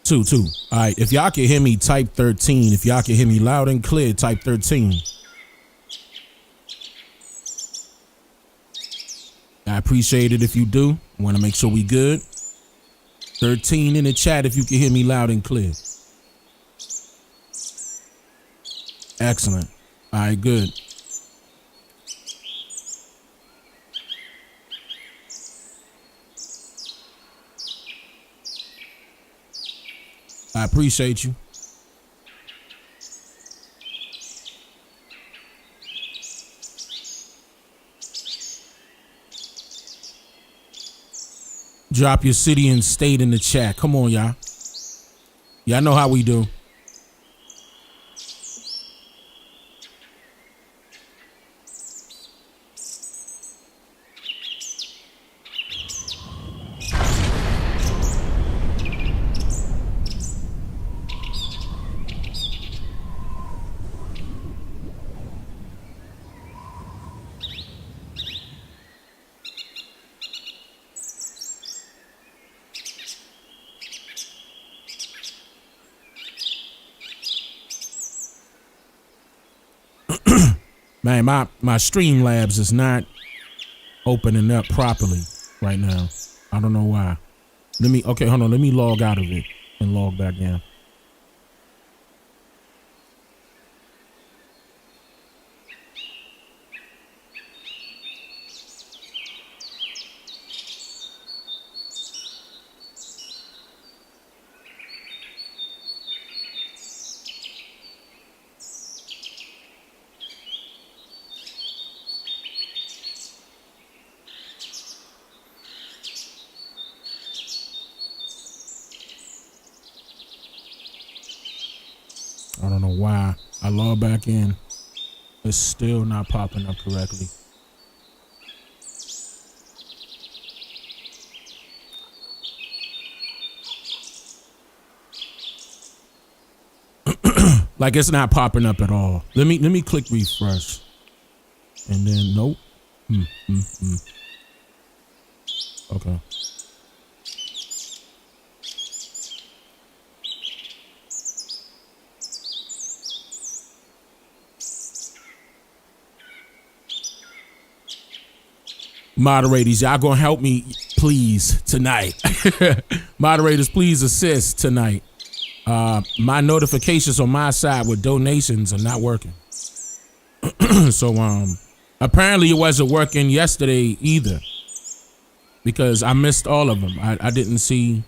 Two. All right, if y'all can hear me, type 13. If y'all can hear me loud and clear, type 13. I appreciate it if you do. Want to make sure we good. 13 in the chat if you can hear me loud and clear. Excellent. All right, good. I appreciate you. Drop your city and state in the chat. Come on, y'all. Y'all know how we do. Man, my Streamlabs is not opening up properly right now. I don't know why. Okay, hold on. Let me log out of it and log back in. I don't know why. I log back in. It's still not popping up correctly. Like it's not popping up at all. Let me click refresh. And then nope. Okay. Moderators, y'all gonna help me, please, tonight. Moderators, please assist tonight. My notifications on my side with donations are not working. So apparently it wasn't working yesterday either, because I missed all of them. I didn't see.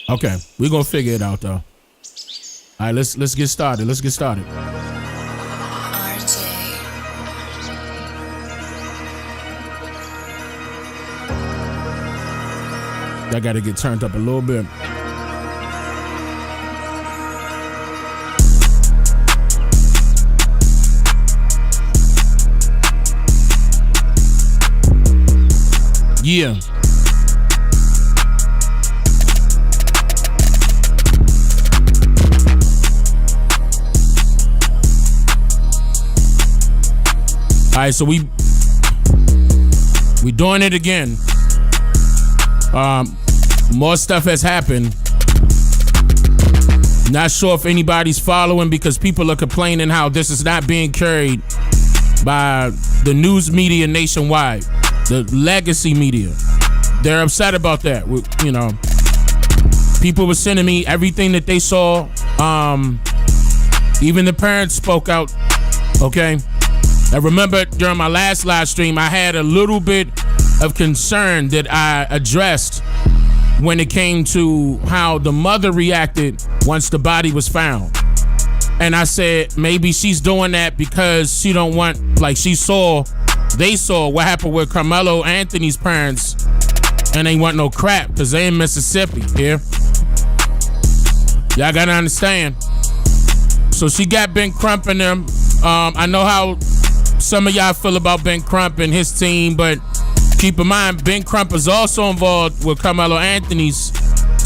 Okay, we're gonna figure it out though. All right, let's get started. Let's get started. I gotta get turned up a little bit. Yeah. All right, so we doing it again. More stuff has happened. Not sure if anybody's following, because people are complaining how this is not being carried by the news media nationwide, the legacy media. They're upset about that. You know, people were sending me everything that they saw. Even the parents spoke out. Okay. I remember during my last live stream, I had a little bit of concern that I addressed when it came to how the mother reacted once the body was found. And I said, maybe she's doing that because she don't want, like they saw what happened with Carmelo Anthony's parents, and they want no crap because they in Mississippi here. Y'all gotta understand. So she got Ben Crump in them. I know how some of y'all feel about Ben Crump and his team, but keep in mind, Ben Crump is also involved with Carmelo Anthony's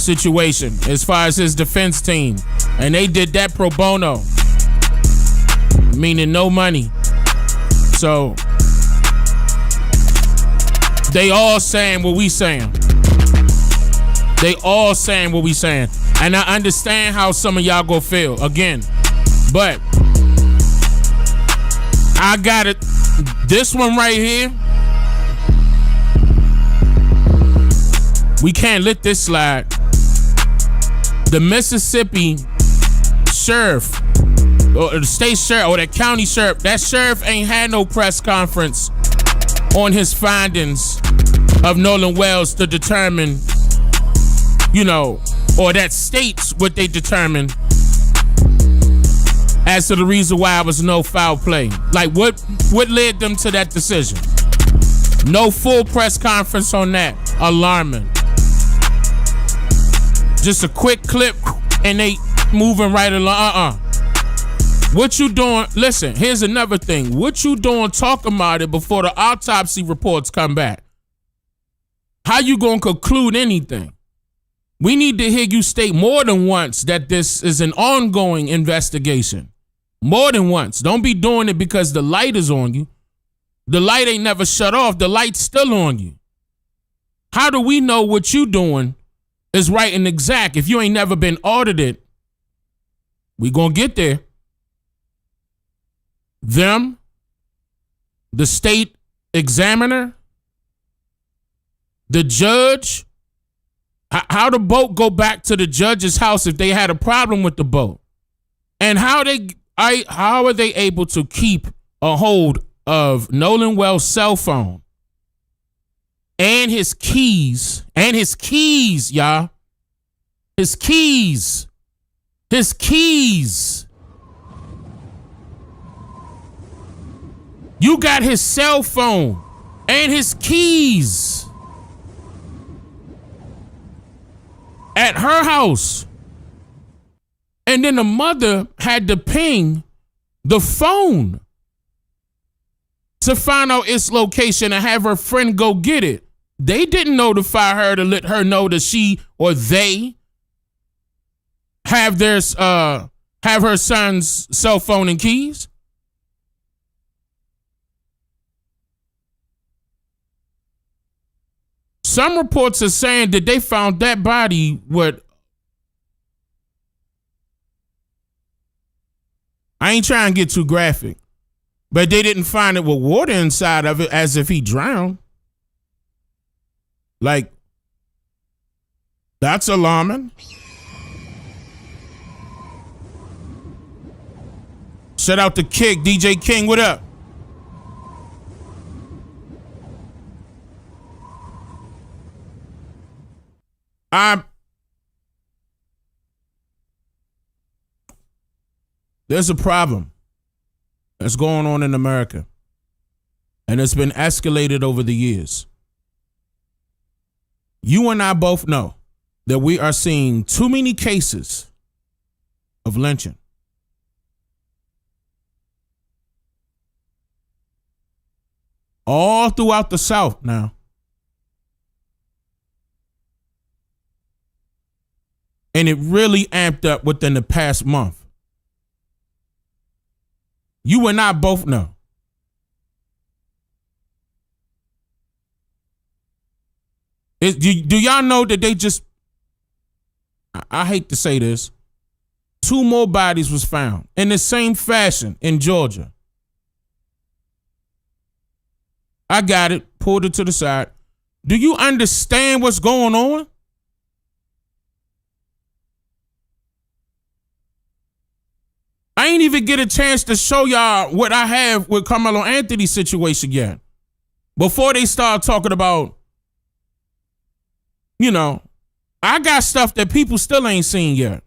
situation as far as his defense team. And they did that pro bono, meaning no money. So they all saying what we saying. They all saying what we saying. And I understand how some of y'all go feel again. But I got it. This one right here. We can't let this slide. The Mississippi sheriff, or the state sheriff, or the county sheriff, that sheriff ain't had no press conference on his findings of Nolan Wells to determine, or that states what they determined as to the reason why it was no foul play. Like, what led them to that decision? No full press conference on that. Alarming. Just a quick clip and they moving right along. What you doing? Listen, here's another thing. What you doing talking about it before the autopsy reports come back? How you gonna conclude anything? We need to hear you state more than once that this is an ongoing investigation. More than once. Don't be doing it because the light is on you. The light ain't never shut off. The light's still on you. How do we know what you doing is right and exact if you ain't never been audited? We gonna get there. Them, the state examiner, the judge. How the boat go back to the judge's house if they had a problem with the boat? And how are they able to keep a hold of Nolan Wells' cell phone and his keys, y'all? His keys. You got his cell phone and his keys at her house. And then the mother had to ping the phone to find out its location and have her friend go get it. They didn't notify her to let her know that she or they have her son's cell phone and keys. Some reports are saying that they found that body I ain't trying to get too graphic, but they didn't find it with water inside of it as if he drowned. Like, that's alarming. Shout out to Kick, DJ King, what up? There's a problem that's going on in America, and it's been escalated over the years. You and I both know that we are seeing too many cases of lynching. All throughout the South now. And it really amped up within the past month. You and I both know. Do y'all know that they just, I hate to say this, 2 more bodies was found in the same fashion in Georgia. I got it, pulled it to the side. Do you understand what's going on? I ain't even get a chance to show y'all what I have with Carmelo Anthony's situation yet. Before they start talking about, I got stuff that people still ain't seen yet.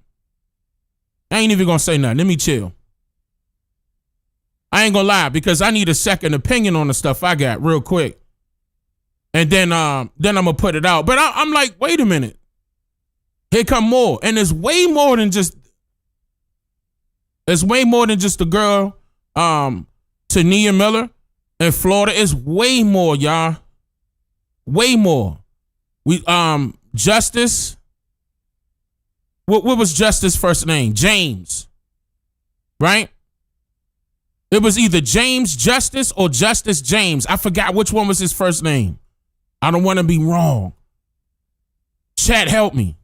I ain't even gonna say nothing. Let me chill. I ain't gonna lie, because I need a second opinion on the stuff I got real quick. And then I'm gonna put it out. But I'm like, wait a minute. Here come more. And it's way more than just the girl, Tania Miller in Florida. It's way more, y'all. Way more. Justice. What was Justice's first name? James. Right? It was either James Justice or Justice James. I forgot which one was his first name. I don't want to be wrong. Chat, help me.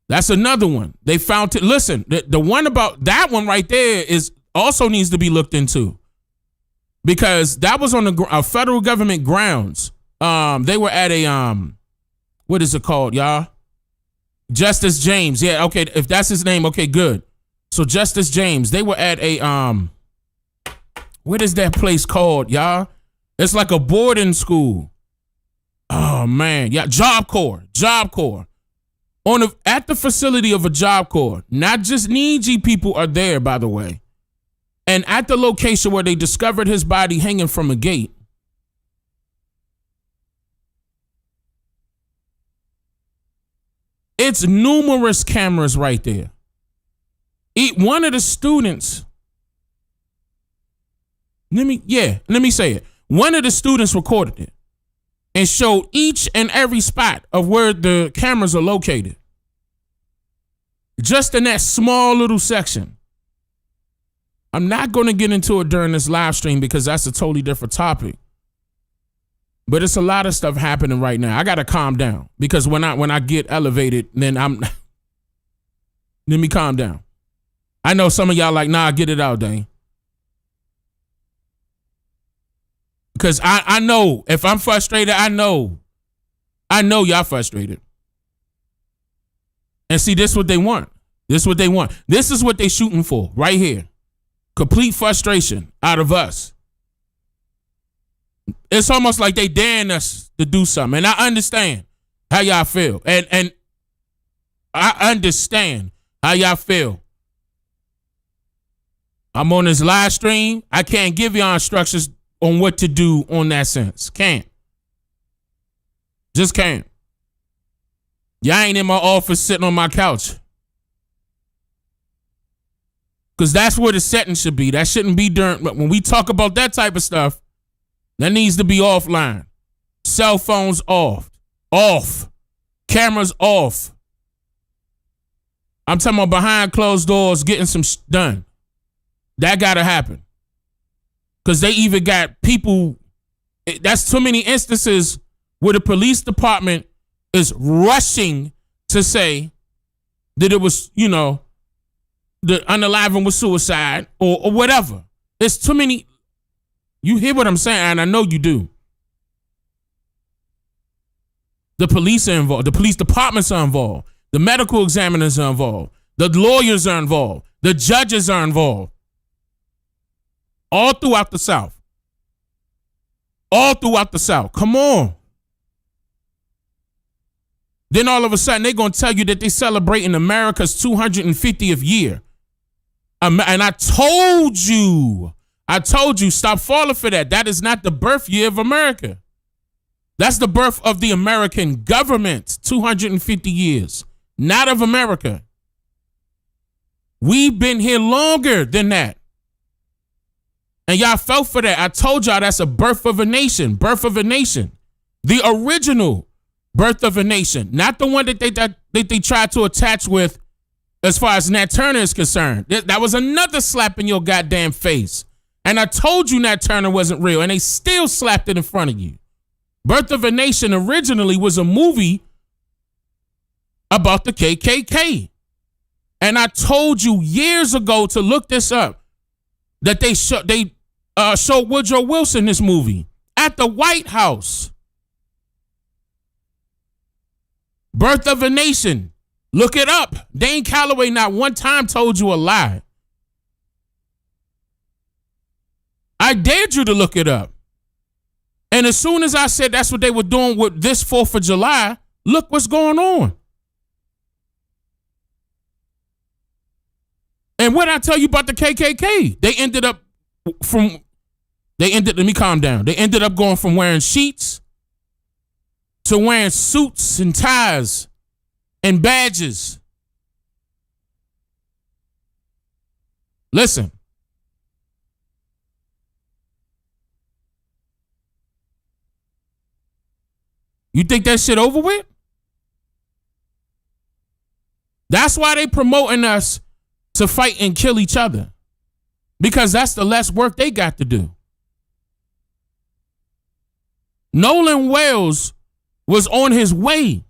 That's another one. They found it. Listen, the one about that one right there is also needs to be looked into, because that was on the federal government grounds. They were at a what is it called, y'all? Justice James. Yeah, okay. If that's his name, okay, good. So Justice James, they were at a what is that place called, y'all? It's like a boarding school. Oh man, yeah, Job Corps. At the facility of a Job Corps. Not just Niji people are there, by the way. And at the location where they discovered his body hanging from a gate, it's numerous cameras right there. One of the students, let me say it. One of the students recorded it and showed each and every spot of where the cameras are located. Just in that small little section. I'm not going to get into it during this live stream because that's a totally different topic. But it's a lot of stuff happening right now. I got to calm down, because when I get elevated, then let me calm down. I know some of y'all like, nah, get it out, Dane. Because I know if I'm frustrated, I know y'all frustrated. And see, this is what they want. This is what they want. This is what they shooting for right here. Complete frustration out of us. It's almost like they daring us to do something. And I understand how y'all feel. And I understand how y'all feel. I'm on this live stream. I can't give y'all instructions on what to do on that sense. Can't. Just can't. Y'all ain't in my office sitting on my couch. Because that's where the setting should be. That shouldn't be during. When we talk about that type of stuff, that needs to be offline. Cell phones off. Off. Cameras off. I'm talking about behind closed doors getting some done. That got to happen. Because they even got people. That's too many instances where the police department is rushing to say that it was, the unaliving was suicide or whatever. There's too many. You hear what I'm saying? And I know you do. The police are involved. The police departments are involved. The medical examiners are involved. The lawyers are involved. The judges are involved. All throughout the South. All throughout the South. Come on. Then all of a sudden, they're going to tell you that they're celebrating America's 250th year. And I told you, stop falling for that. That is not the birth year of America. That's the birth of the American government, 250 years, not of America. We've been here longer than that. And y'all fell for that. I told y'all that's a birth of a nation, the original birth of a nation, not the one that they tried to attach with as far as Nat Turner is concerned. That was another slap in your goddamn face. And I told you Nat Turner wasn't real, and they still slapped it in front of you. Birth of a Nation originally was a movie about the KKK. And I told you years ago to look this up, that they showed Woodrow Wilson this movie at the White House. Birth of a Nation. Look it up. Dane Calloway not one time told you a lie. I dared you to look it up. And as soon as I said that's what they were doing with this 4th of July, look what's going on. And what I tell you about the KKK, let me calm down. They ended up going from wearing sheets to wearing suits and ties and badges. Listen. You think that shit over with? That's why they promoting us to fight and kill each other. because that's the less work they got to do. Nolan Wales was on his way.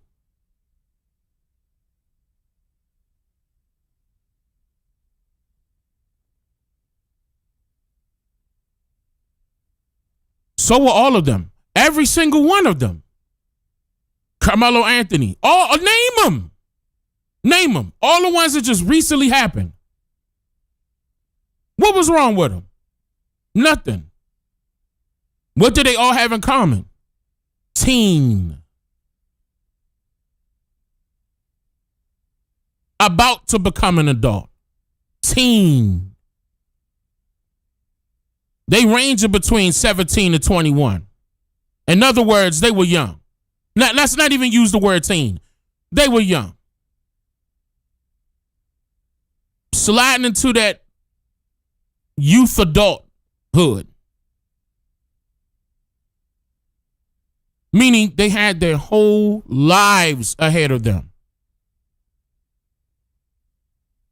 So were all of them. Every single one of them. Carmelo Anthony. Name them. Name them. All the ones that just recently happened. What was wrong with them? Nothing. What do they all have in common? Teen. About to become an adult. Teen. They range between 17 to 21. In other words, they were young. Now, let's not even use the word teen. They were young. Sliding into that youth adulthood. Meaning they had their whole lives ahead of them.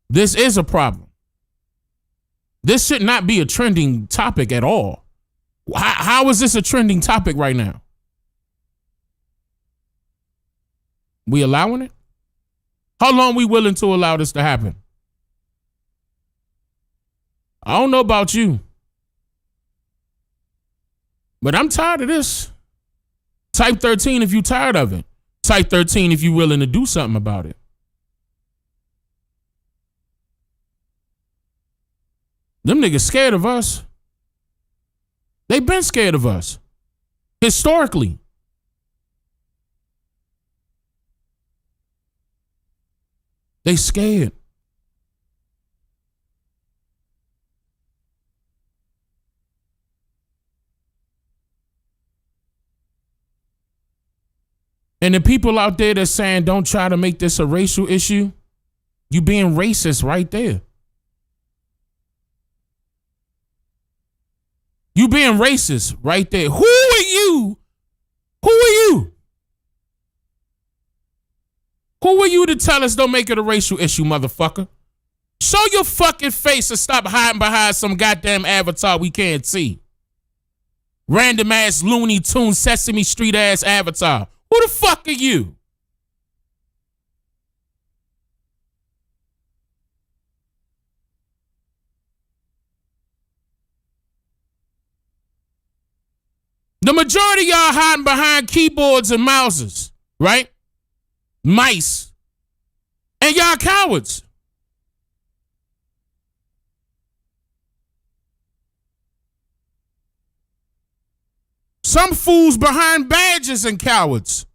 This is a problem. This should not be a trending topic at all. How is this a trending topic right now? We allowing it? How long we willing to allow this to happen? I don't know about you, but I'm tired of this. Type 13 if you tired of it. Type 13 if you willing to do something about it. Them niggas scared of us. They been scared of us. Historically. They scared. And the people out there that's saying don't try to make this a racial issue, you being racist right there. You being racist right there. Who are you? Who are you? Who are you to tell us don't make it a racial issue, motherfucker? Show your fucking face and stop hiding behind some goddamn avatar we can't see. Random ass Looney Tunes Sesame Street ass avatar. Who the fuck are you? The majority of y'all hiding behind keyboards and mouses, right? Mice. And y'all cowards. Some fools behind badges and cowards.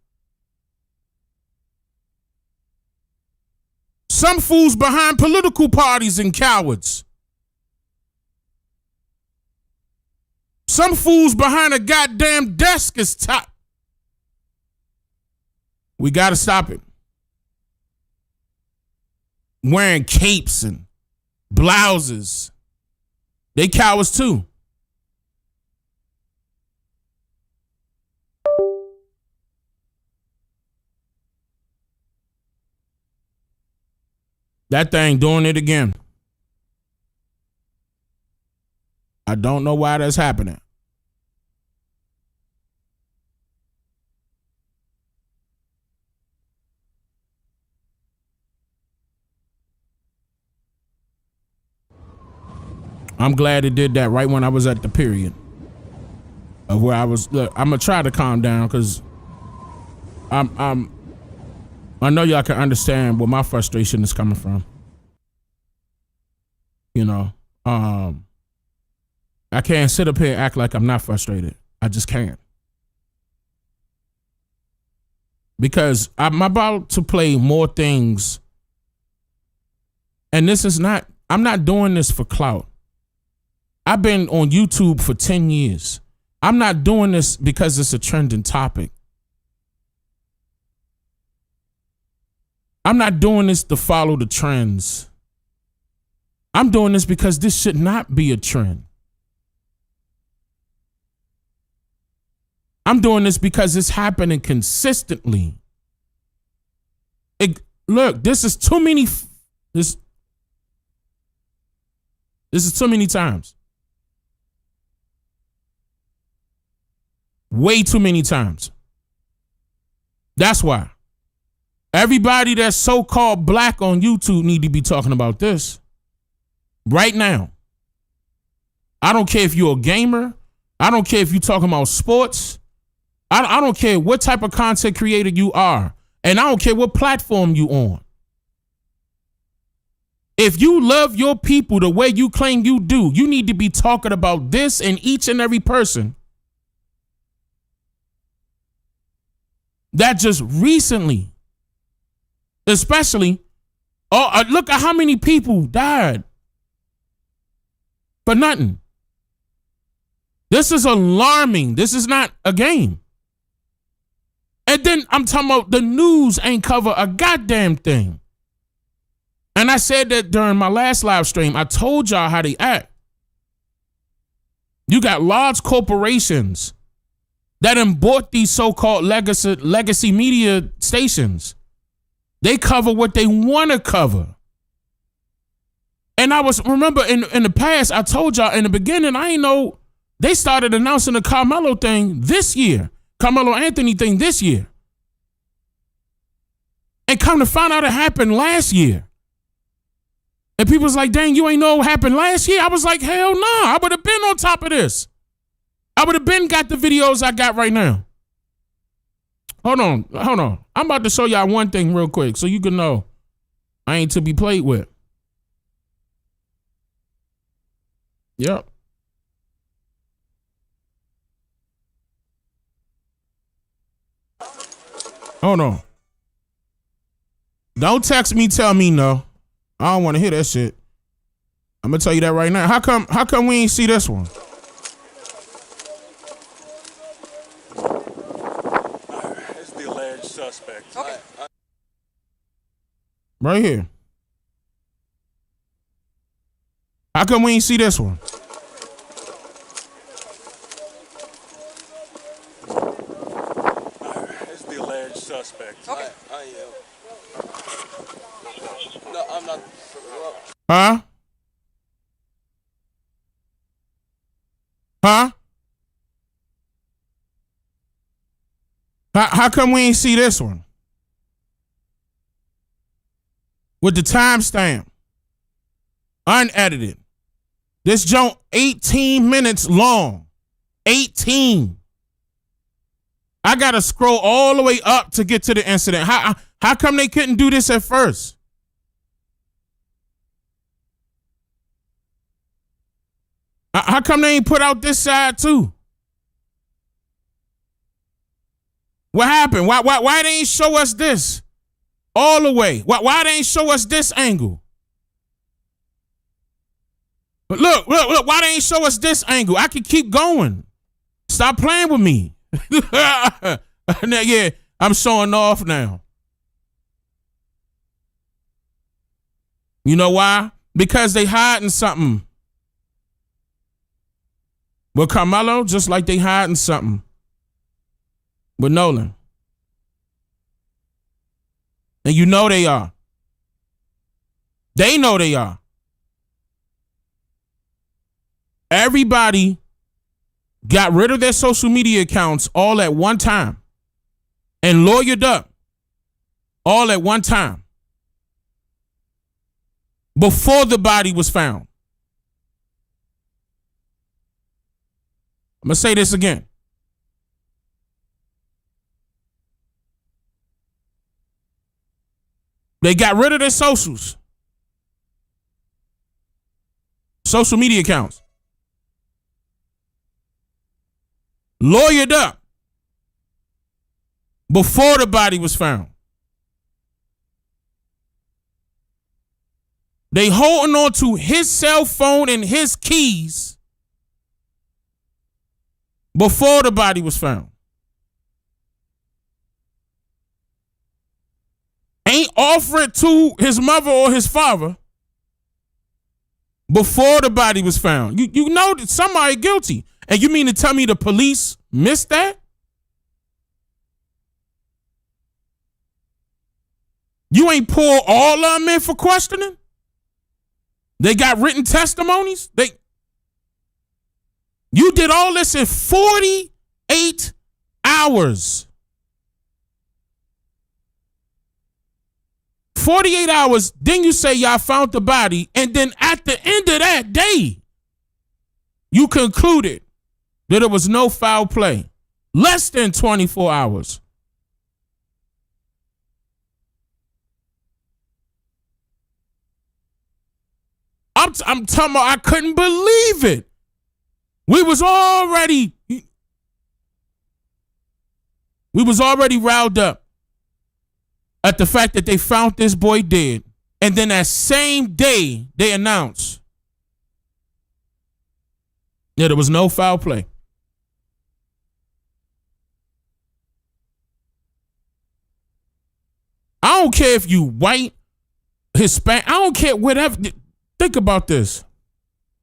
Some fools behind political parties and cowards. Some fools behind a goddamn desk is top. We got to stop it. Wearing capes and blouses. They cowards too. That thing doing it again. I don't know why that's happening. I'm glad it did that right when I was at the period of where I was. Look, I'm gonna try to calm down because I know y'all can understand where my frustration is coming from. You know, I can't sit up here and act like I'm not frustrated. I just can't. Because I'm about to play more things. And this is not, I'm not doing this for clout. I've been on YouTube for 10 years. I'm not doing this because it's a trending topic. I'm not doing this to follow the trends. I'm doing this because this should not be a trend. I'm doing this because it's happening consistently. Look, this is too many. This is too many times. Way too many times. That's why. Everybody that's so-called black on YouTube need to be talking about this right now. I don't care if you're a gamer. I don't care if you're talking about sports. I don't care what type of content creator you are. And I don't care what platform you on. If you love your people the way you claim you do, you need to be talking about this in each and every person that just recently, especially, look at how many people died for nothing. This is alarming. This is not a game. And then I'm talking about the news ain't cover a goddamn thing. And I said that during my last live stream. I told y'all how they act. You got large corporations that bought these so-called legacy media stations. They cover what they want to cover. And remember in the past, I told y'all in the beginning, I ain't know they started announcing the Carmelo thing this year. Carmelo Anthony thing this year. And come to find out it happened last year. And people was like, dang, you ain't know what happened last year? I was like, hell no, I would have been on top of this. I would have been got the videos I got right now. Hold on. I'm about to show y'all one thing real quick so you can know I ain't to be played with. Yep. Hold on. Don't text me, tell me no. I don't want to hear that shit. I'm gonna tell you that right now. How come we ain't see this one? It's the alleged suspect. Okay. Right here. How come we ain't see this one? It's the alleged suspect. Okay. No, I'm not. Huh? How come we ain't see this one? With the timestamp. Unedited. This joint 18 minutes long. 18. I gotta scroll all the way up to get to the incident. How come they couldn't do this at first? How come they ain't put out this side too? What happened? Why they ain't show us this all the way? Why they ain't show us this angle? But look, why they ain't show us this angle? I can keep going. Stop playing with me. Yeah, I'm showing off now. You know why? Because they hiding something. With Carmelo, just like they hiding something with Nolan. And you know they are. They know they are. Everybody got rid of their social media accounts all at one time and lawyered up all at one time before the body was found. I'm going to say this again. They got rid of their social media accounts. Lawyered up before the body was found. They holding on to his cell phone and his keys before the body was found. Ain't offer it to his mother or his father before the body was found. You know that somebody guilty. And you mean to tell me the police missed that? You ain't pull all of them in for questioning? They got written testimonies. You did all this in 48 hours. 48 hours, then you say y'all found the body, and then at the end of that day, you concluded that there was no foul play. Less than 24 hours. I'm talking about I couldn't believe it. We was already riled up at the fact that they found this boy dead. And then that same day, they announced that there was no foul play. I don't care if you white, Hispanic, I don't care whatever. Think about this.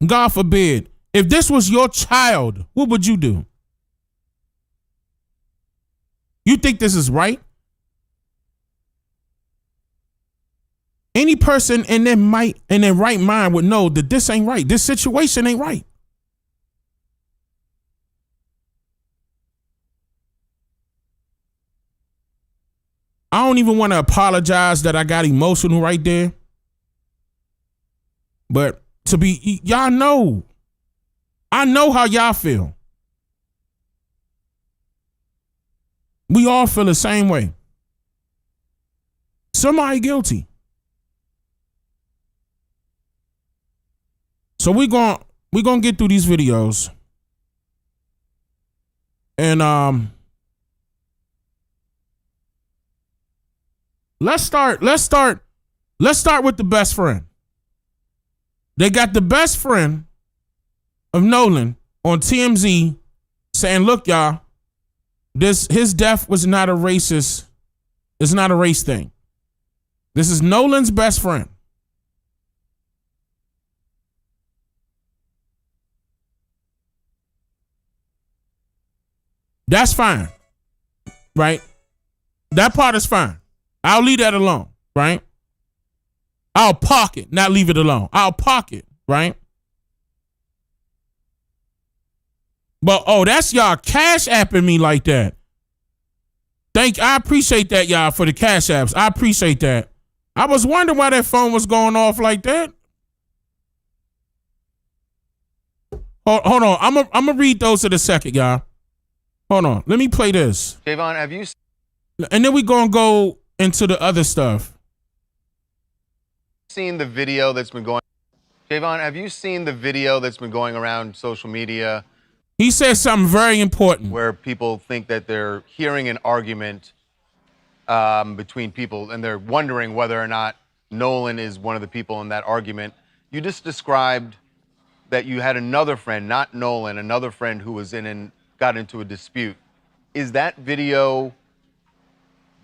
God forbid, if this was your child, what would you do? You think this is right? Any person in their right mind would know that this ain't right. This situation ain't right. I don't even want to apologize that I got emotional right there. But y'all know. I know how y'all feel. We all feel the same way. Somebody guilty. So we're gonna get through these videos. And let's start with the best friend. They got the best friend of Nolan on TMZ saying, look, y'all, his death was not a racist. It's not a race thing. This is Nolan's best friend. That's fine, right? That part is fine. I'll leave that alone, right? I'll park it, not leave it alone. I'll park it, right? But, that's y'all cash apping me like that. I appreciate that, y'all, for the cash apps. I appreciate that. I was wondering why that phone was going off like that. Hold on. I'm going to read those in a second, y'all. Hold on. Let me play this. Javon, have you... And then we're going to go into the other stuff. Seen the video that's been going... Javon, have you seen the video that's been going around social media? He says something very important. Where people think that they're hearing an argument between people, and they're wondering whether or not Nolan is one of the people in that argument. You just described that you had another friend, not Nolan, another friend who was in and got into a dispute. Is that video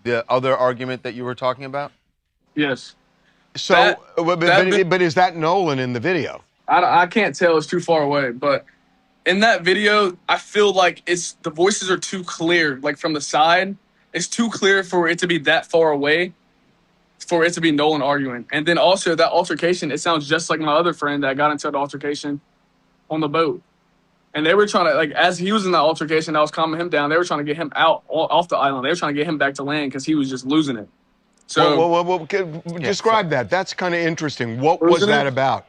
the other argument that you were talking about? Yes. So, but is that Nolan in the video? I can't tell. It's too far away. But in that video, I feel like the voices are too clear. Like from the side, it's too clear for it to be that far away, for it to be Nolan arguing. And then also that altercation, it sounds just like my other friend that got into an altercation on the boat. And they were trying to, like, as he was in that altercation, I was calming him down. They were trying to get him out off the island. They were trying to get him back to land because he was just losing it. So describe that. That's kind of interesting. What was that about?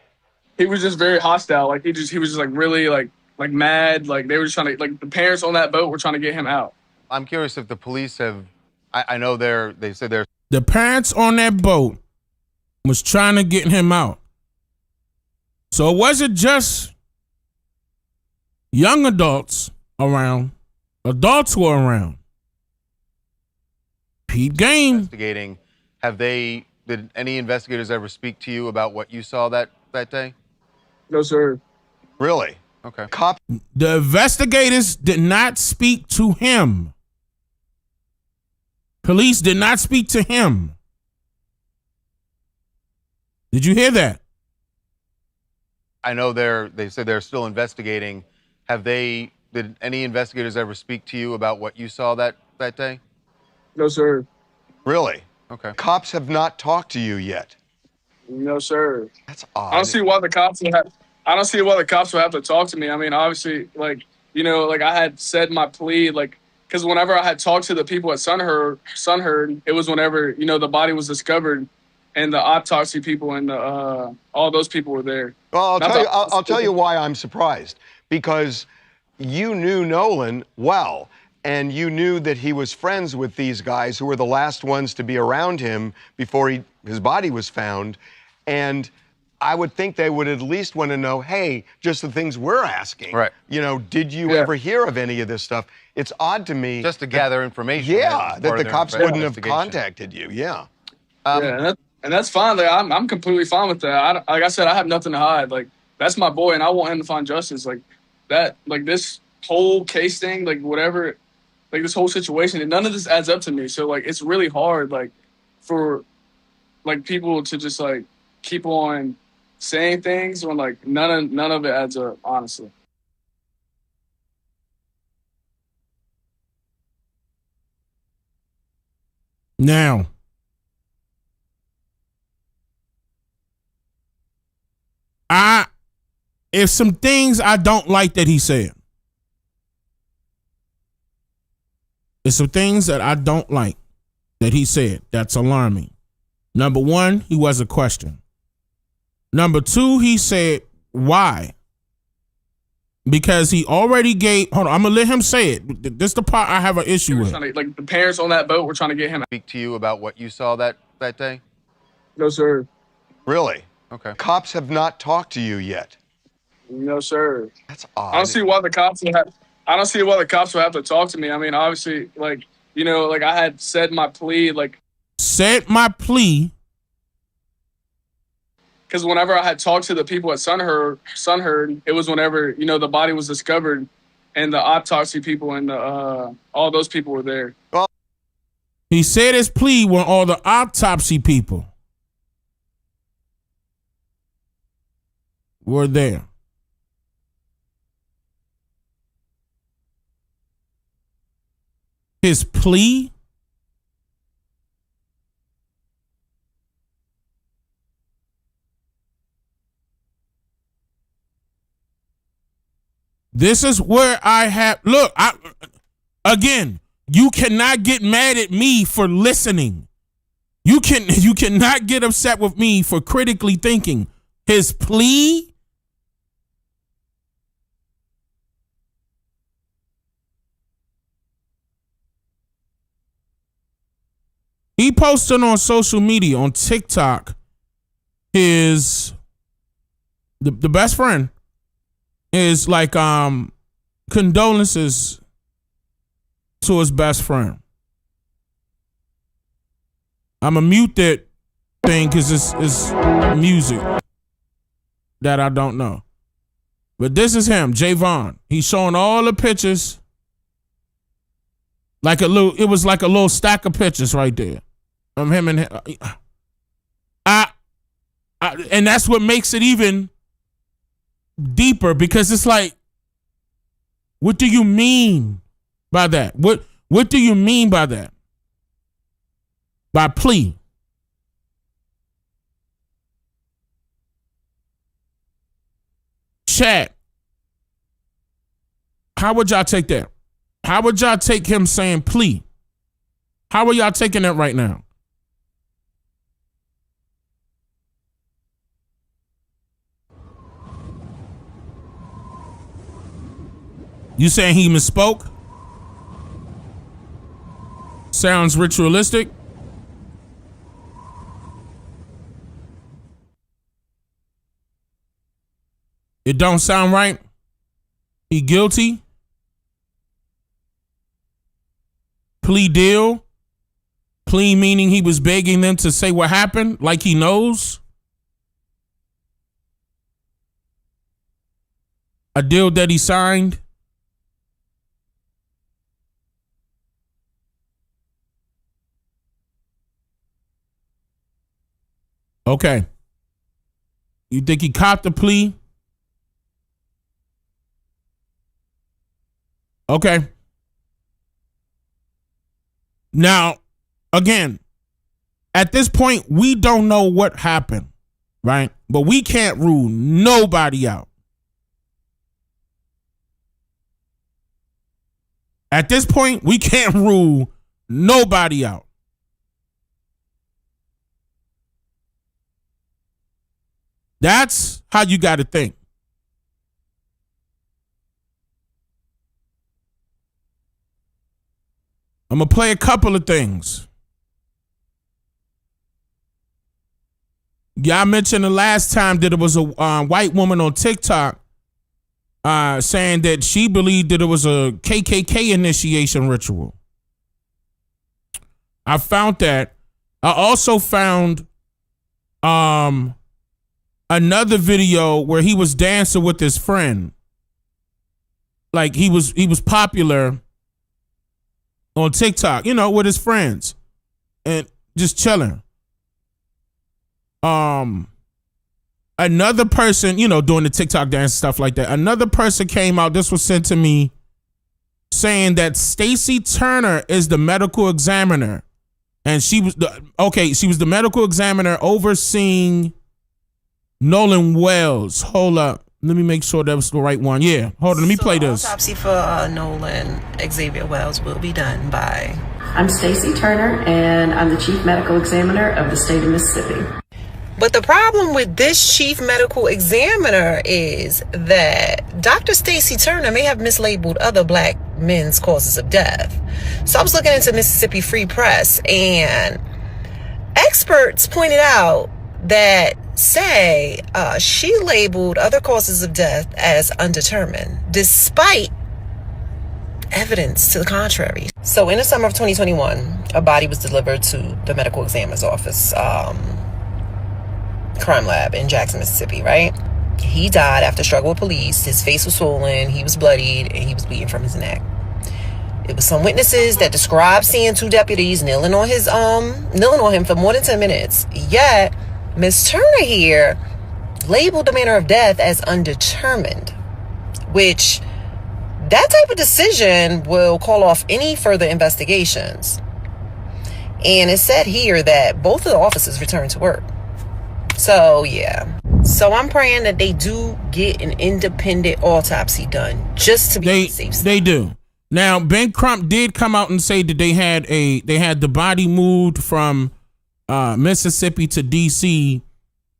He was just very hostile. Like he was just like really like mad. Like they were just trying to, like the parents on that boat were trying to get him out. I'm curious if the police have. I know they said they're. The parents on that boat was trying to get him out. So it wasn't just young adults around. Adults were around. Peep game. Investigating. Did any investigators ever speak to you about what you saw that day? No, sir. Really? Okay. The investigators did not speak to him. Police did not speak to him. Did you hear that? I know they said they're still investigating. Did any investigators ever speak to you about what you saw that day? No, sir. Really? Okay. Cops have not talked to you yet. No, sir. That's odd. I don't see why the cops would have. I don't see why the cops would have to talk to me. I mean, obviously, like, you know, like I had said my plea, like, because whenever I had talked to the people at Sunheard, it was whenever, you know, the body was discovered, and the autopsy people and the all those people were there. Well, Not the- I'll tell you why I'm surprised. Because you knew Nolan well, and you knew that he was friends with these guys who were the last ones to be around him before his body was found. And I would think they would at least want to know, hey, just the things we're asking. Right. You know, did you ever hear of any of this stuff? It's odd to me. Just to gather information. Yeah, as that part the of their cops wouldn't have investigation. contacted you. Yeah. And that's fine. Like, I'm completely fine with that. Like I said, I have nothing to hide. Like, that's my boy, and I want him to find justice. Like that. Like this whole case thing. Like whatever. Like this whole situation, and none of this adds up to me. So like, it's really hard. Like for like people to just like keep on saying things when like none of it adds up. Honestly. Now, if some things I don't like that he said. There's some things that I don't like that he said that's alarming. Number one, he was a question. Number two, he said, why? Because he already gave, hold on, I'm going to let him say it. This is the part I have an issue with. Like the parents on that boat were trying to get him out. Speak to you about what you saw that day? No, sir. Really? Okay. Cops have not talked to you yet. No, sir. That's odd. I don't see why the cops would have. I don't see why the cops would have to talk to me. I mean, obviously, like, you know, like I had said my plea, like. Said my plea. Because whenever I had talked to the people at Sunheard, it was whenever, you know, the body was discovered, and the autopsy people and the all those people were there. Well, he said his plea when all the autopsy people were there. His plea? This is where I have, look, again, you cannot get mad at me for listening. You cannot get upset with me for critically thinking. His plea? He posted on social media, on TikTok, the best friend is like condolences to his best friend. I'm gonna mute that thing because it's music that I don't know. But this is him, Javon. He's showing all the pictures. It was like a little stack of pictures right there of him and him. And that's what makes it even deeper, because it's like, what do you mean by that? What do you mean by that? By plea? Chat. How would y'all take that? How would y'all take him saying plea? How are y'all taking that right now? You saying he misspoke? Sounds ritualistic? It don't sound right? He guilty? Plea deal? Plea meaning he was begging them to say what happened, like he knows? A deal that he signed? Okay. You think he copped the plea? Okay. Now, again, at this point, we don't know what happened. right? But we can't rule nobody out. At this point, we can't rule nobody out. That's how you got to think. I'm going to play a couple of things. Yeah, I mentioned the last time that it was a white woman on TikTok saying that she believed that it was a KKK initiation ritual. I found that. I also found another video where he was dancing with his friend. Like he was popular on TikTok, with his friends and just chilling. Another person, doing the TikTok dance stuff like that. Another person came out. This was sent to me, saying that Stacey Turner is the medical examiner, and she was the medical examiner overseeing Nolan Wells. Hold up. Let me make sure that was the right one. Yeah. Hold on. Let me play this. Autopsy for Nolan Xavier Wells will be done by... I'm Stacey Turner, and I'm the Chief Medical Examiner of the state of Mississippi. But the problem with this chief medical examiner is that Dr. Stacey Turner may have mislabeled other black men's causes of death. So I was looking into Mississippi Free Press, and experts pointed out that she labeled other causes of death as undetermined, despite evidence to the contrary. So in the summer of 2021, a body was delivered to the medical examiner's office, crime lab in Jackson, Mississippi, right? He died after struggle with police. His face was swollen, he was bloodied, and he was bleeding from his neck. It was some witnesses that described seeing two deputies kneeling on him for more than 10 minutes. Yet, Ms. Turner here labeled the manner of death as undetermined, which that type of decision will call off any further investigations. And it said here that both of the officers returned to work. So, yeah. So I'm praying that they do get an independent autopsy done just to be safe. They do. Now, Ben Crump did come out and say that they had the body moved from Mississippi to DC,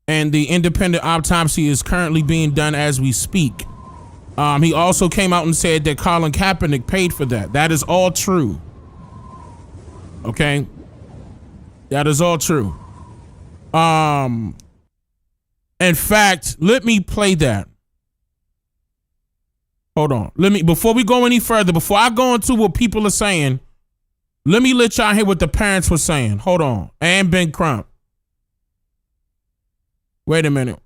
and the independent autopsy is currently being done as we speak. He also came out and said that Colin Kaepernick paid for that. That is all true. Okay? That is all true. In fact, let me play that. Hold on. Before we go any further, before I go into what people are saying, let me let y'all hear what the parents were saying. Hold on. And Ben Crump. Wait a minute.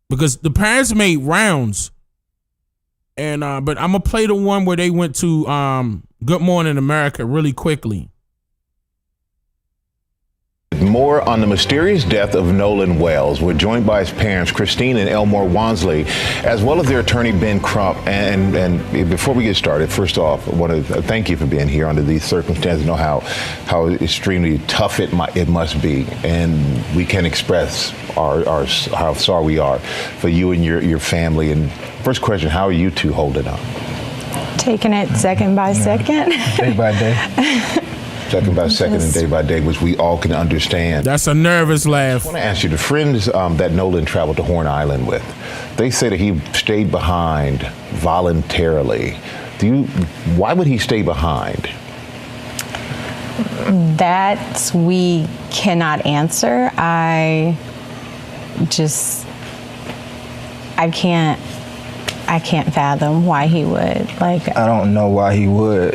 Because the parents made rounds. And but I'm gonna play the one where they went to Good Morning America really quickly. More on the mysterious death of Nolan Wells. We're joined by his parents, Christine and Elmore Wansley, as well as their attorney, Ben Crump. And before we get started, first off, I want to thank you for being here under these circumstances. I know how extremely tough it must be, and we can express how sorry we are for you and your family. And first question, how are you two holding up? Taking it second by second. Day by day. Second by second and day by day, which we all can understand. That's a nervous laugh. I want to ask you, the friends that Nolan traveled to Horn Island with, they say that he stayed behind voluntarily. Why would he stay behind? That we cannot answer. I can't fathom why he would. I don't know why he would.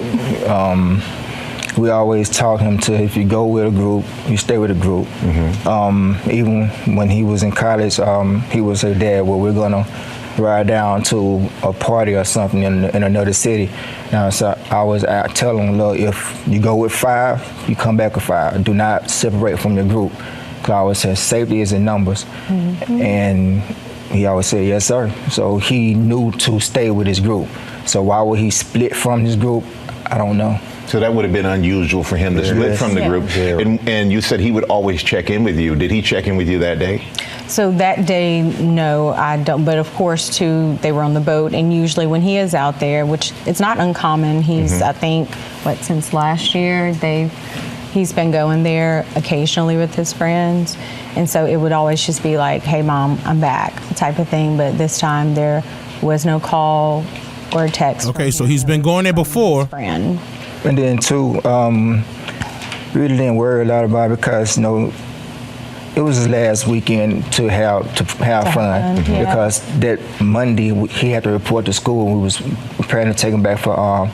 We always taught him to, if you go with a group, you stay with a group. Mm-hmm. Even when he was in college, he would say, Dad, well, we're going to ride down to a party or something in another city. Now, so I was out telling him, look, if you go with 5, you come back with 5. Do not separate from your group. Because I always said, safety is in numbers. Mm-hmm. And he always said, yes, sir. So he knew to stay with his group. So why would he split from his group? I don't know. So that would have been unusual for him to split from the group. And you said he would always check in with you. Did he check in with you that day? So that day, no, I don't. But of course, too, they were on the boat, and usually when he is out there, which it's not uncommon, he's I think since last year he's been going there occasionally with his friends, and so it would always just be like, "Hey, Mom, I'm back," type of thing. But this time there was no call or text. Okay, so he's been going there before. Friend. And then too, really didn't worry a lot about it because it was his last weekend to have fun because that Monday he had to report to school. We was preparing to take him back for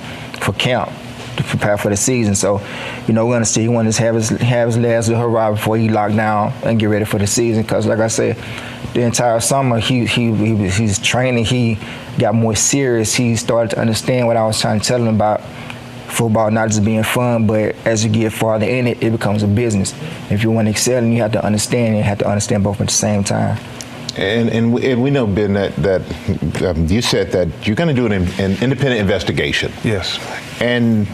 camp to prepare for the season. So, we understand he wanted to have his last hurrah before he locked down and get ready for the season. Because, like I said, the entire summer he's training. He got more serious. He started to understand what I was trying to tell him about football, not just being fun, but as you get farther in it, it becomes a business. If you want to excel, you have to understand, and you have to understand both at the same time. And we know, Ben, that you said that you're going to do an independent investigation. Yes. And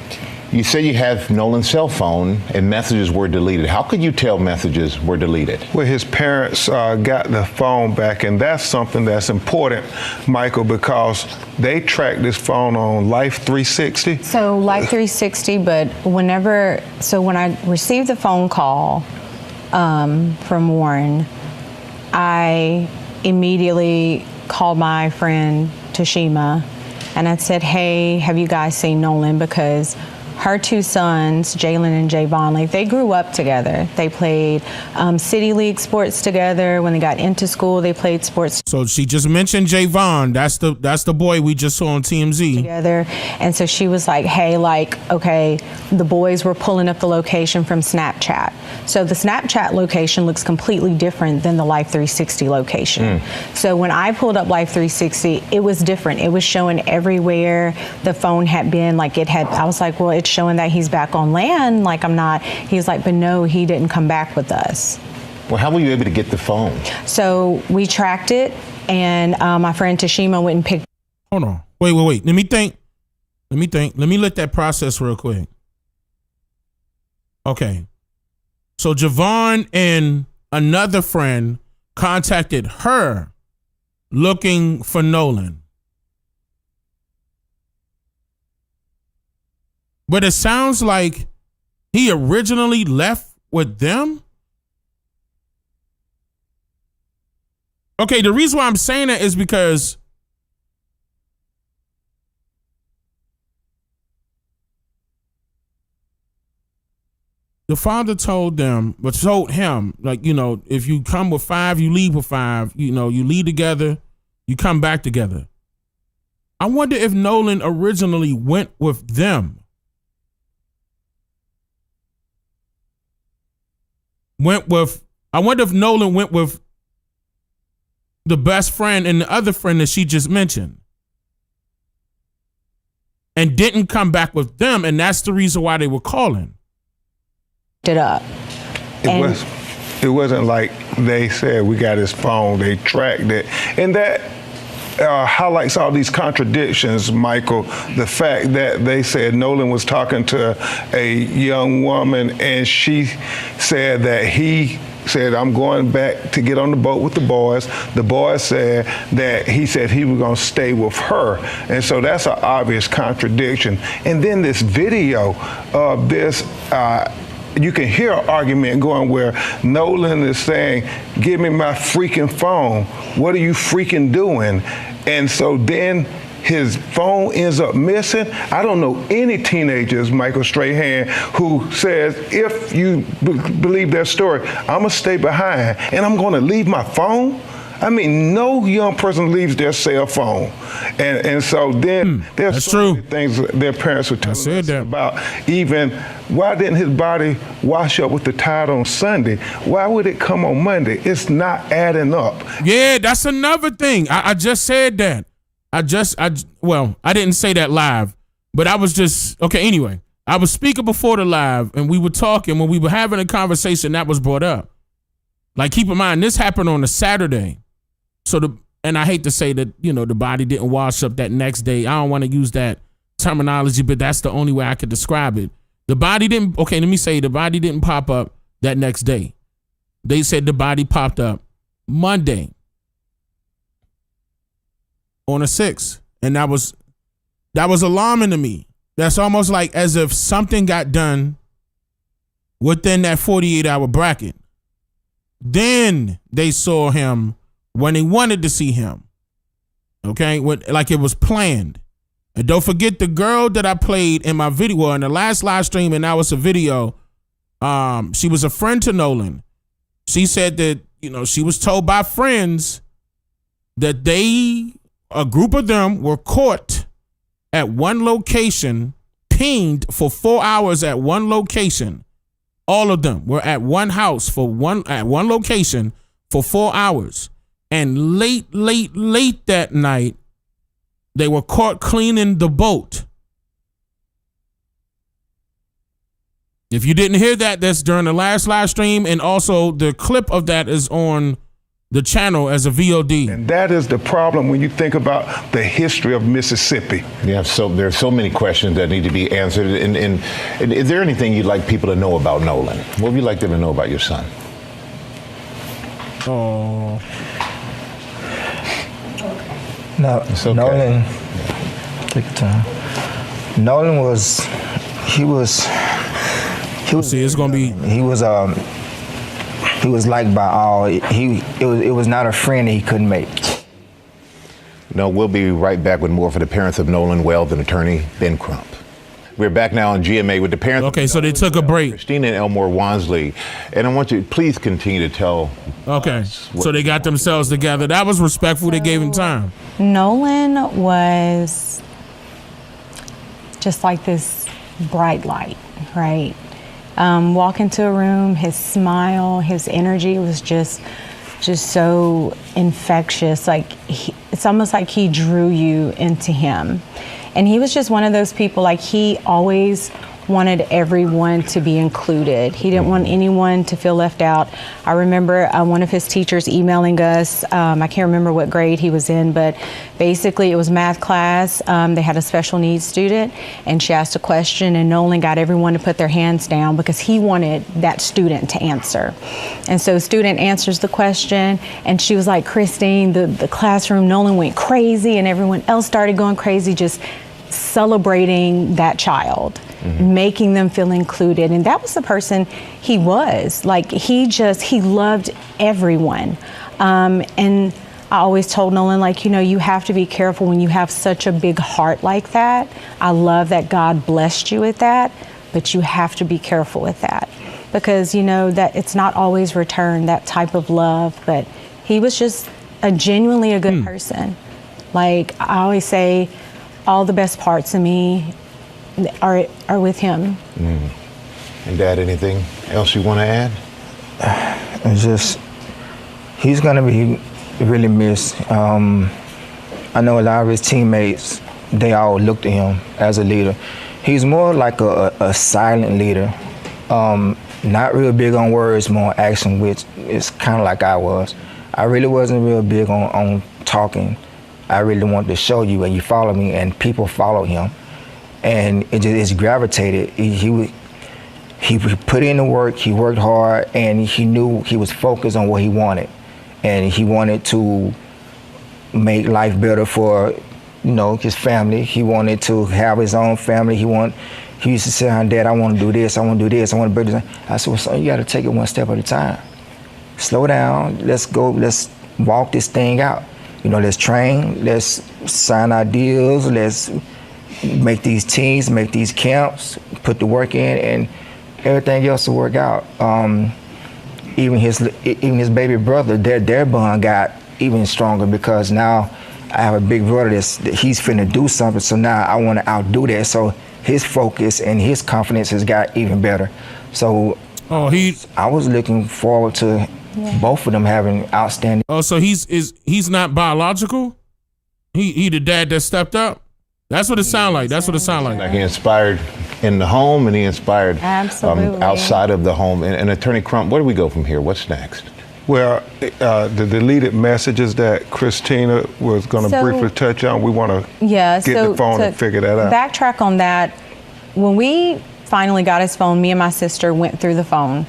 you say you have Nolan's cell phone and messages were deleted. How could you tell messages were deleted? Well, his parents got the phone back, and that's something that's important, Michael, because they tracked this phone on Life 360. So Life 360, but when I received the phone call from Warren, I immediately called my friend Tashima, and I said, "Hey, have you guys seen Nolan?" Because her two sons, Jalen and Javon, they grew up together. They played City League sports together. When they got into school, they played sports. So she just mentioned Javon. That's the boy we just saw on TMZ. Together. And so she was like, hey, okay, the boys were pulling up the location from Snapchat. So the Snapchat location looks completely different than the Life 360 location. So when I pulled up Life 360, it was different. It was showing everywhere the phone had been. I was like, well, it's showing that he's back on land. I'm not. He's like, but no, he didn't come back with us. Well, how were you able to get the phone? So we tracked it, and my friend Tashima went and picked. Hold on. Wait. Let me think. Let me let that process real quick. Okay. So Javon and another friend contacted her looking for Nolan. But it sounds like he originally left with them. Okay, the reason why I'm saying that is because the father told him, if you come with 5, you leave with 5. You leave together, you come back together. I wonder if Nolan originally went with them. I wonder if Nolan went with the best friend and the other friend that she just mentioned and didn't come back with them, and that's the reason why they were calling. It up. It wasn't like they said we got his phone, they tracked it. And that highlights all these contradictions, Michael. The fact that they said Nolan was talking to a young woman and she said that he said, I'm going back to get on the boat with the boys. The boys said that he said he was going to stay with her. And so that's an obvious contradiction. And then this video of this, you can hear an argument going where Nolan is saying, give me my freaking phone. What are you freaking doing? And so then his phone ends up missing. I don't know any teenagers, Michael Strahan, who says, if you believe their story, I'm gonna stay behind and I'm gonna leave my phone. I mean, no young person leaves their cell phone. And so then there's so many things their parents would tell us about. Even, why didn't his body wash up with the tide on Sunday? Why would it come on Monday? It's not adding up. Yeah, that's another thing. I just said that. I didn't say that live, but I was just, okay, anyway. I was speaking before the live, and we were talking, when we were having a conversation, that was brought up. Like, keep in mind, this happened on a Saturday. And I hate to say that, the body didn't wash up that next day. I don't want to use that terminology, but that's the only way I could describe it. The body didn't pop up that next day. They said the body popped up Monday on the 6th. And that was alarming to me. That's almost like as if something got done within that 48-hour bracket. Then they saw him when they wanted to see him. Okay? Like it was planned. And don't forget the girl that I played in my video, well, in the last live stream, and now it's a video. She was a friend to Nolan. She said that, she was told by friends that a group of them were caught at one location, pinged for 4 hours at one location. All of them were at one house at one location for 4 hours. And late that night, they were caught cleaning the boat. If you didn't hear that, that's during the last live stream, and also the clip of that is on the channel as a VOD. And that is the problem when you think about the history of Mississippi. Yeah, so there are so many questions that need to be answered. And is there anything you'd like people to know about Nolan? What would you like them to know about your son? Oh. No, It's okay. Nolan, take your time. Nolan was. See, it's gonna be. He was liked by all. It was not a friend that he couldn't make. No, we'll be right back with more for the parents of Nolan Wells and attorney Ben Crump. We're back now on GMA with the parents. Okay, so they took a break. Christina and Elmore Wansley. And I want you to please continue to tell. Okay, so they got themselves together. That was respectful. They gave him time. Nolan was just like this bright light, right? Walk into a room, his smile, his energy was just so infectious. Like it's almost like he drew you into him. And he was just one of those people, like he always wanted everyone to be included. He didn't want anyone to feel left out. I remember one of his teachers emailing us. I can't remember what grade he was in, but basically it was math class. They had a special needs student, and she asked a question, and Nolan got everyone to put their hands down because he wanted that student to answer. And so student answers the question, and she was like, Christine, the classroom, Nolan went crazy, and everyone else started going crazy, just celebrating that child. Making them feel included. And that was the person he was. Like he loved everyone. And I always told Nolan, like, you have to be careful when you have such a big heart like that. I love that God blessed you with that, but you have to be careful with that because that it's not always returned, that type of love. But he was just genuinely a good person. Like I always say, all the best parts of me are with him. And Dad, anything else you want to add? It's just, he's gonna be really missed. I know a lot of his teammates, they all looked at him as a leader. He's more like a silent leader. Not real big on words, more action, which is kind of like I was. I really wasn't real big on talking. I really wanted to show you and you follow me, and people follow him. And it's gravitated. He put in the work, he worked hard, and he knew he was focused on what he wanted. And he wanted to make life better for, his family. He wanted to have his own family. He used to say, Dad, I want to do this, I want to do this, I want to build this. I said, well, son, you got to take it one step at a time. Slow down, let's go, let's walk this thing out. Let's train, let's sign our deals, let's make these teams, make these camps, put the work in, and everything else will work out. Even his baby brother, their bond got even stronger because now I have a big brother that he's finna do something, so now I want to outdo that. So his focus and his confidence has got even better. So I was looking forward to both of them having outstanding. Oh, so he's not biological? He the dad that stepped up? That's what it sounds like. That's what it sounds like. Like he inspired in the home and he inspired outside of the home. And Attorney Crump, where do we go from here? What's next? Well, the deleted messages that Christina was going to briefly touch on, we want to get the phone and figure that out. Backtrack on that. When we finally got his phone, me and my sister went through the phone.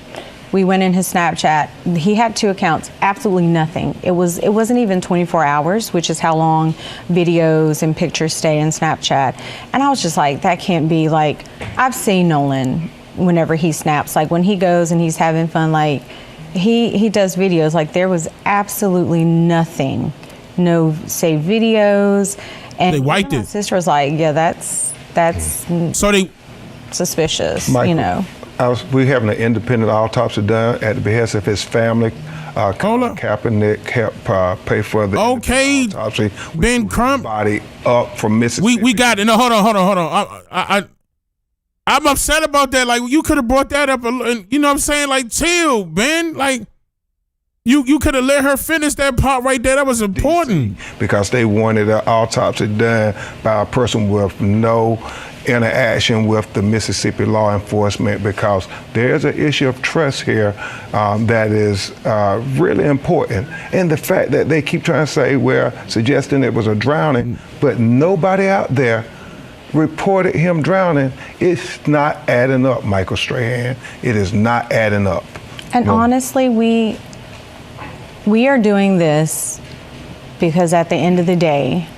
We went in his Snapchat. He had 2 accounts, absolutely nothing. It wasn't even 24 hours, which is how long videos and pictures stay in Snapchat. And I was just like, that can't be. Like, I've seen Nolan whenever he snaps, like when he goes and he's having fun, like he does videos, like there was absolutely nothing, no saved videos. And they wiped it. My sister was like, yeah, that's so they suspicious, Michael, you know. We having an independent autopsy done at the behest of his family. Kaepernick helped pay for the autopsy. Ben Crump body up from Mississippi. We got it. No, hold on. I'm upset about that. Like, you could have brought that up, and you know what I'm saying? Like, chill, Ben. Like, you could have let her finish that part right there. That was important. Because they wanted an autopsy done by a person with no interaction with the Mississippi law enforcement, because there's an issue of trust here that is really important. And the fact that they keep trying to say, well, suggesting it was a drowning, but nobody out there reported him drowning. It's not adding up, Michael Strahan. It is not adding up. And honestly, we are doing this because at the end of the day,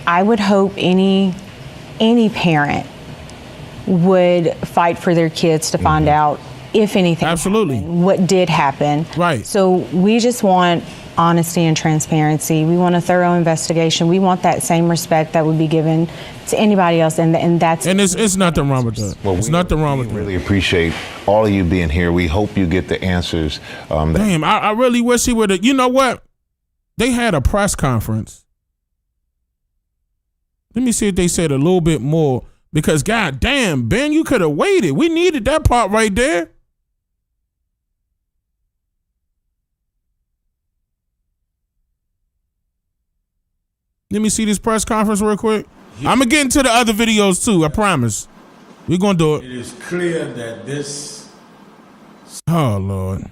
I would hope any parent would fight for their kids to find out if anything happened, what did happen. Right. So we just want honesty and transparency. We want a thorough investigation. We want that same respect that would be given to anybody else, and that's. And it's nothing wrong with that. Well, it's nothing wrong with that. We really appreciate all of you being here. We hope you get the answers. Damn, I really wish he would have. You know what? They had a press conference. Let me see if they said a little bit more, because God damn, Ben, you could have waited. We needed that part right there. Let me see this press conference real quick. I'm going to get into the other videos too, I promise. We're going to do it. It is clear that this... Oh, Lord.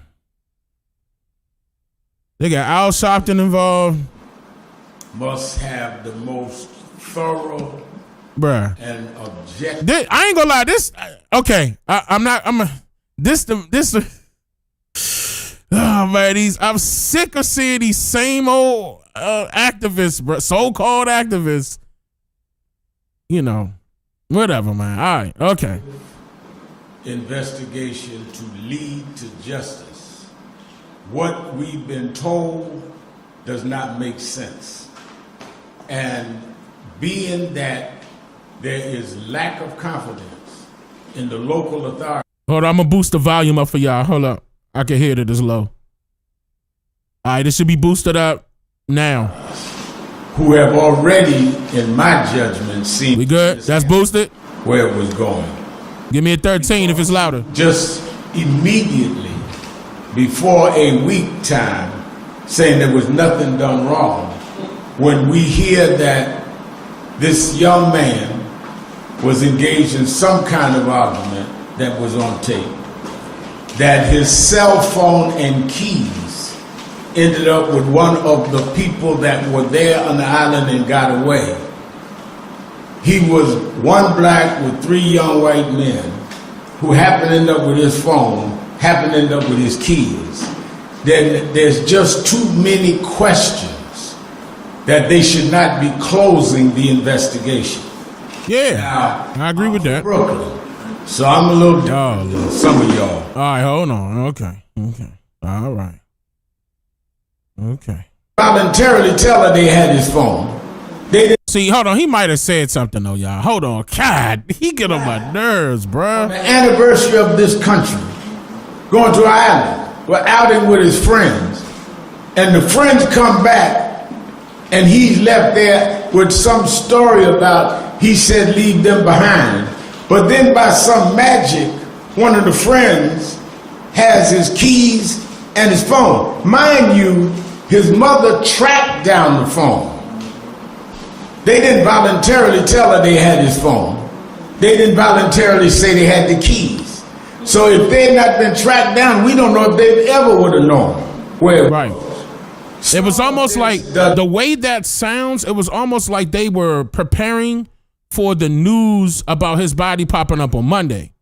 They got Al Sharpton involved. Must have the most thorough bruh and objective... I ain't gonna lie, this... Okay, oh, man, I'm sick of seeing these same old activists, bro, so-called activists. You know, whatever, man. All right, okay. Investigation to lead to justice. What we've been told does not make sense. And being that there is lack of confidence in the local authority. Hold on, I'm gonna boost the volume up for y'all. Hold up. I can hear that it's low. All right, this should be boosted up now. Who have already, in my judgment, seen... We good? That's boosted? Where it was going. Give me a 13 if it's louder. Just immediately, before a week time, saying there was nothing done wrong, when we hear that this young man was engaged in some kind of argument that was on tape, that his cell phone and keys ended up with one of the people that were there on the island and got away. He was one black with 3 young white men who happened to end up with his phone, happened to end up with his keys. Then there's just too many questions that they should not be closing the investigation. Yeah, now, I agree with that. Brooklyn. So I'm a little different than some of y'all. All right, hold on. Okay. All right. Okay. Voluntarily tell her they had his phone. They didn't. See, hold on. He might have said something though, y'all. Hold on. God, he get on my nerves, bruh. On the anniversary of this country, going to an island, we're outing with his friends, and the friends come back, and he's left there with some story about he said leave them behind. But then by some magic, one of the friends has his keys and his phone. Mind you, his mother tracked down the phone. They didn't voluntarily tell her they had his phone. They didn't voluntarily say they had the keys. So if they had not been tracked down, we don't know if they ever would have known where it was. It was almost like the way that sounds, it was almost like they were preparing for the news about his body popping up on Monday.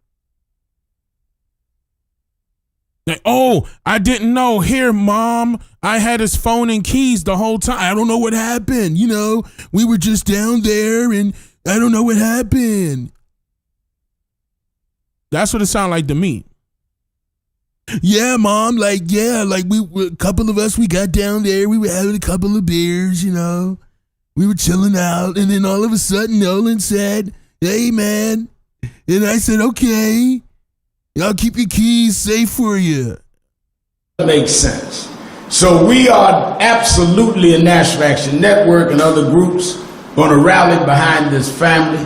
Like, oh, I didn't know. Here, Mom, I had his phone and keys the whole time. I don't know what happened. You know, we were just down there and I don't know what happened. That's what it sounded like to me. Yeah, Mom, like we a couple of us, we got down there. We were having a couple of beers, you know. We were chilling out. And then all of a sudden, Nolan said, hey, man. And I said, okay. I'll keep your keys safe for you. That makes sense. So we are absolutely in National Action Network and other groups going to rally behind this family.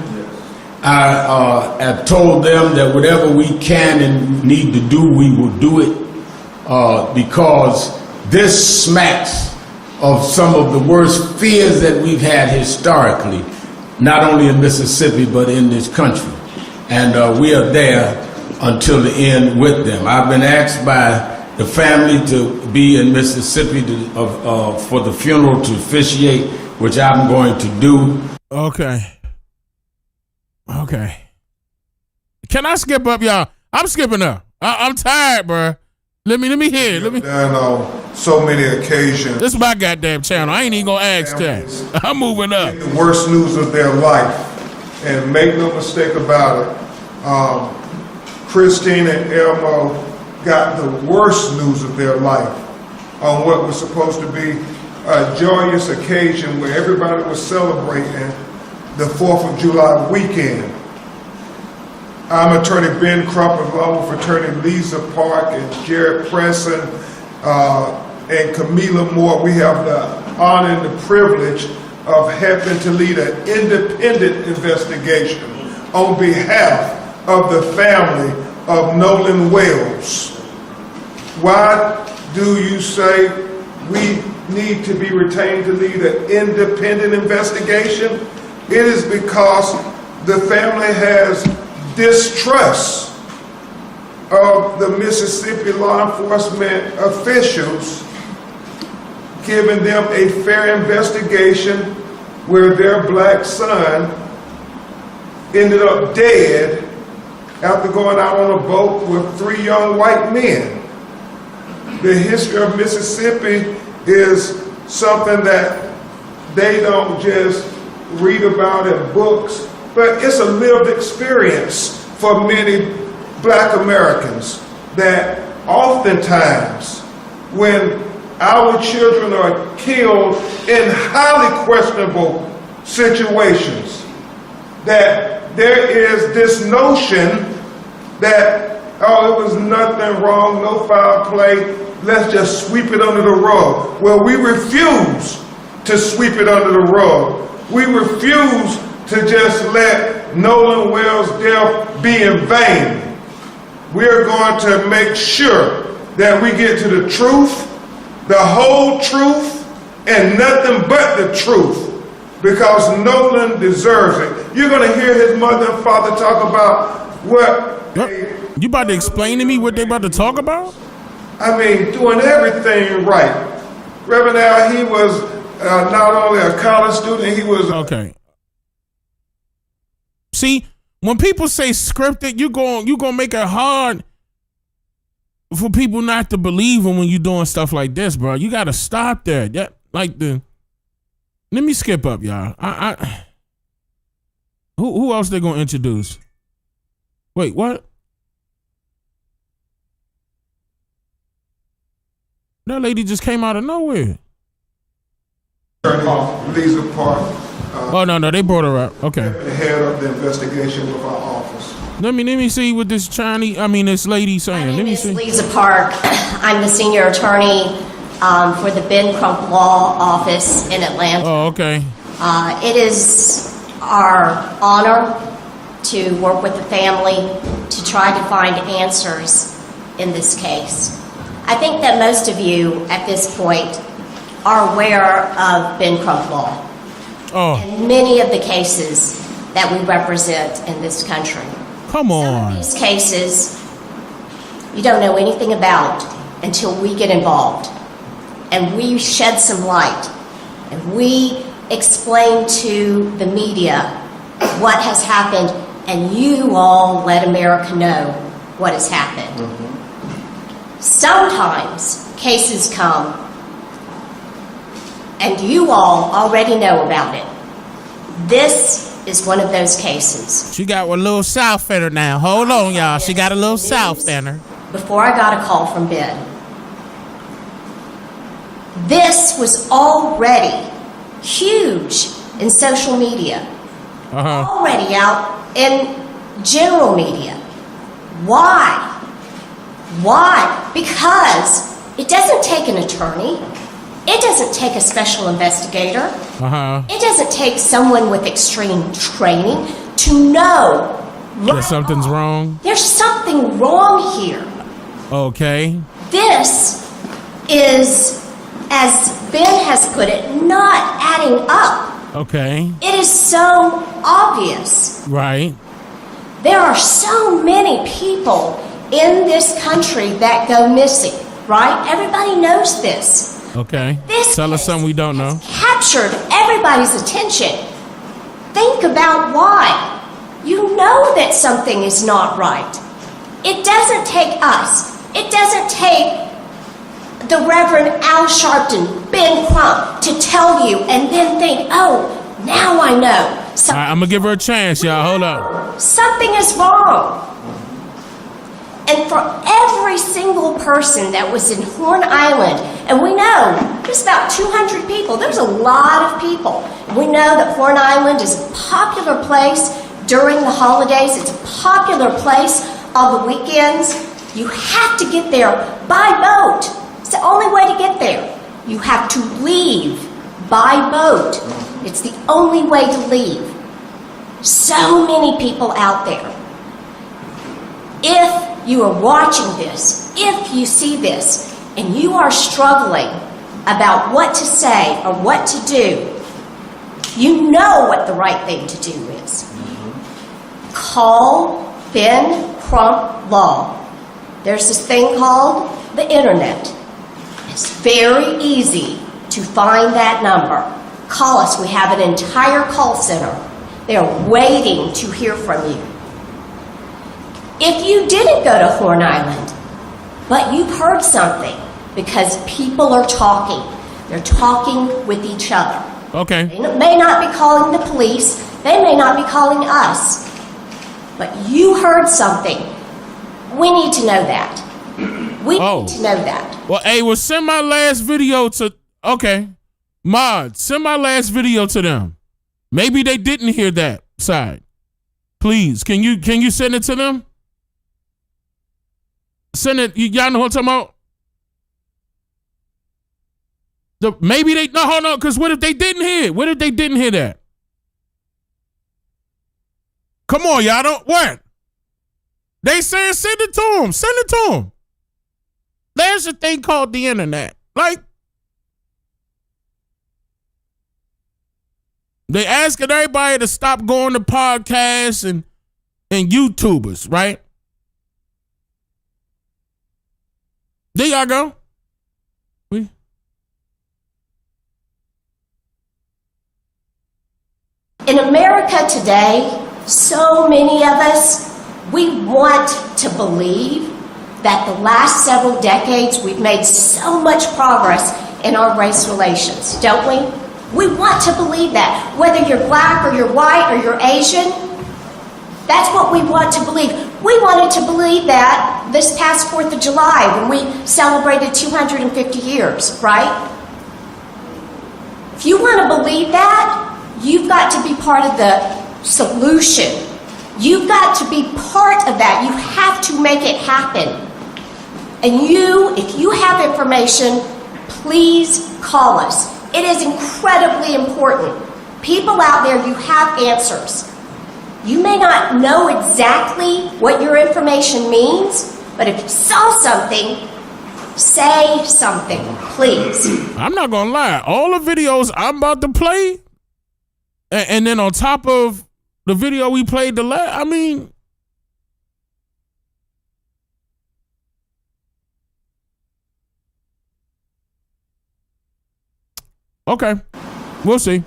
I have told them that whatever we can and need to do, we will do it because this smacks of some of the worst fears that we've had historically, not only in Mississippi, but in this country. And we are there until the end with them. I've been asked by the family to be in Mississippi for the funeral to officiate, which I'm going to do. Okay. Can I skip up, y'all? I'm skipping up. I'm tired, bro. Let me hear. Let me. And on so many occasions. This is my goddamn channel. I ain't even gonna ask that. I'm moving up. The worst news of their life, and make no mistake about it. Christine and Elmo got the worst news of their life on what was supposed to be a joyous occasion where everybody was celebrating the 4th of July weekend. I'm Attorney Ben Crump, along with Attorney Lisa Park and Jared Presson and Camila Moore. We have the honor and the privilege of helping to lead an independent investigation on behalf of the family of Nolan Wells. Why do you say we need to be retained to lead an independent investigation? It is because the family has distrust of the Mississippi law enforcement officials giving them a fair investigation where their black son ended up dead after going out on a boat with 3 young white men. The history of Mississippi is something that they don't just read about in books, but it's a lived experience for many black Americans that oftentimes when our children are killed in highly questionable situations, that there is this notion that, oh, it was nothing wrong, no foul play, let's just sweep it under the rug. Well, we refuse to sweep it under the rug. We refuse to just let Nolan Wells' death be in vain. We're going to make sure that we get to the truth, the whole truth, and nothing but the truth, because Nolan deserves it. You're going to hear his mother and father talk about what... You about to explain to me what they about to talk about? I mean, doing everything right. Reverend Al, he was not only a college student, he was... Okay. See, when people say scripted, you gonna make it hard for people not to believe them when you're doing stuff like this, bro. You gotta stop that. Let me skip up, y'all. Who else they gonna introduce? Wait, what? That lady just came out of nowhere. Lisa Park. Oh no, they brought her up. Okay. The head of the investigation with our office. Let me see what this this lady saying. Let me see. Lisa Park. I'm the senior attorney for the Ben Crump Law Office in Atlanta. Oh, okay. It is our honor to work with the family to try to find answers in this case. I think that most of you at this point are aware of Ben Crump Law. And many of the cases that we represent in this country. Come on. Some of these cases you don't know anything about until we get involved. And we shed some light. And we explain to the media what has happened, and you all let America know what has happened. Sometimes cases come, and you all already know about it. This is one of those cases. She got a little south in her now. Hold on, y'all. She got a little south in her. Before I got a call from Ben. This was already huge in social media. Already out in general media. Why? Why? Because it doesn't take an attorney. It doesn't take a special investigator. It doesn't take someone with extreme training to know that something's wrong. There's something wrong here. Okay. This is, as Ben has put it, not adding up. Okay. It is so obvious. Right. There are so many people in this country that go missing, right? Everybody knows this. Okay. This Tell us something we don't know. Captured everybody's attention. Think about why. You know that something is not right. It doesn't take us. It doesn't take the Reverend Al Sharpton, Ben Crump, to tell you and then think, oh, now I know. All right, I'm going to give her a chance, y'all. Hold up. Something is wrong. And for every single person that was in Horn Island, and we know there's about 200 people, there's a lot of people. We know that Horn Island is a popular place during the holidays. It's a popular place on the weekends. You have to get there by boat. It's the only way to get there. You have to leave by boat. It's the only way to leave. So many people out there. If you are watching this, if you see this, and you are struggling about what to say or what to do, you know what the right thing to do is. Call Ben Crump Law. There's this thing called the internet. It's very easy to find that number. Call us. We have an entire call center. They're waiting to hear from you. If you didn't go to Horn Island, but you've heard something, because people are talking. They're talking with each other. Okay. They may not be calling the police. They may not be calling us. But you heard something. We need to know that. We need to know that. Well, hey, send my last video to... Okay. Mod, send my last video to them. Maybe they didn't hear that side. Please, can you send it to them? Send it. Y'all know what I'm talking about? Maybe they... No, hold on, because what if they didn't hear it? What if they didn't hear that? Come on, y'all don't... What? They saying send it to them. Send it to them. There's a thing called the internet. Like, they asking everybody to stop going to podcasts and YouTubers, right? There y'all go. In America today, so many of us, we want to believe that the last several decades we've made so much progress in our race relations, don't we? We want to believe that. Whether you're black or you're white or you're Asian, that's what we want to believe. We wanted to believe that this past 4th of July when we celebrated 250 years, right? If you want to believe that, you've got to be part of the solution. You've got to be part of that. You have to make it happen. And if you have information, please call us. It is incredibly important. People out there, you have answers. You may not know exactly what your information means, but if you saw something, say something, please. I'm not going to lie. All the videos I'm about to play, and then on top of the video we played I mean, okay, we'll see.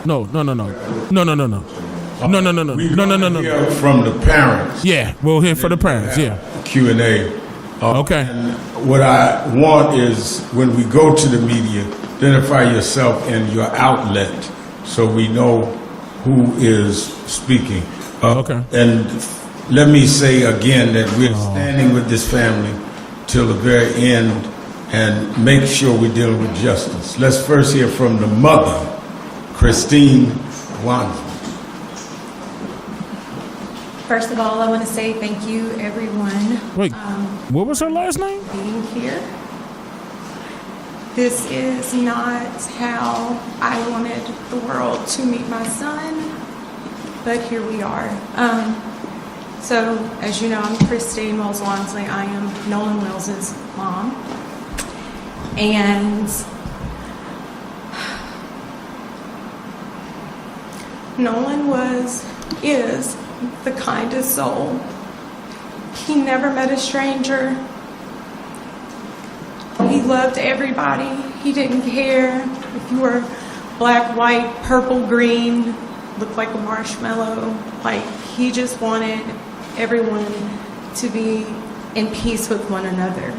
No. No. Hear from the parents. Yeah, we'll hear for the parents. Yeah. Q&A. Okay. And what I want is when we go to the media, identify yourself and your outlet so we know who is speaking. Okay. And let me say again that we're standing with this family till the very end and make sure we're dealing with justice. Let's first hear from the mother, Christine Wansley. First of all, I want to say thank you, everyone. Wait, what was her last name? Being here. This is not how I wanted the world to meet my son, but here we are. So, as you know, I'm Christine Wells Wansley. I am Nolan Wells' mom. And Nolan is the kindest soul. He never met a stranger. He loved everybody. He didn't care if you were black, white, purple, green, looked like a marshmallow. Like, he just wanted everyone to be in peace with one another.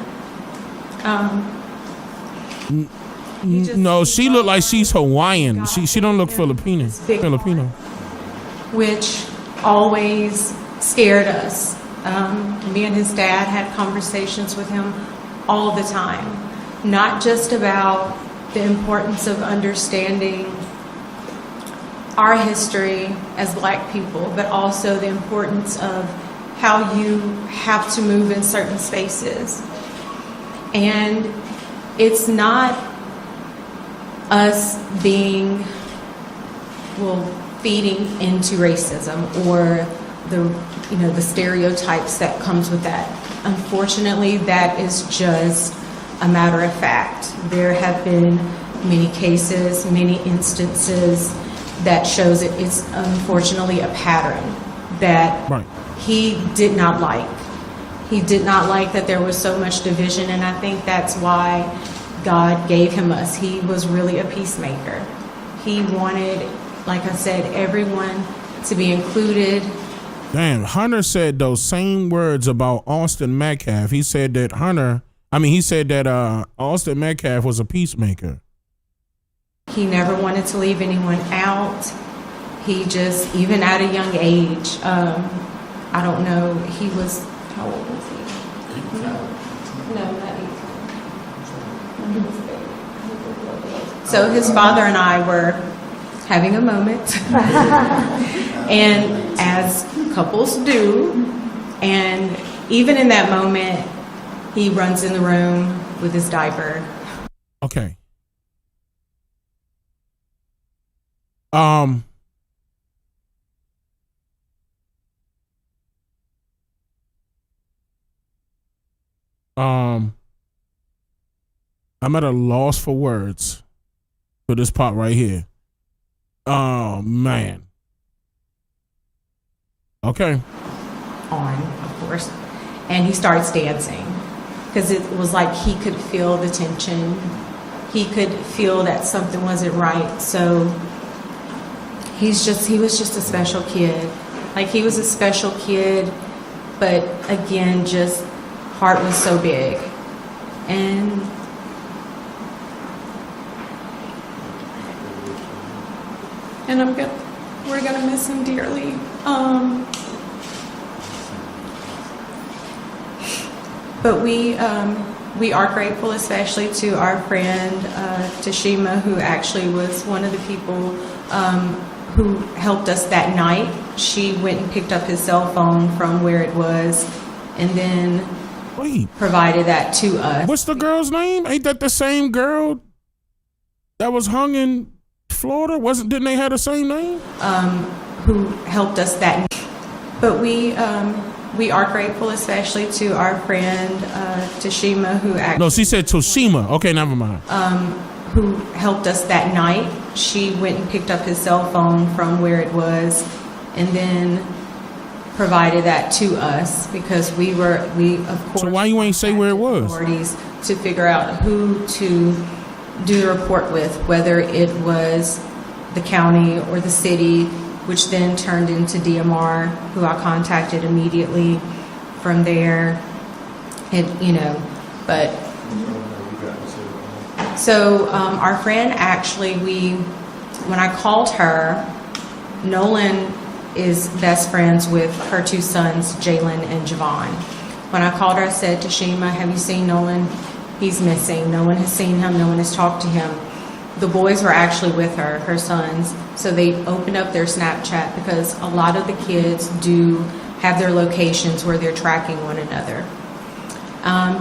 No, she looked like she's Hawaiian. She don't look Filipino. Which always scared us. Me and his dad had conversations with him all the time, not just about the importance of understanding our history as black people, but also the importance of how you have to move in certain spaces. And it's not us being, feeding into racism or the stereotypes that comes with that. Unfortunately, that is just a matter of fact. There have been many cases, many instances that shows it's unfortunately a pattern that he did not like. He did not like that there was so much division, and I think that's why God gave him us. He was really a peacemaker. He wanted, like I said, everyone to be included. Damn, Hunter said those same words about Austin Metcalf. He said that Austin Metcalf was a peacemaker. He never wanted to leave anyone out. He just, even at a young age, I don't know, he was, how old was he? No, not 18. So his father and I were having a moment, and as couples do, and even in that moment, he runs in the room with his diaper. Okay. I'm at a loss for words for this part right here. Oh, man. Okay. On, of course. And he starts dancing because it was like he could feel the tension. He could feel that something wasn't right. So he was just a special kid. Like, he was a special kid, but again, just heart was so big. And we're gonna miss him dearly. But we are grateful, especially to our friend Tashima, who actually was one of the people who helped us that night. She went and picked up his cell phone from where it was, and then provided that to us. What's the girl's name? Ain't that the same girl that was hung in Florida? Didn't they have the same name? Who helped us that night. But we are grateful, especially to our friend Tashima, who actually... No, she said Toshima. Okay, never mind. Who helped us that night. She went and picked up his cell phone from where it was, and then provided that to us because we of course... So why you ain't say where it was? ...authorities to figure out who to do the report with, whether it was the county or the city. which then turned into DMR, who I contacted immediately from there. But so our friend actually, when I called her, Nolan is best friends with her two sons, Jalen and Javon. When I called her, I said to Shima, have you seen Nolan? He's missing. No one has seen him. No one has talked to him. The boys were actually with her sons. So they opened up their Snapchat because a lot of the kids do have their locations where they're tracking one another.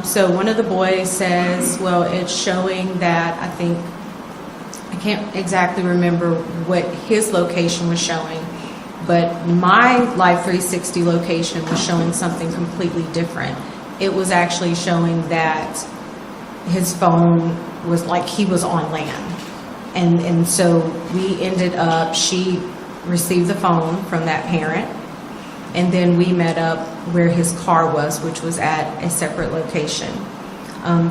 So one of the boys says, well, it's showing that I can't exactly remember what his location was showing, but my Live 360 location was showing something completely different. It was actually showing that his phone was like he was on land. And so we ended up, she received the phone from that parent, and then we met up where his car was, which was at a separate location.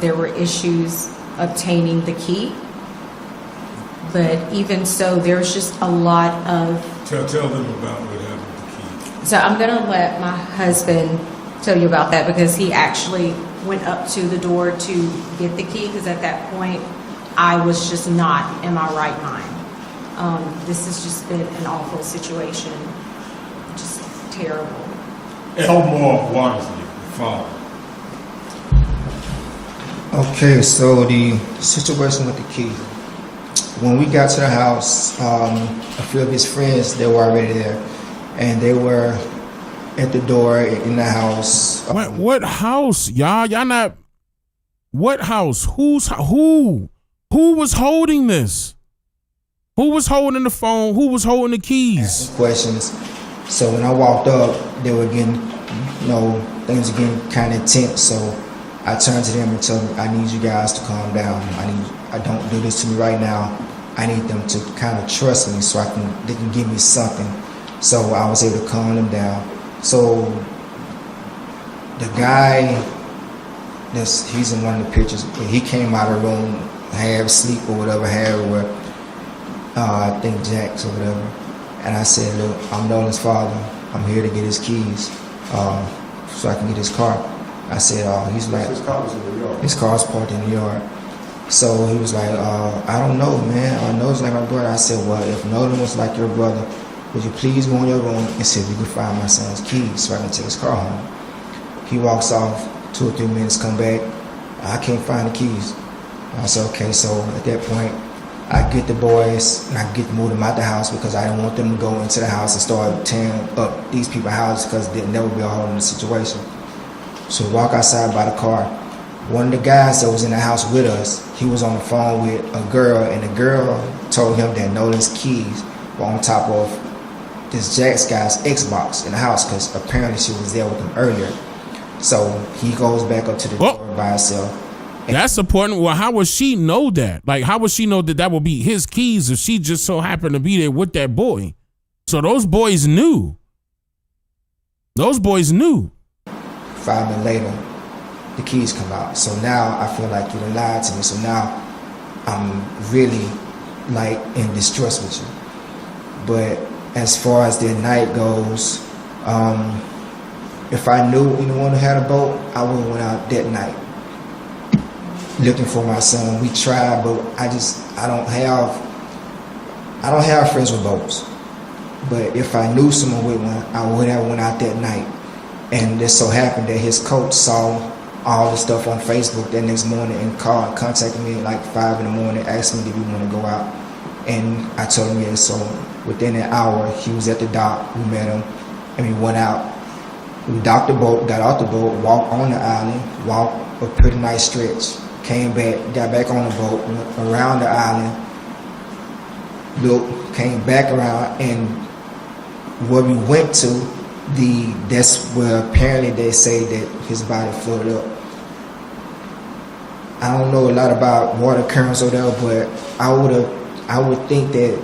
There were issues obtaining the key, but even so, there was just a lot of... Tell them about what happened with the key. So I'm gonna let my husband tell you about that, because he actually went up to the door to get the key, because at that point, I was just not in my right mind. This has just been an awful situation, just terrible. Elmore Wansley, the father. Okay, so the situation with the key. When we got to the house, a few of his friends, they were already there, and they were at the door in the house. What house, y'all? Y'all not. What house? Who? Who was holding this? Who was holding the phone? Who was holding the keys? Questions. So when I walked up, they were getting, things were getting kind of intense. So I turned to them and told them, I need you guys to calm down. I don't do this to me right now. I need them to kind of trust me so they can give me something. So I was able to calm them down. So the guy, he's in one of the pictures. He came out of the room, half asleep or whatever, I think Jack's or whatever. And I said, look, I'm Nolan's father. I'm here to get his keys so I can get his car. I said, he's like, his car was in New York. His car's parked in New York. So he was like, I don't know, man. I know it's like my brother. I said, well, if Nolan was like your brother, would you please go in your room and see if you can find my son's keys so I can take his car home? He walks off, 2 or 3 minutes, come back. I can't find the keys. I said, okay, so at that point, I get the boys and I get to move them out the house because I didn't want them to go into the house and start tearing up these people's houses because there'd never be a hole in the situation. So we walk outside by the car. One of the guys that was in the house with us, he was on the phone with a girl, and the girl told him that Nolan's keys were on top of this Jack's guy's Xbox in the house because apparently she was there with him earlier. So he goes back up to the door by himself. That's important. Well, how would she know that? Like, how would she know that would be his keys if she just so happened to be there with that boy? So those boys knew. Those boys knew. 5 minutes later, the keys come out. So now I feel like you done lied to me. So now I'm really like in distrust with you. But as far as the night goes, if I knew anyone who had a boat, I would have went out that night looking for my son. We tried, but I don't have friends with boats. But if I knew someone with one, I would have went out that night. And it so happened that his coach saw all the stuff on Facebook that next morning and contacted me at like 5 in the morning, asked me if we want to go out. And I told him yes. So within an hour, he was at the dock. We met him and we went out. We docked the boat, got off the boat, walked on the island, walked a pretty nice stretch. Came back, got back on the boat, went around the island, looked, came back around, and where we went to, that's where apparently they say that his body floated up. I don't know a lot about water currents or whatever, but I would think that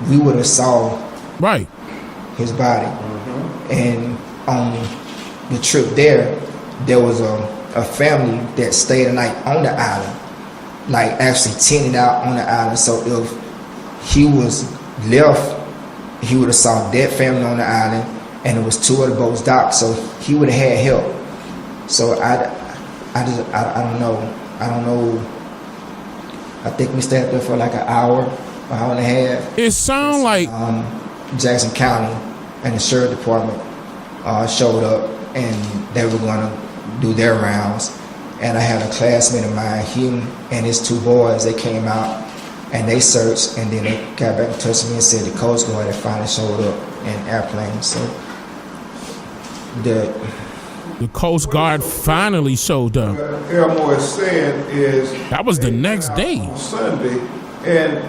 we would have saw his body. And on the trip there was a family that stayed a night on the island, like actually tented out on the island. So if he was left he would have saw dead family on the island, and it was 2 of the boats docked, so he would have had help. So I don't know. I think we stayed up there for like an hour and a half. It sounds like Jackson County and the sheriff department showed up, and they were going to do their rounds. And I had a classmate of mine, him and his 2 boys, they came out and they searched, and then they got back in touch with me and said the Coast Guard had finally showed up in airplanes. So the Coast Guard finally showed up. What Elmore is saying is that was the next day, Sunday, and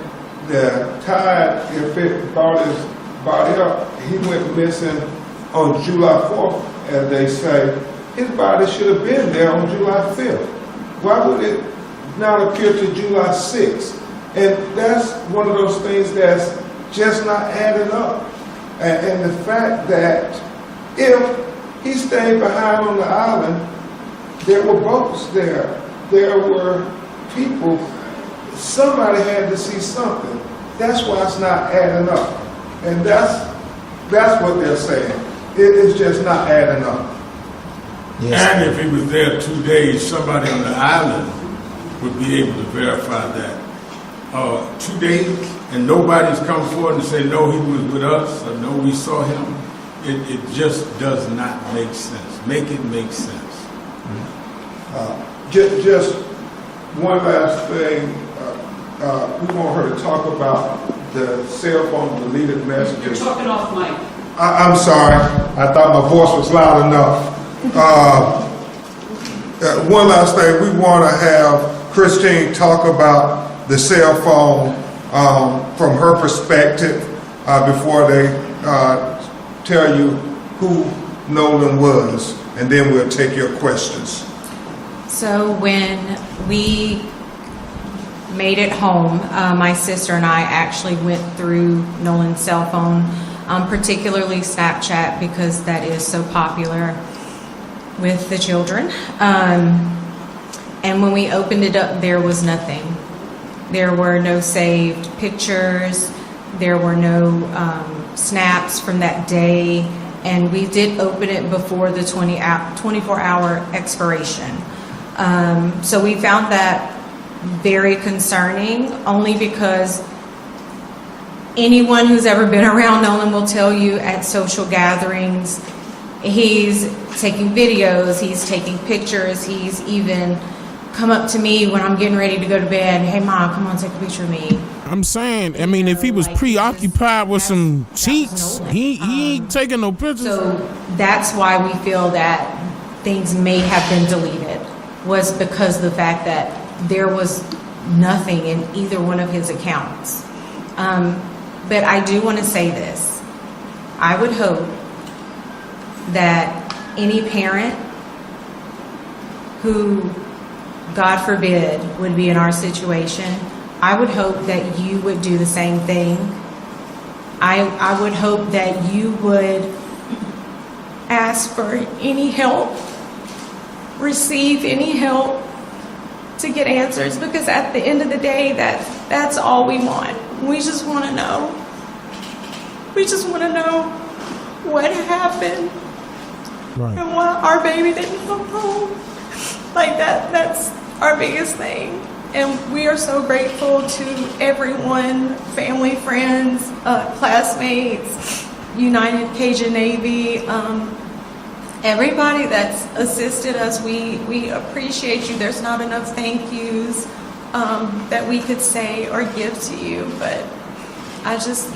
the tide, if it brought his body up, he went missing on July 4th, as they say. His body should have been there on July 5th. Why would it not appear to July 6th? And that's one of those things that's just not adding up. And the fact that if he stayed behind on the island, there were boats there. There were people. Somebody had to see something. That's why it's not adding up. And that's what they're saying. It is just not adding up. Yes. And if he was there 2 days, somebody on the island would be able to verify that. 2 days, and nobody's come forward and said, no, he was with us, or no, we saw him. It just does not make sense. Make it make sense. Just one last thing. We want her to talk about the cell phone deleted messages. You're talking off mic. I'm sorry. I thought my voice was loud enough. One last thing. We want to have Christine talk about the cell phone from her perspective before they tell you who Nolan was, and then we'll take your questions. So when we made it home, my sister and I actually went through Nolan's cell phone, particularly Snapchat, because that is so popular with the children. And when we opened it up, there was nothing. There were no saved pictures. There were no snaps from that day. And we did open it before the 24-hour expiration. So we found that very concerning, only because anyone who's ever been around Nolan will tell you at social gatherings, he's taking videos, he's taking pictures, he's even come up to me when I'm getting ready to go to bed. Hey, Mom, come on, take a picture of me. I'm saying, I mean, if he was preoccupied with some cheeks, he ain't taking no pictures. So that's why we feel that things may have been deleted, was because of the fact that there was nothing in either one of his accounts. But I do want to say this. I would hope that any parent who, God forbid, would be in our situation, I would hope that you would do the same thing. I would hope that you would ask for any help, receive any help to get answers, because at the end of the day, that's all we want. We just want to know. We just want to know what happened. Right. And why our baby didn't come home. Like that's our biggest thing. And we are so grateful to everyone, family, friends, classmates, United Cajun Navy, everybody that's assisted us. We appreciate you. There's not enough thank yous that we could say or give to you, but I just,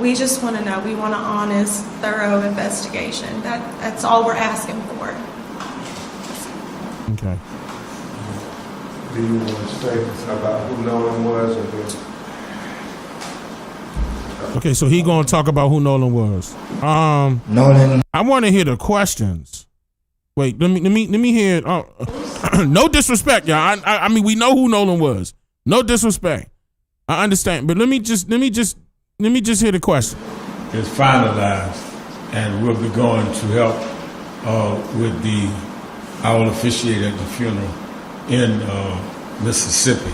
we just want to know. We want an honest, thorough investigation. That's all we're asking for. Okay. Do you want to say about who Nolan was? Okay, so he gonna talk about who Nolan was. Nolan. I want to hear the questions. Wait, let me hear. No disrespect, y'all. I mean, we know who Nolan was. No disrespect. I understand, but let me just hear the question. It's finalized, and we'll be going to help with I will officiate at the funeral in Mississippi.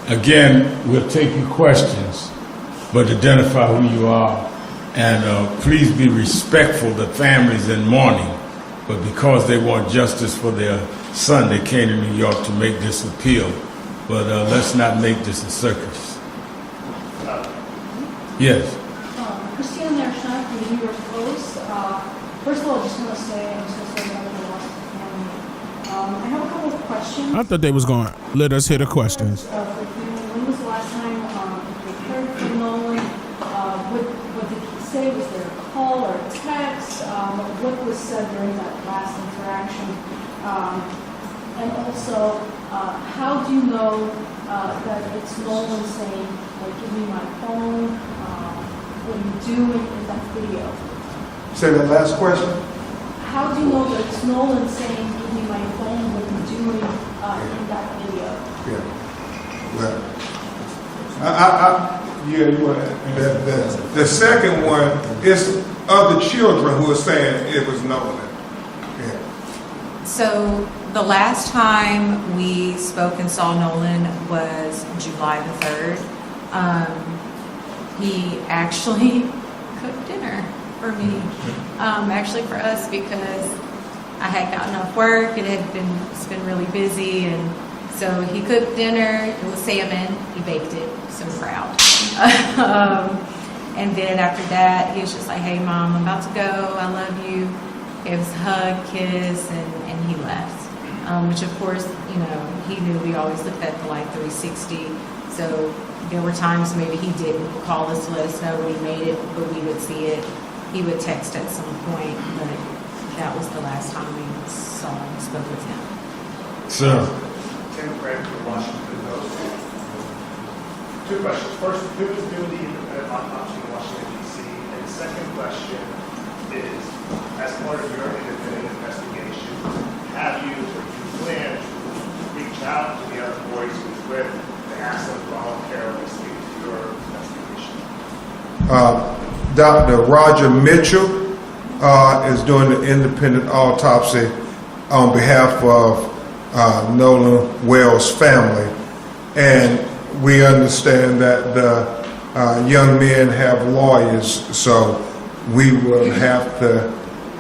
Again, we'll take your questions, but identify who you are And please be respectful to families in mourning. But because they want justice for their son, they came to New York to make this appeal. But let's not make this a circus. Yes. Christina Narshan from the New York Post. First of all, I just want to say I'm so sorry about the loss of the family. I have a couple of questions. I thought they was going to let us hear the questions. When was the last time you heard from Nolan? What did he say? Was there a call or a text? What was said during that last interaction? And also, how do you know that it's Nolan saying, like, give me my phone? What are you doing in that video? Say that last question. How do you know that it's Nolan saying, give me my phone? What are you doing in that video? Yeah. Well, you want the second one is of the children who are saying it was Nolan. Yeah. So the last time we spoke and saw Nolan was July the 3rd. He actually cooked dinner for me, actually for us, because I had gotten off work. It's been really busy, and so he cooked dinner. It was salmon. He baked it. So proud. And then after that, he was just like, "Hey, Mom, I'm about to go. I love you." Gave us a hug, kiss, and he left. Which of course, you know, he knew we always looked at the Life 360. So there were times maybe he didn't call us to let us know when he made it, but we would see it. He would text at some point, but that was the last time we saw and spoke with him. Sir. Tim Grant from Washington Post. Two questions. First, who is doing the independent autopsy in Washington, D.C.? And the second question is, as part of your independent investigation, have you or do you plan to reach out to the other boys who was with to ask them voluntarily speak to your investigation? Dr. Roger Mitchell is doing the independent autopsy on behalf of Nolan Wells' family. And we understand that the young men have lawyers, so we will have to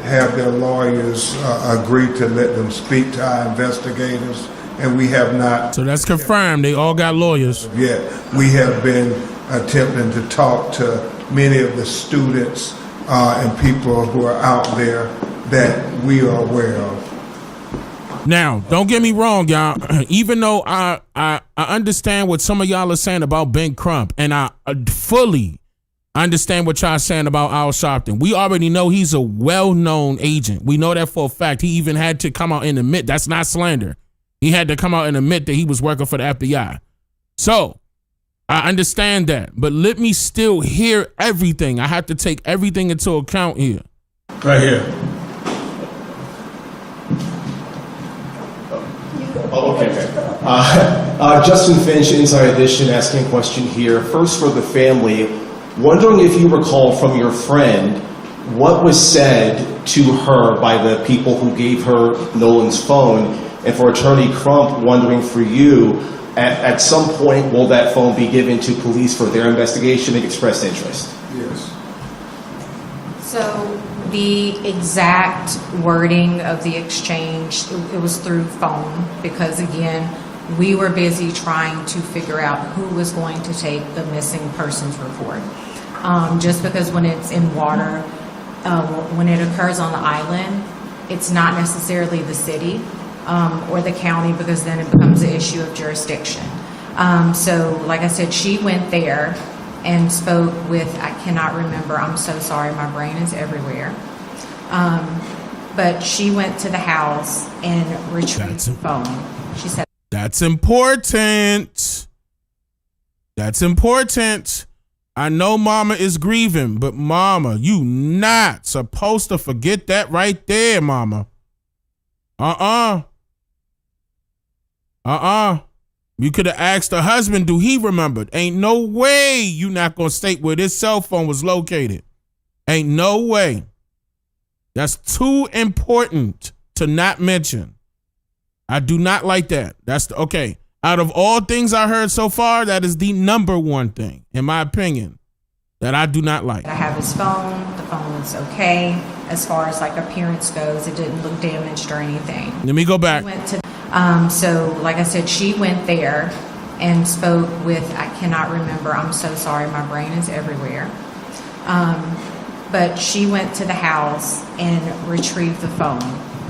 have their lawyers agree to let them speak to our investigators, and we have not. So that's confirmed. They all got lawyers. Yet we have been attempting to talk to many of the students and people who are out there that we are aware of. Now, don't get me wrong, y'all. Even though I understand what some of y'all are saying about Ben Crump, and I fully understand what y'all saying about Al Sharpton. We already know he's a well-known agent. We know that for a fact. He even had to come out and admit, that's not slander. He had to come out and admit that he was working for the FBI. So, I understand that. But let me still hear everything. I have to take everything into account here. Right here. Oh, okay. Justin Finch, Inside Edition, asking a question here. First, for the family, wondering if you recall from your friend what was said to her by the people who gave her Nolan's phone, and for Attorney Crump, wondering for you, at some point, will that phone be given to police for their investigation and expressed interest? Yes. So the exact wording of the exchange, it was through phone, because again, we were busy trying to figure out who was going to take the missing persons report. Just because when it's in water, when it occurs on the island, it's not necessarily the city or the county, because then it becomes an issue of jurisdiction. So like I said, she went there and spoke with, I cannot remember, I'm so sorry, my brain is everywhere. But she went to the house and retrieved the phone. She said, That's important. That's important. I know mama is grieving, but mama, you not supposed to forget that right there, mama. You could have asked her husband, do he remember? Ain't no way you not gonna state where this cell phone was located. Ain't no way. That's too important to not mention. I do not like that. Okay. Out of all things I heard so far, that is the number one thing, in my opinion, that I do not like. I have have his phone. The phone was okay. As far as like appearance goes, it didn't look damaged or anything. Let me go back. So like I said, she went there and spoke with, I cannot remember, I'm so sorry, my brain is everywhere. But she went to the house and retrieved the phone.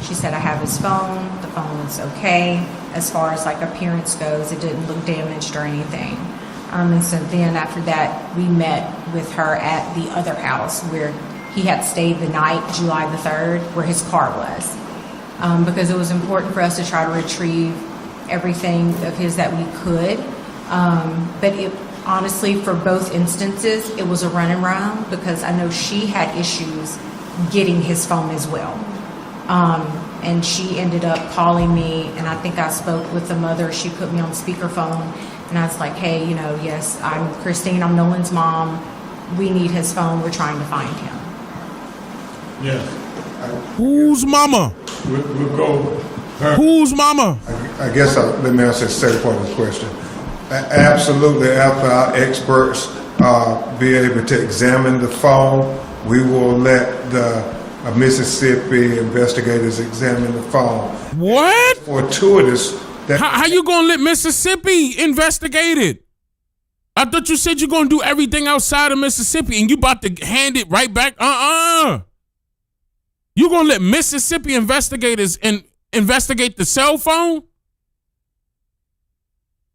She said, I have his phone. The phone was okay. As far as like appearance goes, it didn't look damaged or anything. And so then after that, we met with her at the other house where he had stayed the night, July the 3rd, where his car was. Because it was important for us to try to retrieve everything of his that we could. But it, honestly, for both instances, it was a run and round because I know she had issues getting his phone as well. And she ended up calling me, and I think I spoke with the mother. She put me on speakerphone, and I was like, hey, you know, yes, I'm Christine, I'm Nolan's mom. We need his phone. We're trying to find him. Yes. Whose mama? We'll go. Whose mama? I guess let me answer the second part of the question. Absolutely, after our experts be able to examine the phone, we will let the Mississippi investigators examine the phone. What? Fortuitous. How you gonna let Mississippi investigate it? I thought you said you're gonna do everything outside of Mississippi and you about to hand it right back. You gonna let Mississippi investigators investigate the cell phone?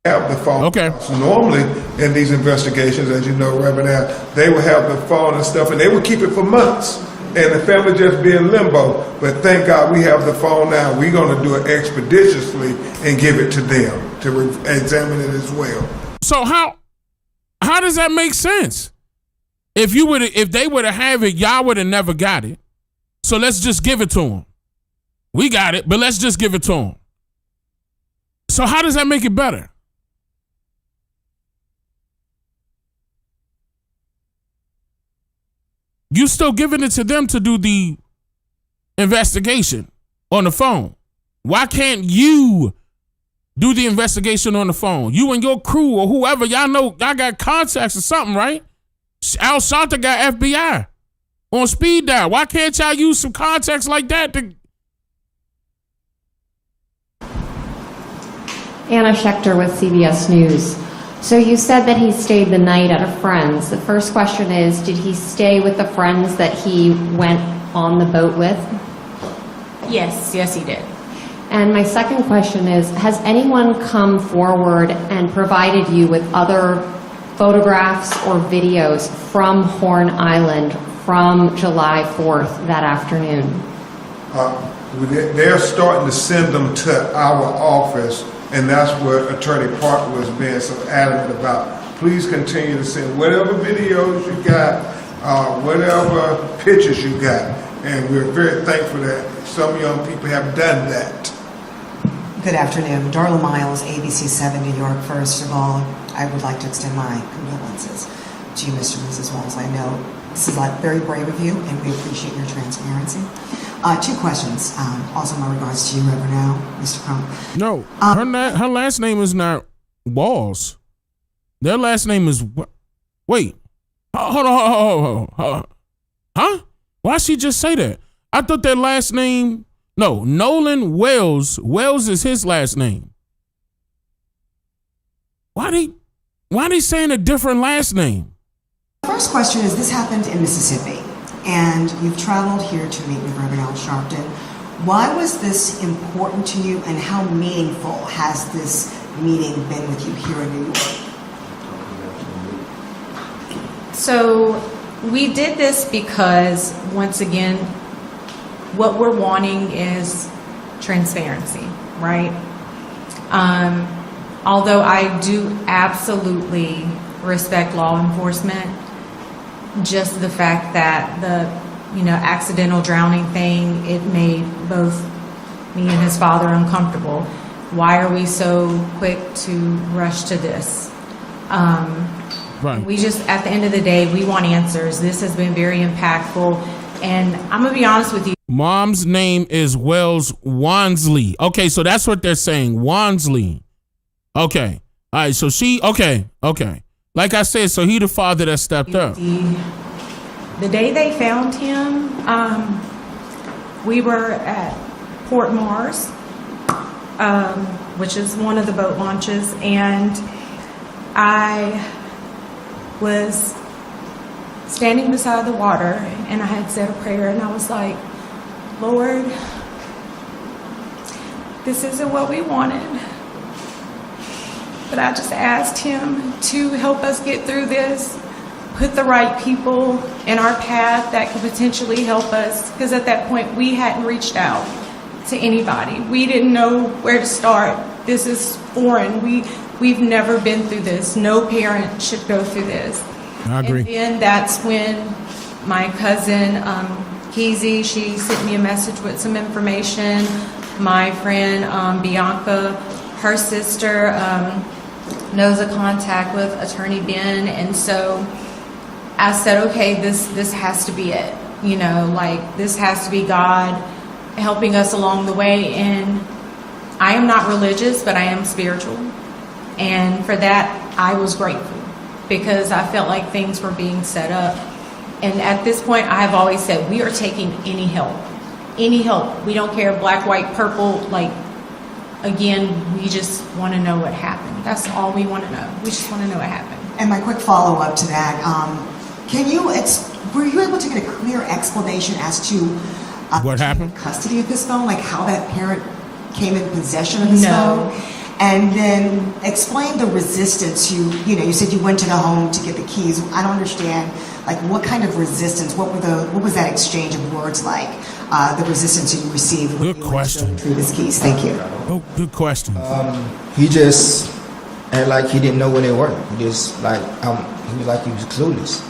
Have the phone. Okay. So normally in these investigations, as you know, Reverend Al, they will have the phone and stuff, and they will keep it for months, and the family just be in limbo. But thank God we have the phone now. We're going to do it expeditiously and give it to them to examine it as well. So how does that make sense? If they would have it, y'all would have never got it. So let's just give it to them. We got it, but let's just give it to them. So how does that make it better? You still giving it to them to do the investigation on the phone. Why can't you do the investigation on the phone? You and your crew or whoever, y'all know, y'all got contacts or something, right? Al Santa got FBI on speed dial. Why can't y'all use some contacts like that to... Anna Schechter with CBS News. So you said that he stayed the night at a friend's. The first question is, did he stay with the friends that he went on the boat with? Yes, he did. And my second question is, has anyone come forward and provided you with other photographs or videos from Horn Island from July 4th that afternoon? They're starting to send them to our office, and that's what Attorney Parker was being so adamant about. Please continue to send whatever videos you got, whatever pictures you got, and we're very thankful that some young people have done that. Good afternoon. Darla Miles, ABC 7 New York. First of all, I would like to extend my condolences to you, Mr. and Mrs. Walls. I know this is very brave of you, and we appreciate your transparency. Two questions, also in my regards to you, Reverend Al, Mr. Crump. No, her last name is not Walls. Their last name is... Wait. Hold on. Huh? Why she just say that? I thought their last name... No, Nolan Wells. Wells is his last name. Why they saying a different last name? First question is, this happened in Mississippi, and you've traveled here to meet with Reverend Al Sharpton. Why was this important to you, and how meaningful has this meeting been with you here in New York? So we did this because, once again, what we're wanting is transparency, right? Although I do absolutely respect law enforcement, just the fact that the accidental drowning thing, it made both me and his father uncomfortable. Why are we so quick to rush to this? Right. We just, at the end of the day, we want answers. This has been very impactful, and I'm gonna be honest with you. Mom's name is Wells Wansley. Okay, so that's what they're saying, Wansley. Okay, all right, so she, okay. Like I said, so he the father that stepped up. The day they found him, we were at Port Mars, which is one of the boat launches, and I was standing beside the water, and I had said a prayer, and I was like, Lord, this isn't what we wanted, but I just asked him to help us get through this, put the right people in our path that could potentially help us, because at that point we hadn't reached out to anybody. We didn't know where to start. This is foreign. We've never been through this. No parent should go through this. I agree. And then that's when my cousin, Keezy, she sent me a message with some information. My friend, Bianca, her sister, knows a contact with Attorney Ben. And so I said, okay, this has to be it. You know, like, this has to be God helping us along the way. And I am not religious, but I am spiritual. And for that, I was grateful, because I felt like things were being set up. And at this point, I have always said, we are taking any help. Any help. We don't care, black, white, purple. Like, again, we just want to know what happened. That's all we want to know. We just want to know what happened. And my quick follow-up to that, were you able to get a clear explanation as to what happened? Custody of his phone, like how that parent came in possession of his phone? And then explain the resistance. You said you went to the home to get the keys. I don't understand, like, what kind of resistance? What was that exchange of words like? The resistance that you received. Good question. Through his keys. Thank you. Oh, good question. He just acted like he didn't know where they were. He just like he was like he was clueless.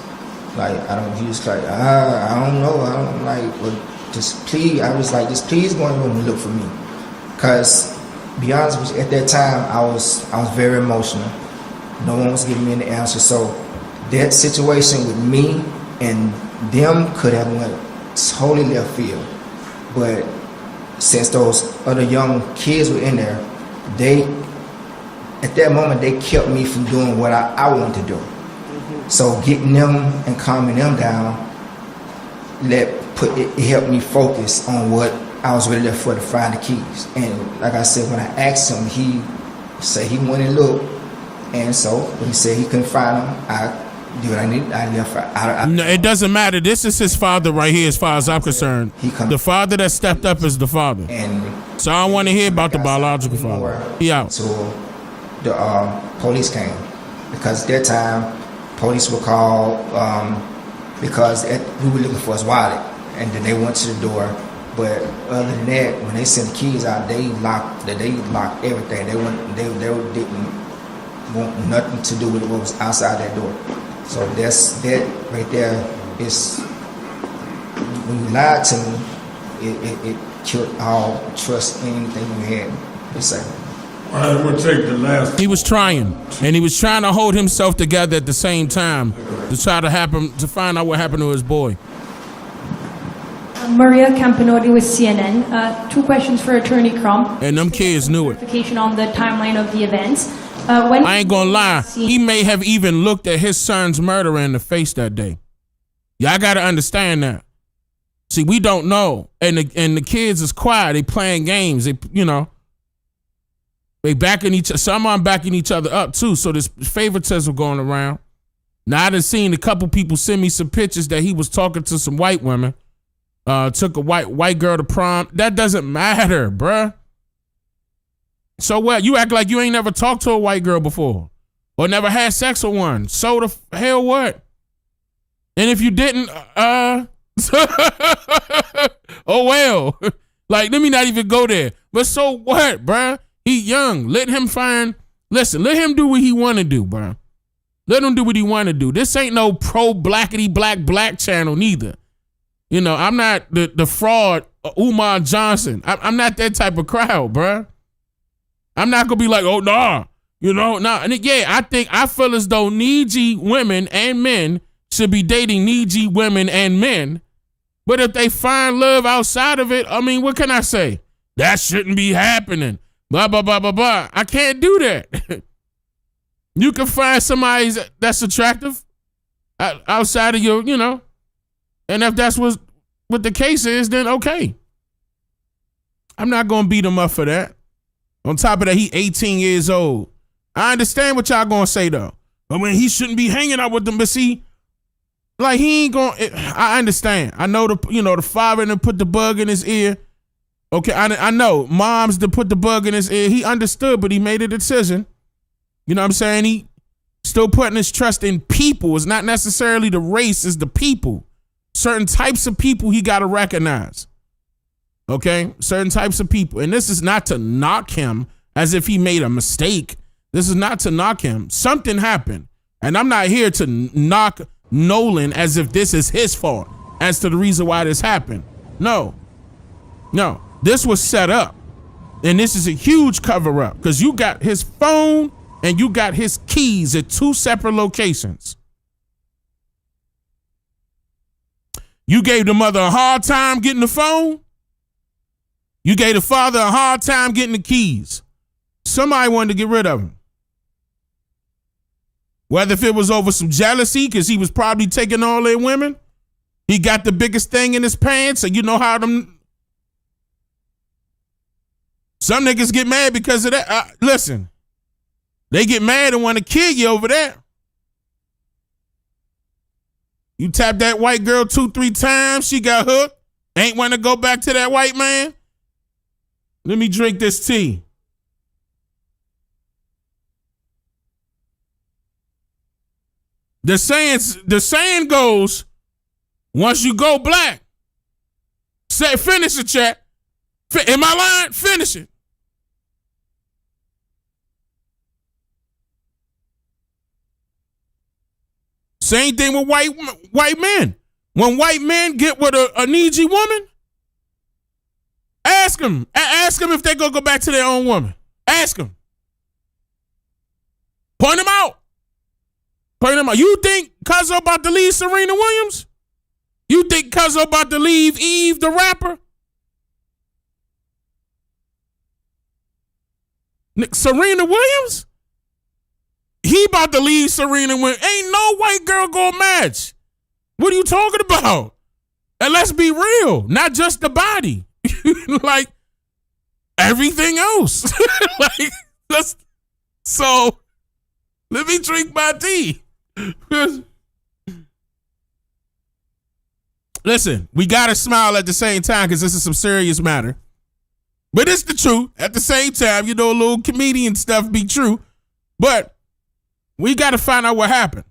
Like he was like I don't know. I don't like. Well, just please. I was like, just please go in the room and look for me, because. Be honest with you, at that time, I was very emotional. No one was giving me any answer. So that situation with me and them could have went totally left field. But since those other young kids were in there, at that moment, they kept me from doing what I wanted to do. So getting them and calming them down, it helped me focus on what I was really there for, to find the keys. And like I said, when I asked him, he said he went and looked. And so when he said he couldn't find them, I did what I needed. I left. No, it doesn't matter. This is his father right here, as far as I'm concerned. The father that stepped up is the father. And so I don't want to hear about the biological father. He out. So the police came, because at that time, police were called because we were looking for his wallet. And then they went to the door. But other than that, when they sent the keys out, they locked everything. They didn't want nothing to do with what was outside that door. So that right there is, when you lied to me, it killed all trust in anything we had to say. All right, we'll take the last. He was trying, and he was trying to hold himself together at the same time to try to find out what happened to his boy. Maria Campanodi with CNN. Two questions for Attorney Crump. And them kids knew it. Clarification on the timeline of the events. I ain't gonna lie. He may have even looked at his son's murderer in the face that day. Y'all gotta understand that. See, we don't know, and the kids is quiet. They playing games. They backing each. Some of them backing each other up too. So this favoritism going around. Now I done seen a couple people send me some pictures that he was talking to some white women. Took a white girl to prom. That doesn't matter, bruh. So what? You act like you ain't never talked to a white girl before, or never had sex with one. So the hell what? And if you didn't, oh well. Like, let me not even go there. But so what, bruh? He young. Let him let him do what he want to do, bruh. Let him do what he want to do. This ain't no pro-blackity black channel neither. I'm not the fraud Umar Johnson. I'm not that type of crowd, bruh. I'm not gonna be like, oh nah, nah. And I feel as though needy women and men should be dating needy women and men. But if they find love outside of it, I mean, what can I say? That shouldn't be happening. Blah blah blah blah blah. I can't do that. You can find somebody that's attractive outside of your, And if that's what the case is, then okay. I'm not going to beat him up for that. On top of that, he 18 years old. I understand what y'all going to say, though. I mean, he shouldn't be hanging out with them, but see, like, he ain't going, I understand. I know the father to put the bug in his ear. Okay, I know. Mom's to put the bug in his ear. He understood, but he made a decision. You know what I'm saying? He still putting his trust in people. It's not necessarily the race, it's the people. Certain types of people he got to recognize. Okay? Certain types of people. And this is not to knock him as if he made a mistake. This is not to knock him. Something happened. And I'm not here to knock Nolan as if this is his fault as to the reason why this happened. No. This was set up. And this is a huge cover up because you got his phone and you got his keys at two separate locations. You gave the mother a hard time getting the phone. You gave the father a hard time getting the keys. Somebody wanted to get rid of him. Whether if it was over some jealousy because he was probably taking all their women. He got the biggest thing in his pants, and you know how them. Some niggas get mad because of that. Listen, they get mad and want to kill you over that. You tap that white girl 2-3 times, she got hooked. Ain't want to go back to that white man. Let me drink this tea. The saying goes, once you go black, finish it, chat. Am I lying? Finish it. Same thing with white men. When white men get with a needy woman, ask them. Ask them if they go back to their own woman. Ask them. Point them out. You think Cuzzo about to leave Serena Williams? You think Cuzzo about to leave Eve, the rapper? Serena Williams? He about to leave Serena Williams. Ain't no white girl gonna match. What are you talking about? And let's be real, not just the body. Like everything else. So let me drink my tea. Listen, we gotta smile at the same time because this is some serious matter. But it's the truth. At the same time, a little comedian stuff be true. But we gotta find out what happened.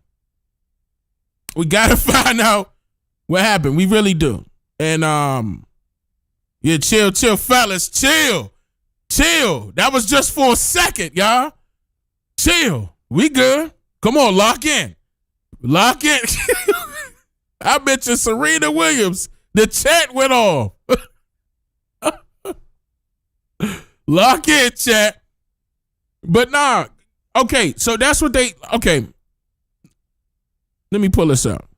We gotta find out what happened. We really do. And yeah, chill, fellas. Chill. That was just for a second, y'all. Chill. We good. Come on, lock in. I mentioned Serena Williams. The chat went off. Lock in, chat. But nah. Okay, so that's what okay. Let me pull this up.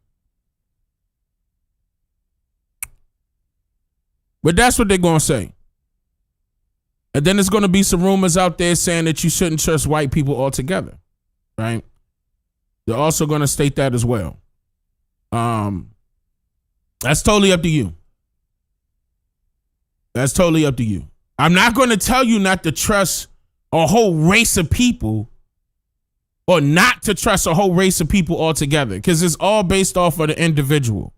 But that's what they're going to say. And then there's going to be some rumors out there saying that you shouldn't trust white people altogether, right? They're also going to state that as well. That's totally up to you. That's totally up to you. I'm not going to tell you not to trust a whole race of people or not to trust a whole race of people altogether because it's all based off of the individual.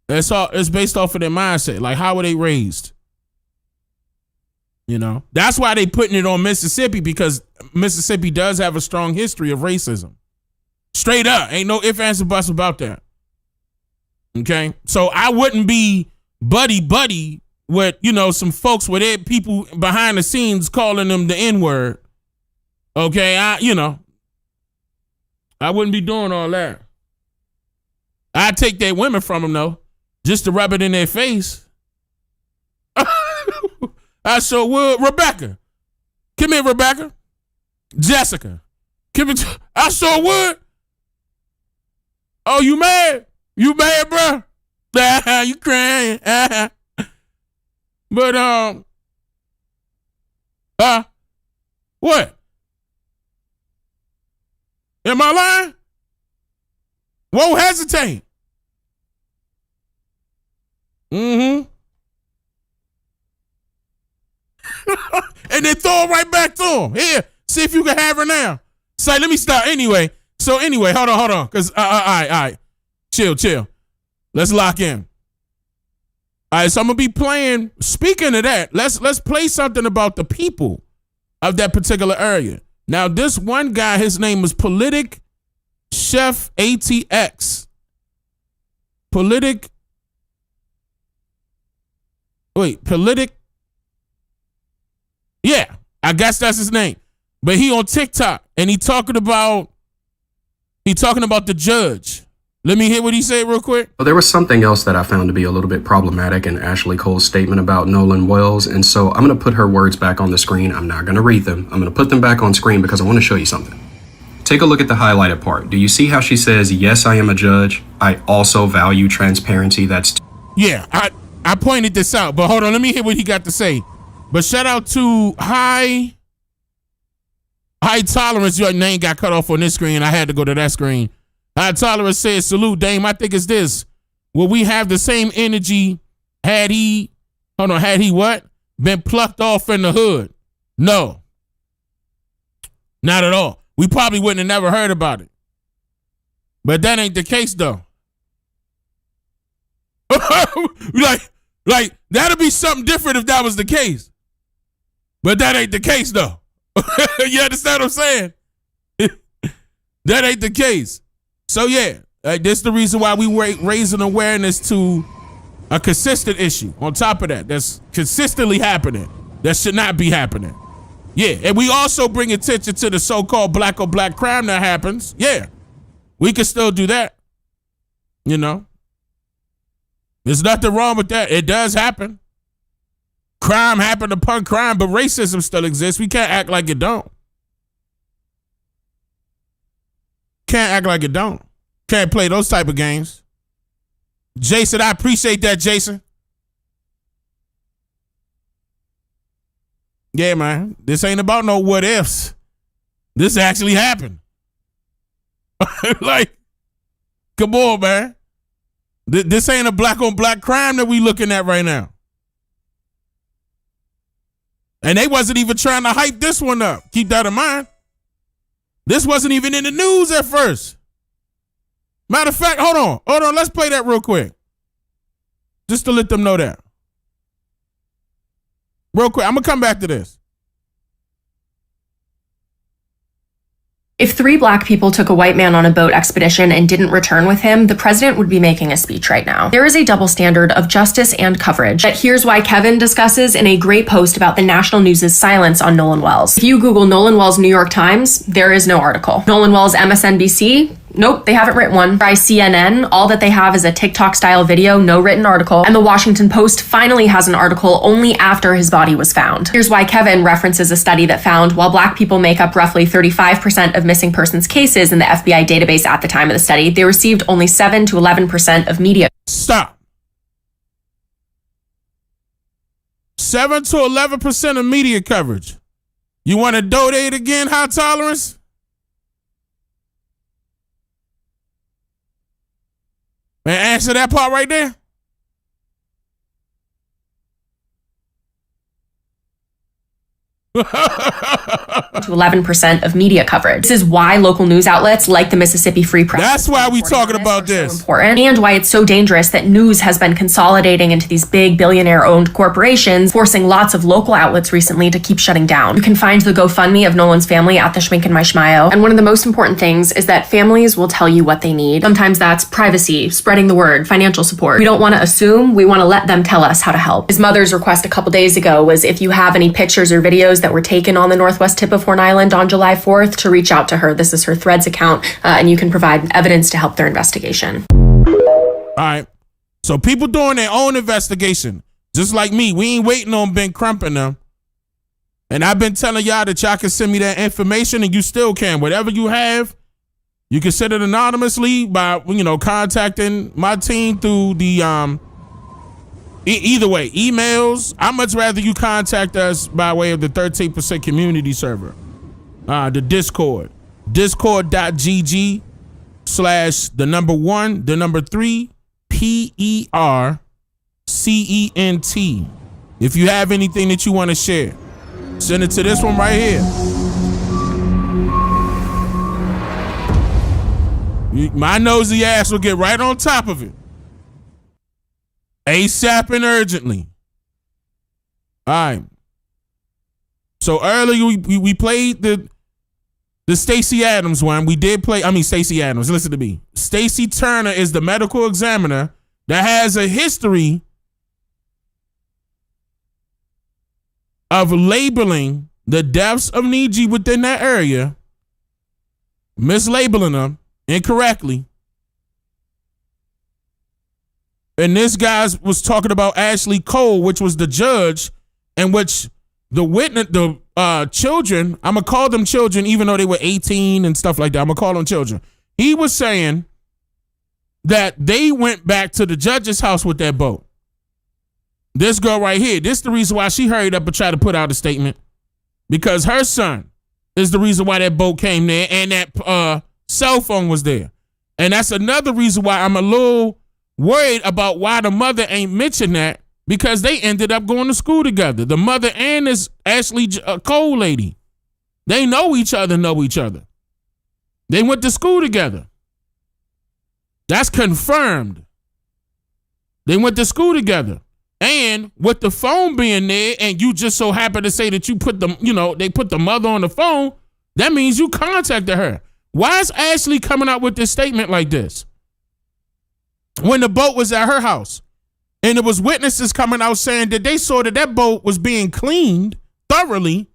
It's based off of their mindset. Like, how were they raised? That's why they putting it on Mississippi because Mississippi does have a strong history of racism. Straight up. Ain't no ifs, ands, or buts about that. Okay? So I wouldn't be buddy with, some folks with people behind the scenes calling them the N-word. Okay? I wouldn't be doing all that. I'd take their women from them, though, just to rub it in their face. I sure would. Rebecca. Come here, Rebecca. Jessica. I sure would. Oh, you mad? You mad, bro? You crying. But, what? Am I lying? Won't hesitate. Mm-hmm. And then throw it right back to him. Here, see if you can have her now. Say, let me start anyway. So anyway, hold on. Cause all right. Chill. Let's lock in. All right, so I'm gonna be playing. Speaking of that, let's play something about the people of that particular area. Now, this one guy, his name was Politic Chef ATX. Politic. Yeah, I guess that's his name. But he on TikTok and he talking about the judge. Let me hear what he said real quick. Well, there was something else that I found to be a little bit problematic in Ashley Cole's statement about Nolan Wells, and so I'm going to put her words back on the screen. I'm not going to read them. I'm going to put them back on screen because I want to show you something. Take a look at the highlighted part. Do you see how she says, yes, I am a judge. I also value transparency. Yeah, I pointed this out, but hold on. Let me hear what he got to say. But shout out to High Tolerance. Your name got cut off on this screen. I had to go to that screen. High Tolerance says, salute, Dame. I think it's this. Will we have the same energy had he what? Been plucked off in the hood? No. Not at all. We probably wouldn't have never heard about it. But that ain't the case, though. like, that'd be something different if that was the case. But that ain't the case, though. You understand what I'm saying? That ain't the case. So, yeah, this is the reason why we raising awareness to a consistent issue. On top of that, that's consistently happening. That should not be happening. Yeah, and we also bring attention to the so-called black on black crime that happens. Yeah, we can still do that. You know? There's nothing wrong with that. It does happen. Crime happened upon crime, but racism still exists. We can't act like it don't. Can't act like it don't. Can't play those type of games. Jason, I appreciate that, Jason. Yeah, man. This ain't about no what ifs. This actually happened. Like, come on, man. This ain't a black on black crime that we looking at right now. And they wasn't even trying to hype this one up. Keep that in mind. This wasn't even in the news at first. Matter of fact, hold on. Let's play that real quick. Just to let them know that. Real quick, I'm going to come back to this. If 3 black people took a white man on a boat expedition and didn't return with him, the president would be making a speech right now. There is a double standard of justice and coverage. But here's why Kevin discusses in a great post about the national news's silence on Nolan Wells. If you Google Nolan Wells New York Times, there is no article. Nolan Wells MSNBC, nope, they haven't written one. Try CNN, all that they have is a TikTok-style video, no written article. And the Washington Post finally has an article only after his body was found. Here's why Kevin references a study that found while black people make up roughly 35% of missing persons cases in the FBI database at the time of the study, they received only 7 to 11% of media. Stop. 7 to 11% of media coverage. You want to donate again, High Tolerance? And answer that part right there. To 11% of media coverage. This is why local news outlets like the Mississippi Free Press. That's why we talking about this. So important, and why it's so dangerous that news has been consolidating into these big billionaire-owned corporations, forcing lots of local outlets recently to keep shutting down. You can find the GoFundMe of Nolan's family at the Schmink and My Schmio. And one of the most important things is that families will tell you what they need. Sometimes that's privacy, spreading the word, financial support. We don't want to assume, we want to let them tell us how to help. His mother's request a couple days ago was if you have any pictures or videos that were taken on the northwest tip of Horn Island on July 4th to reach out to her. This is her Threads account, and you can provide evidence to help their investigation. All right. So people doing their own investigation, just like me. We ain't waiting on Ben Crump and them. And I've been telling y'all that y'all can send me that information, and you still can. Whatever you have, you can send it anonymously by, contacting my team through the either way, emails. I'd much rather you contact us by way of the 13% community server. The Discord. Discord.gg/1 3 PER CENT. If you have anything that you want to share, send it to this one right here. My nosy ass will get right on top of it. ASAP and urgently. All right. So earlier we played the Stacey Adams one. We did play, Stacey Adams, listen to me. Stacey Turner is the medical examiner that has a history of labeling the deaths of Niji within that area, mislabeling them incorrectly. And this guy was talking about Ashley Cole, which was the judge, in which the witness, the children, I'm going to call them children, even though they were 18 and stuff like that. I'm going to call them children. He was saying that they went back to the judge's house with that boat. This girl right here, this is the reason why she hurried up and tried to put out a statement, because her son is the reason why that boat came there and that cell phone was there. And that's another reason why I'm a little worried about why the mother ain't mentioned that, because they ended up going to school together. The mother and this Ashley Cole lady, they know each other. They went to school together. That's confirmed. They went to school together. And with the phone being there, and you just so happen to say that you put them, they put the mother on the phone, that means you contacted her. Why is Ashley coming out with this statement like this when the boat was at her house? And it was witnesses coming out saying that they saw that boat was being cleaned thoroughly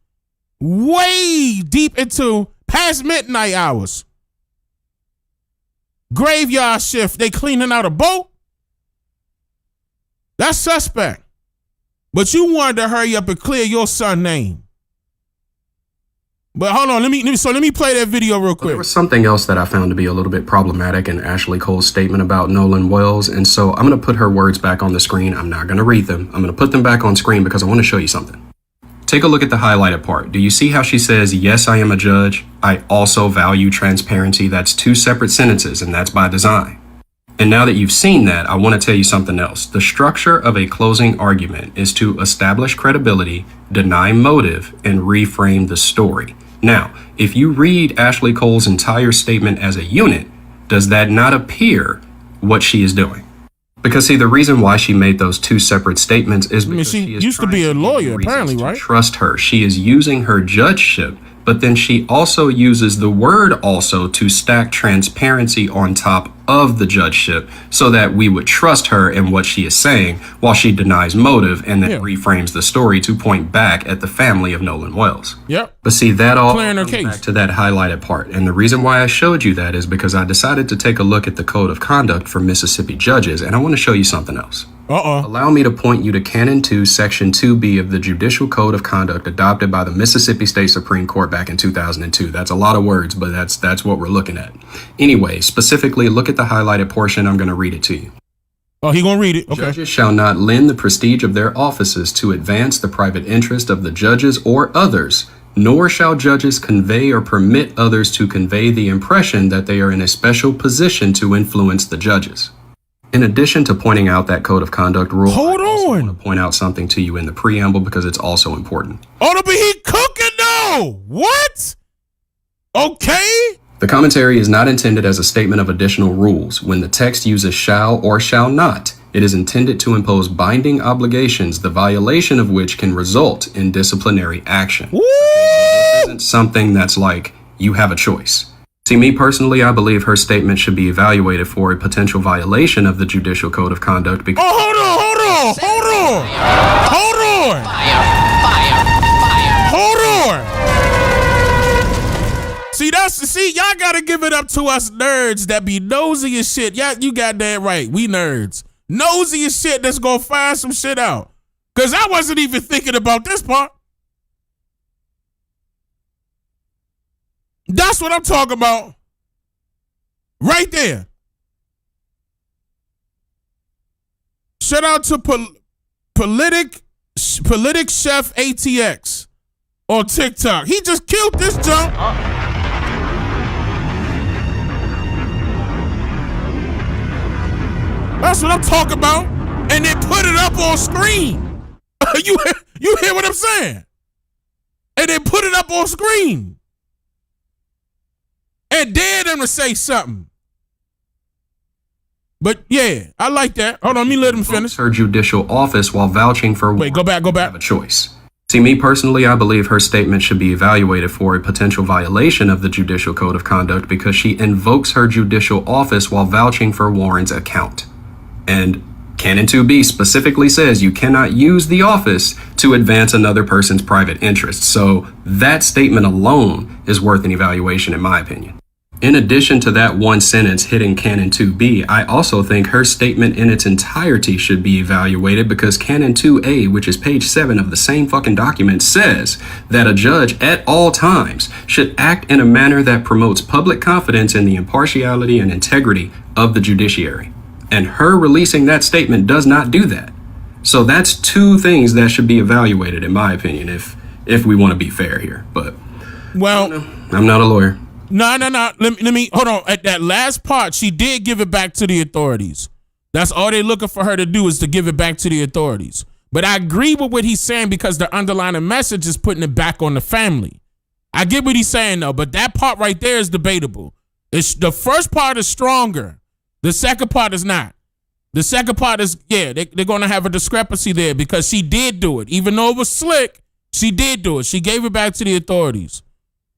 way deep into past midnight hours. Graveyard shift, they cleaning out a boat? That's suspect. But you wanted to hurry up and clear your son's name. But hold on, let me play that video real quick. There was something else that I found to be a little bit problematic in Ashley Cole's statement about Nolan Wells, and so I'm going to put her words back on the screen. I'm not going to read them. I'm going to put them back on screen because I want to show you something. Take a look at the highlighted part. Do you see how she says, "Yes, I am a judge. I also value transparency"? That's two separate sentences, and that's by design. And now that you've seen that, I want to tell you something else. The structure of a closing argument is to establish credibility, deny motive, and reframe the story. Now, if you read Ashley Cole's entire statement as a unit, does that not appear what she is doing? Because see, the reason why she made those two separate statements is because she used to be a lawyer, apparently, right? Trust her. She is using her judgeship, but then she also uses the word "also" to stack transparency on top of the judgeship so that we would trust her in what she is saying while she denies motive and then reframes the story to point back at the family of Nolan Wells. Yep. But see, that all comes back to that highlighted part. And the reason why I showed you that is because I decided to take a look at the code of conduct for Mississippi judges, and I want to show you something else. Allow me to point you to Canon 2, Section 2B of the Judicial Code of Conduct adopted by the Mississippi State Supreme Court back in 2002. That's a lot of words, but that's what we're looking at. Anyway, specifically, look at the highlighted portion. I'm going to read it to you. Oh, he gonna read it. Okay. Judges shall not lend the prestige of their offices to advance the private interest of the judges or others, nor shall judges convey or permit others to convey the impression that they are in a special position to influence the judges. In addition to pointing out that code of conduct rule, I also want to point out something to you in the preamble because it's also important. Oh, but he cooking though. What? Okay. The commentary is not intended as a statement of additional rules. When the text uses shall or shall not, it is intended to impose binding obligations, the violation of which can result in disciplinary action. Okay, so this isn't something that's like you have a choice. See, me personally, I believe her statement should be evaluated for a potential violation of the Judicial Code of Conduct because— Oh, hold on. See, y'all gotta give it up to us nerds that be nosy as shit. Yeah, you got that right. We nerds. Nosy as shit that's gonna find some shit out. Cause I wasn't even thinking about this part. That's what I'm talking about. Right there. Shout out to Politic Chef ATX on TikTok. He just killed this jump. That's what I'm talking about. and then put it up on screen. You hear what I'm saying? And then put it up on screen. And dare them to say something. But yeah, I like that. Hold on, let me let him finish. Her judicial office while vouching for Wait, go back. Have a choice. See, me personally, I believe her statement should be evaluated for a potential violation of the Judicial Code of Conduct because she invokes her judicial office while vouching for Warren's account. And Canon 2B specifically says you cannot use the office to advance another person's private interests. So that statement alone is worth an evaluation, in my opinion. In addition to that one sentence hitting Canon 2B, I also think her statement in its entirety should be evaluated because Canon 2A, which is page 7 of the same fucking document, says that a judge at all times should act in a manner that promotes public confidence in the impartiality and integrity of the judiciary. And her releasing that statement does not do that. So that's two things that should be evaluated, in my opinion, if we want to be fair here. But, well, I'm not a lawyer. No. Let me hold on. At that last part, she did give it back to the authorities. That's all they're looking for her to do is to give it back to the authorities. But I agree with what he's saying because the underlying message is putting it back on the family. I get what he's saying though, but that part right there is debatable. It's the first part is stronger. The second part is not. The second part is, they're going to have a discrepancy there because she did do it. Even though it was slick, she did do it. She gave it back to the authorities.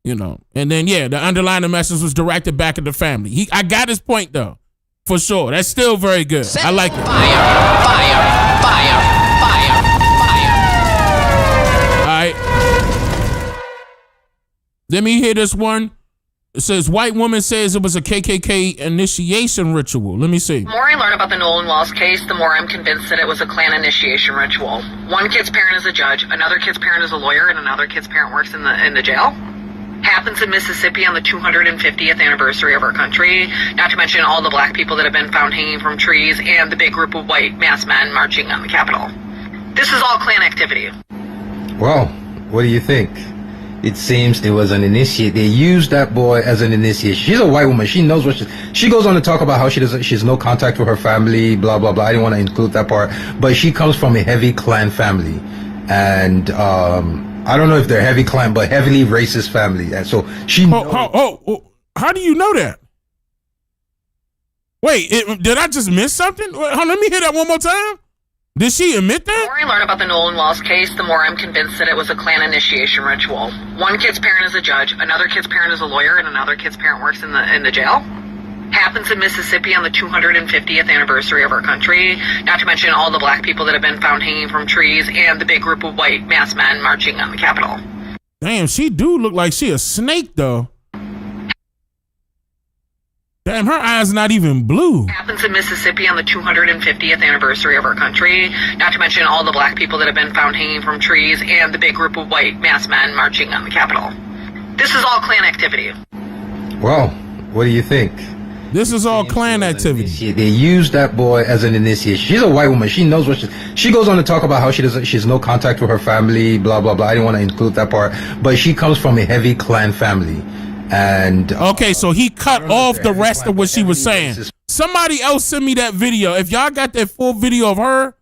You know, and then, the underlying message was directed back at the family. I got his point, though, for sure. That's still very good. I like it. Fire. All right. Let me hear this one. It says, white woman says it was a KKK initiation ritual. Let me see. The more I learn about the Nolan Wells case, the more I'm convinced that it was a Klan initiation ritual. One kid's parent is a judge, another kid's parent is a lawyer, and another kid's parent works in the jail. Happens in Mississippi on the 250th anniversary of our country, not to mention all the black people that have been found hanging from trees and the big group of white masked men marching on the Capitol. This is all Klan activity. Well, what do you think? It seems it was an initiate. They used that boy as an initiation. She's a white woman. She knows what she goes on to talk about how she has no contact with her family, blah, blah, blah. I didn't want to include that part. But she comes from a heavy Klan family. And, I don't know if they're heavy Klan, but heavily racist family. And so she how do you know that? Wait, did I just miss something? Let me hear that one more time. Did she admit that? The more I learn about the Nolan Wells case, the more I'm convinced that it was a Klan initiation ritual. One kid's parent is a judge, another kid's parent is a lawyer, and another kid's parent works in the jail. Happens in Mississippi on the 250th anniversary of our country, not to mention all the black people that have been found hanging from trees and the big group of white masked men marching on the Capitol. Damn, she do look like she a snake though. Damn, her eyes not even blue. Happens in Mississippi on the 250th anniversary of our country, not to mention all the black people that have been found hanging from trees and the big group of white masked men marching on the Capitol. This is all Klan activity. Well, what do you think? This is all Klan activity. They used that boy as an initiation. She's a white woman. She knows what she goes on to talk about how she has no contact with her family, blah, blah, blah. I didn't want to include that part. But she comes from a heavy Klan family. And okay, so he cut off the rest of what she was saying. Somebody else send me that video. If y'all got that full video of her,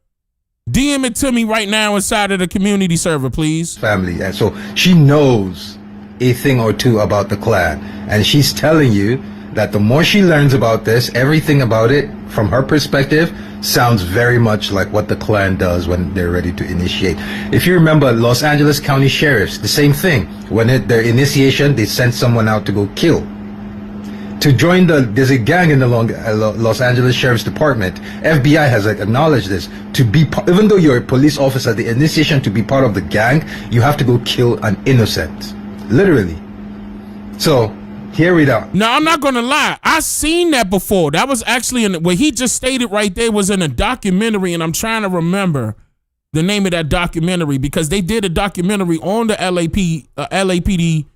DM it to me right now inside of the community server, please. Family. And so she knows a thing or two about the Klan. And she's telling you that the more she learns about this, everything about it, from her perspective, sounds very much like what the Klan does when they're ready to initiate. If you remember, Los Angeles County Sheriffs, the same thing. When their initiation, they send someone out to go kill. To join there's a gang in the Los Angeles Sheriff's Department. FBI has acknowledged this. Even though you're a police officer, the initiation to be part of the gang, you have to go kill an innocent. Literally. So, here we go. No, I'm not gonna lie. I seen that before. That was actually what he just stated right there was in a documentary, and I'm trying to remember the name of that documentary because they did a documentary on the LAPD,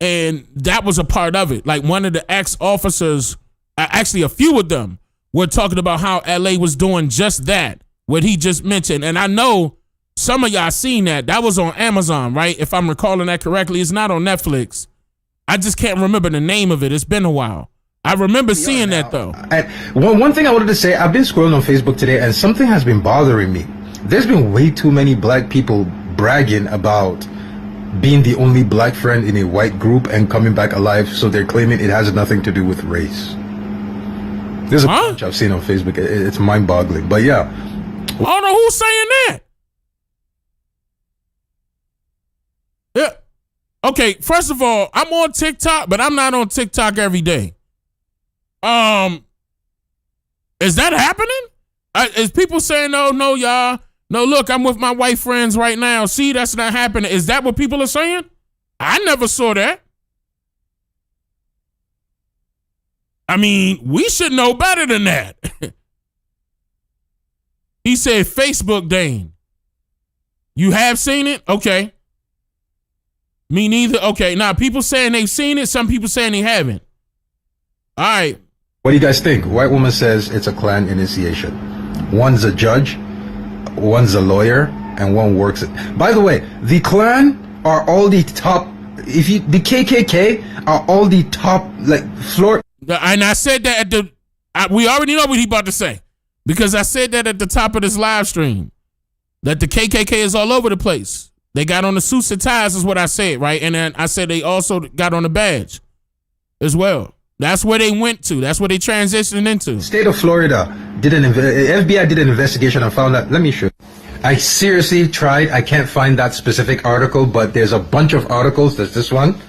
and that was a part of it. Like one of the ex-officers, actually a few of them, were talking about how LA was doing just that, what he just mentioned. And I know some of y'all seen that. That was on Amazon, right? If I'm recalling that correctly. It's not on Netflix. I just can't remember the name of it. It's been a while. I remember seeing that though. One thing I wanted to say, I've been scrolling on Facebook today and something has been bothering me. There's been way too many black people bragging about being the only black friend in a white group and coming back alive, so they're claiming it has nothing to do with race. There's a bunch I've seen on Facebook. It's mind-boggling. But yeah. I don't know who's saying that. Yeah. Okay, first of all, I'm on TikTok, but I'm not on TikTok every day. Is that happening? Is people saying, no, y'all? No, look, I'm with my white friends right now. See, that's not happening. Is that what people are saying? I never saw that. I mean, we should know better than that. He said, Facebook, Dane. You have seen it? Okay. Me neither. Okay. Now, people saying they've seen it. Some people saying they haven't. All right. What do you guys think? White woman says it's a Klan initiation. One's a judge, one's a lawyer, and one works it. By the way, the Klan are all the top. The KKK are all the top, like, floor. And I said that we already know what he about to say, because I said that at the top of this live stream, that the KKK is all over the place. They got on the suits and ties is what I said, right? And then I said they also got on the badge as well. That's where they went to. That's where they transitioned into. State of Florida FBI did an investigation and found out. Let me show you. I seriously tried. I can't find that specific article, but there's a bunch of articles. There's this one.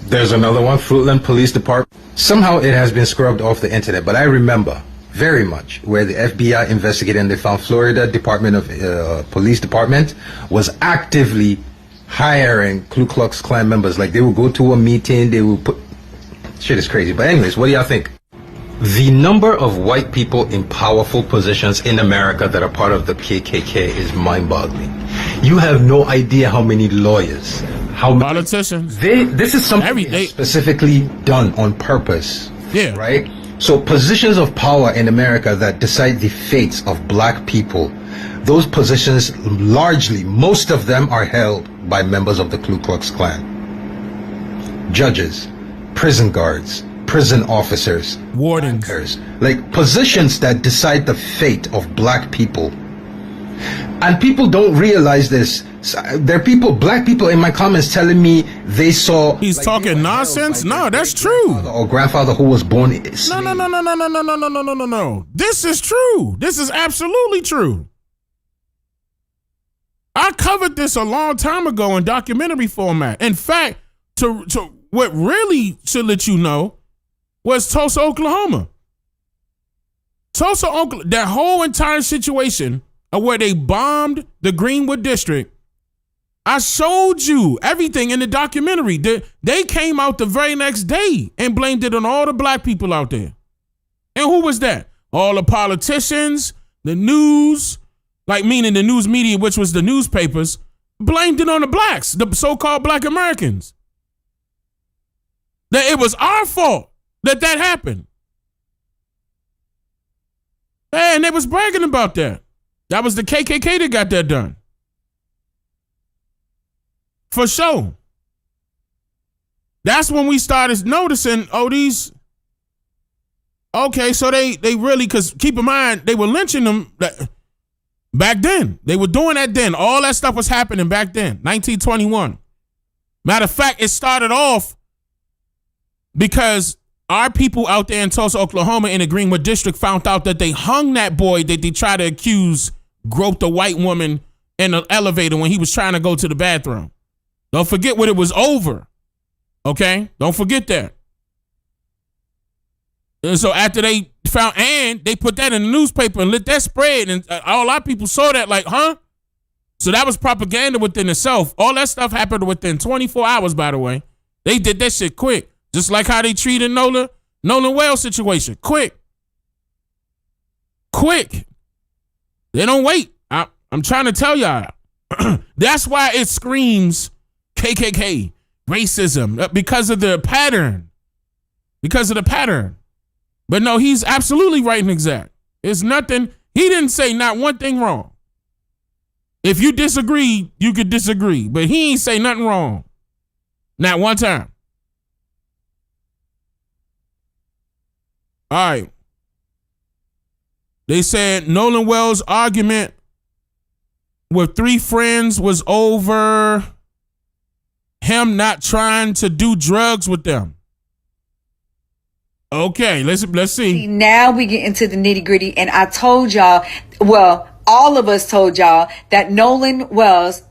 There's another one, Fruitland Police Department. Somehow it has been scrubbed off the internet, but I remember very much where the FBI investigated and they found Florida Department of Police Department was actively hiring Ku Klux Klan members. Like, they would go to a meeting, they would put... Shit is crazy. But anyways, what do y'all think? The number of white people in powerful positions in America that are part of the KKK is mind-boggling. You have no idea how many lawyers, how many politicians. This is something specifically done on purpose. Yeah. Right? So positions of power in America that decide the fates of black people, those positions largely, most of them are held by members of the Ku Klux Klan. Judges, prison guards, prison officers, wardens, bankers, like positions that decide the fate of black people. And people don't realize this. There are black people in my comments telling me they saw... He's talking nonsense? No, that's true. Or grandfather who was born... No. This is true. This is absolutely true. I covered this a long time ago in documentary format. In fact, to what really should let you know was Tulsa, Oklahoma. Tulsa, Oklahoma, that whole entire situation of where they bombed the Greenwood district, I showed you everything in the documentary. They came out the very next day and blamed it on all the black people out there. And who was that? All the politicians, the news, like meaning the news media, which was the newspapers, blamed it on the blacks, the so-called black Americans. That it was our fault that happened. And they was bragging about that. That was the KKK that got that done. For sure. That's when we started noticing, these... Okay, so they really, because keep in mind, they were lynching them back then. They were doing that then. All that stuff was happening back then, 1921. Matter of fact, it started off because our people out there in Tulsa, Oklahoma, in the Greenwood district found out that they hung that boy that they tried to accuse groped a white woman in the elevator when he was trying to go to the bathroom. Don't forget what it was over. Okay? Don't forget that. And so after they found, and they put that in the newspaper and let that spread, and all our people saw that like, huh? So that was propaganda within itself. All that stuff happened within 24 hours, by the way. They did that shit quick. Just like how they treated Nolan Wales situation. Quick. They don't wait. I'm trying to tell y'all. That's why it screams KKK, racism, because of the pattern. But no, he's absolutely right and exact. It's nothing. He didn't say not one thing wrong. If you disagree, you could disagree. But he ain't say nothing wrong. Not one time. All right. They said Nolan Wells' argument with 3 friends was over him not trying to do drugs with them. Okay, let's see. Now we get into the nitty gritty, and I told y'all, well, all of us told y'all that Nolan Wells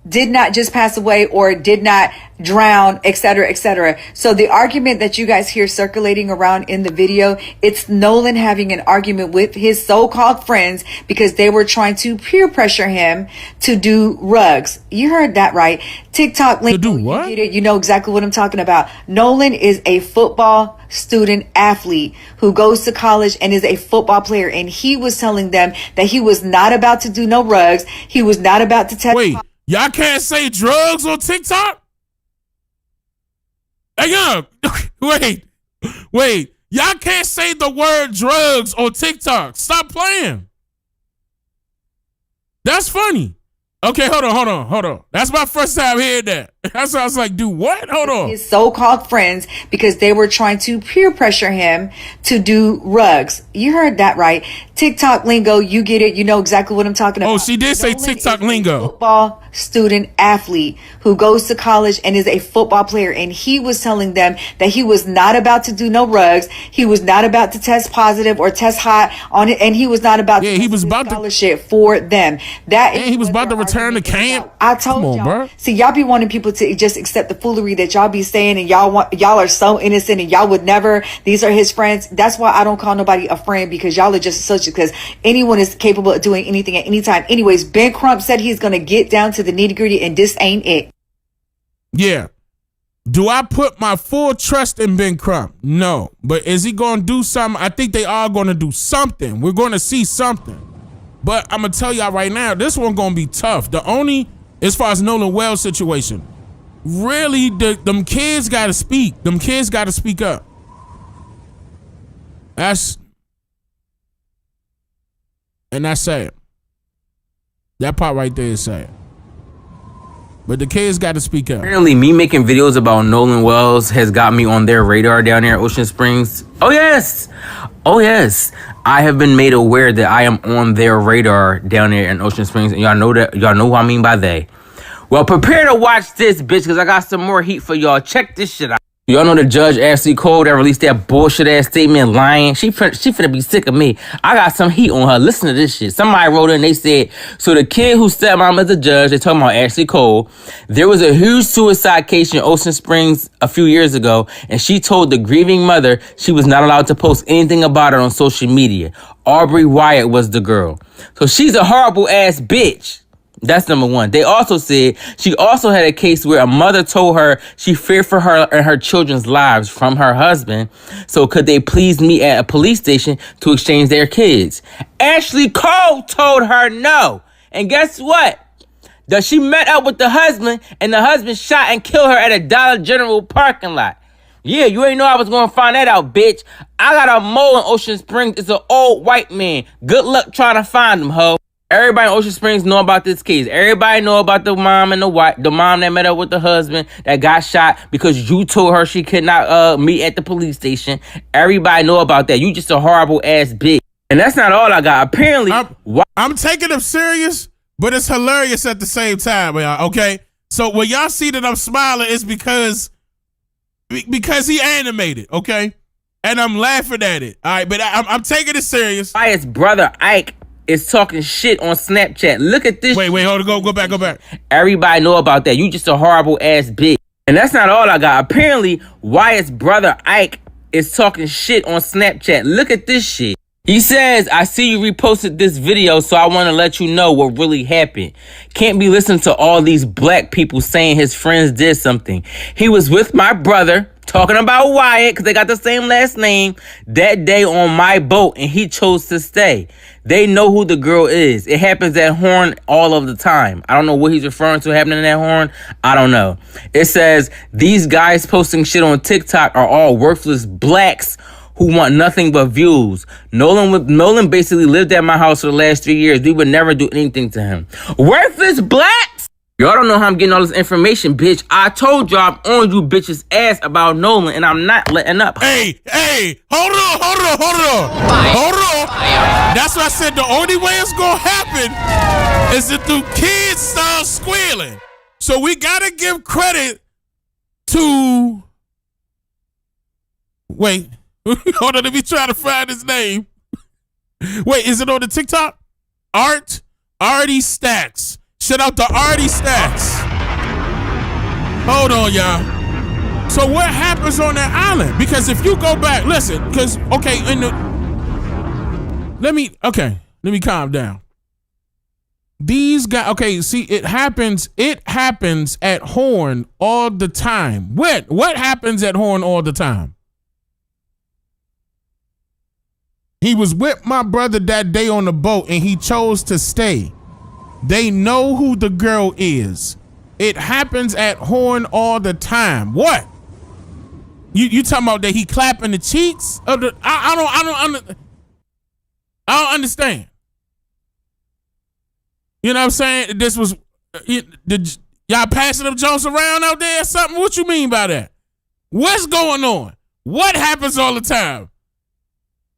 did not just pass away or did not drown, et cetera, et cetera. So the argument that you guys hear circulating around in the video, it's Nolan having an argument with his so-called friends because they were trying to peer pressure him to do rugs. You heard that right. TikTok link. To do what? You get it. You know exactly what I'm talking about. Nolan is a football student athlete who goes to college and is a football player. And he was telling them that he was not about to do no rugs. He was not about to test. Wait. Y'all can't say drugs on TikTok? Hey, yo, wait. Y'all can't say the word drugs on TikTok. Stop playing. That's funny. Okay, hold on. That's my first time hearing that. That's why I was like, do what? Hold on. His so-called friends because they were trying to peer pressure him to do rugs. You heard that right. TikTok lingo, you get it. You know exactly what I'm talking about. Oh, she did say Nolan TikTok is lingo. A football student athlete who goes to college and is a football player. And he was telling them that he was not about to do no rugs. He was not about to test positive or test hot on it. And he was not about to he was about scholarship for them. That is he was about to return to camp. I told y'all. Bro. See, y'all be wanting people to just accept the foolery that y'all be saying, and y'all are so innocent, and y'all would never. These are his friends. That's why I don't call nobody a friend, because y'all are just such. Because anyone is capable of doing anything at any time. Anyways, Ben Crump said he's gonna get down to the nitty gritty, and this ain't it. Yeah. Do I put my full trust in Ben Crump? No. But is he gonna do something? I think they are gonna do something. We're gonna see something. But I'm gonna tell y'all right now, this one gonna be tough. The only, as far as Nolan Wells situation, really, them kids gotta speak. Them kids gotta speak up. That's sad. That part right there is sad. But the kids got to speak up. Apparently, me making videos about Nolan Wells has got me on their radar down there at Ocean Springs. Oh, yes. I have been made aware that I am on their radar down there in Ocean Springs. And y'all know who I mean by they. Well, prepare to watch this, bitch, because I got some more heat for y'all. Check this shit out. Y'all know the judge, Ashley Cole, that released that bullshit-ass statement lying? She finna be sick of me. I got some heat on her. Listen to this shit. Somebody wrote in, they said, so the kid whose stepmom is a judge, they talking about Ashley Cole, there was a huge suicide case in Ocean Springs a few years ago, and she told the grieving mother she was not allowed to post anything about it on social media. Aubrey Wyatt was the girl. So she's a horrible-ass bitch. That's number one. They also said she also had a case where a mother told her she feared for her and her children's lives from her husband. So could they please meet at a police station to exchange their kids? Ashley Cole told her no. And guess what? She met up with the husband, and the husband shot and killed her at a Dollar General parking lot. Yeah, you ain't know I was going to find that out, bitch. I got a mole in Ocean Springs. It's an old white man. Good luck trying to find him, ho. Everybody in Ocean Springs know about this case. Everybody know about the mom and the mom that met up with the husband that got shot because you told her she could not meet at the police station. Everybody know about that. You just a horrible ass bitch. And that's not all I got. Apparently, I'm taking them serious, but it's hilarious at the same time, y'all. Okay, so when y'all see that I'm smiling, it's because he animated. Okay, and I'm laughing at it. All right, but I'm taking it serious. His brother Ike is talking shit on Snapchat. Look at this. Wait, hold on. Go back. Everybody know about that. You just a horrible ass bitch. And that's not all I got. Apparently, Wyatt's brother Ike is talking shit on Snapchat. Look at this shit. He says, I see you reposted this video, so I want to let you know what really happened. Can't be listening to all these black people saying his friends did something. He was with my brother, talking about Wyatt, because they got the same last name, that day on my boat, and he chose to stay. They know who the girl is. It happens at Horn all of the time. I don't know what he's referring to happening at Horn. I don't know. It says, these guys posting shit on TikTok are all worthless blacks who want nothing but views. Nolan basically lived at my house for the last 3 years. We would never do anything to him. Worthless blacks? Y'all don't know how I'm getting all this information, bitch. I told y'all I'm on you bitches' ass about Nolan, and I'm not letting up. Hey, hold on. That's why I said the only way it's gonna happen is if the kids start squealing. So we gotta give credit to. Wait, hold on. Let me try to find his name. Wait, is it on the TikTok? Artie Stacks. Shout out to Artie Stacks. Hold on, y'all. So what happens on that island? Because if you go back, listen, because let me calm down. These guys, see, it happens at Horn all the time. What happens at Horn all the time? He was with my brother that day on the boat and he chose to stay. They know who the girl is. It happens at Horn all the time. What? You talking about that he clapping the cheeks of the? I don't understand. You know what I'm saying? This was y'all passing them Jones around out there or something? What you mean by that? What's going on? What happens all the time?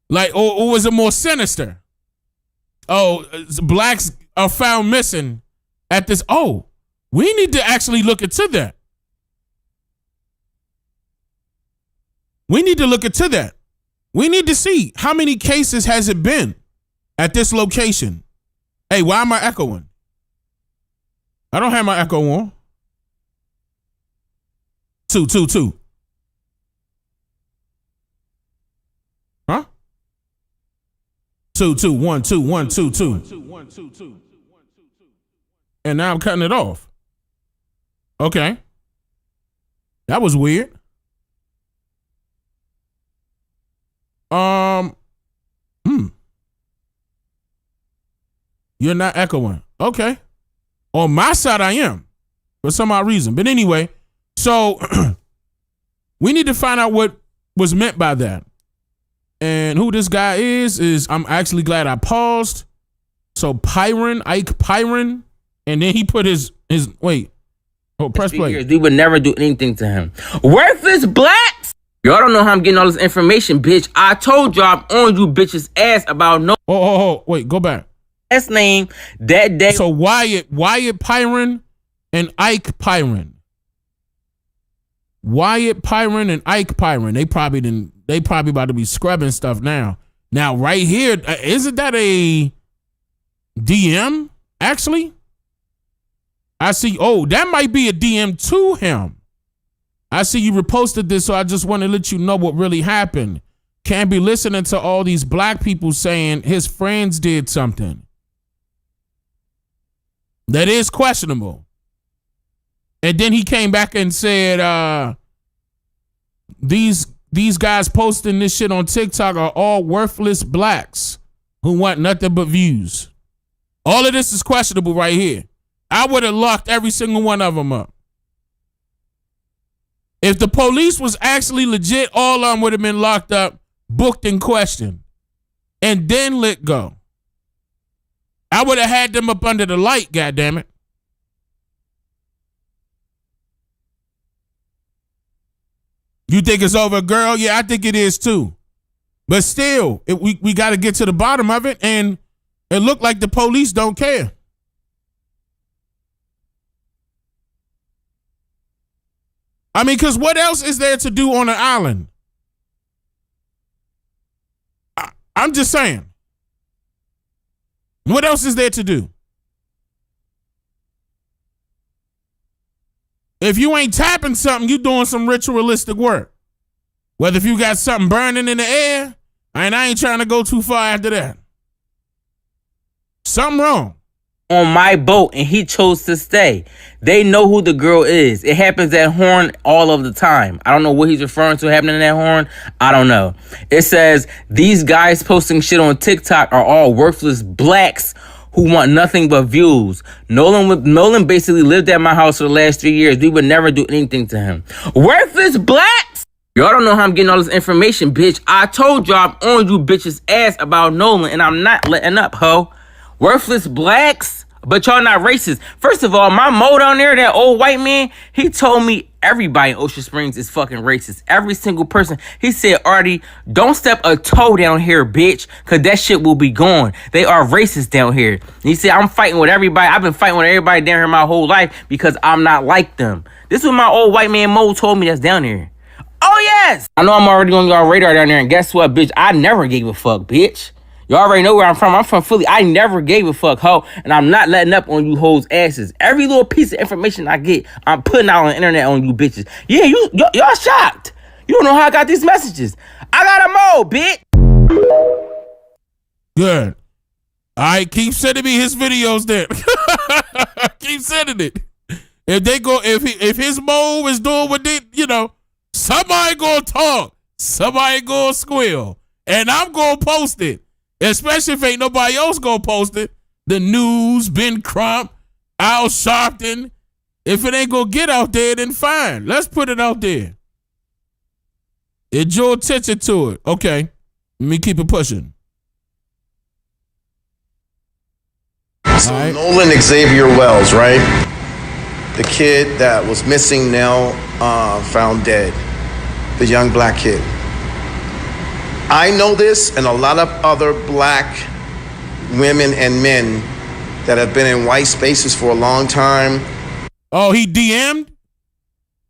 Like, or was it more sinister? Oh, blacks are found missing at this. Oh, we need to actually look into that. We need to look into that. We need to see how many cases has it been at this location. Hey, why am I echoing? I don't have my echo on. 2. Huh? 2 1 2 1 2 2. And now I'm cutting it off. Okay. That was weird. You're not echoing. Okay. On my side, I am. For some odd reason. But anyway, so we need to find out what was meant by that. And who this guy is I'm actually glad I paused. So Ike Pyron. And then he put his wait. Oh, press play. We would never do anything to him. Worthless blacks! Y'all don't know how I'm getting all this information, bitch. I told y'all I'm on you bitches' ass about no. Oh, wait, go back. Last name that day. So Wyatt Pyron and Ike Pyron. Wyatt Pyron and Ike Pyron. They probably about to be scrubbing stuff now. Now, right here, isn't that a DM, actually? I see, that might be a DM to him. I see you reposted this, so I just want to let you know what really happened. Can't be listening to all these black people saying his friends did something. That is questionable. And then he came back and said, these guys posting this shit on TikTok are all worthless blacks who want nothing but views. All of this is questionable right here. I would have locked every single one of them up. If the police was actually legit, all of them would have been locked up, booked and questioned, and then let go. I would have had them up under the light, goddammit. You think it's over, girl? Yeah, I think it is too. But still, we got to get to the bottom of it, and it looked like the police don't care. I mean, because what else is there to do on an island? I'm just saying. What else is there to do? If you ain't tapping something, you doing some ritualistic work. Whether if you got something burning in the air, and I ain't trying to go too far after that. Something wrong. On my boat, and he chose to stay. They know who the girl is. It happens at Horn all of the time. I don't know what he's referring to happening at Horn. I don't know. It says these guys posting shit on TikTok are all worthless blacks who want nothing but views. Nolan basically lived at my house for the last 3 years. We would never do anything to him. Worthless blacks! Y'all don't know how I'm getting all this information, bitch. I told y'all I'm on you bitches' ass about Nolan, and I'm not letting up, ho. Worthless blacks? But y'all not racist. First of all, my mo down there, that old white man, he told me everybody in Ocean Springs is fucking racist. Every single person. He said, Artie, don't step a toe down here, bitch, because that shit will be gone. They are racist down here. And he said, I'm fighting with everybody. I've been fighting with everybody down here my whole life because I'm not like them. This is what my old white man Mo told me that's down there. Oh, yes. I know I'm already on y'all radar down there, and guess what, bitch? I never gave a fuck, bitch. You already know where I'm from. I'm from Philly. I never gave a fuck, ho. And I'm not letting up on you hoes' asses. Every little piece of information I get, I'm putting out on the internet on you bitches. Yeah, y'all shocked. You don't know how I got these messages. I got them all, bitch. Good. All right, keep sending me his videos then. Keep sending it. If they go, if his mo is doing what they, somebody gonna talk. Somebody gonna squeal. And I'm gonna post it. Especially if ain't nobody else gonna post it. The News, Ben Crump, Al Sharpton. If it ain't gonna get out there, then fine. Let's put it out there. It drew attention to it. Okay. Let me keep it pushing. So right. Nolan Xavier Wells, right? The kid that was missing now, found dead. The young black kid. I know this and a lot of other black women and men that have been in white spaces for a long time. Oh, he DM'd?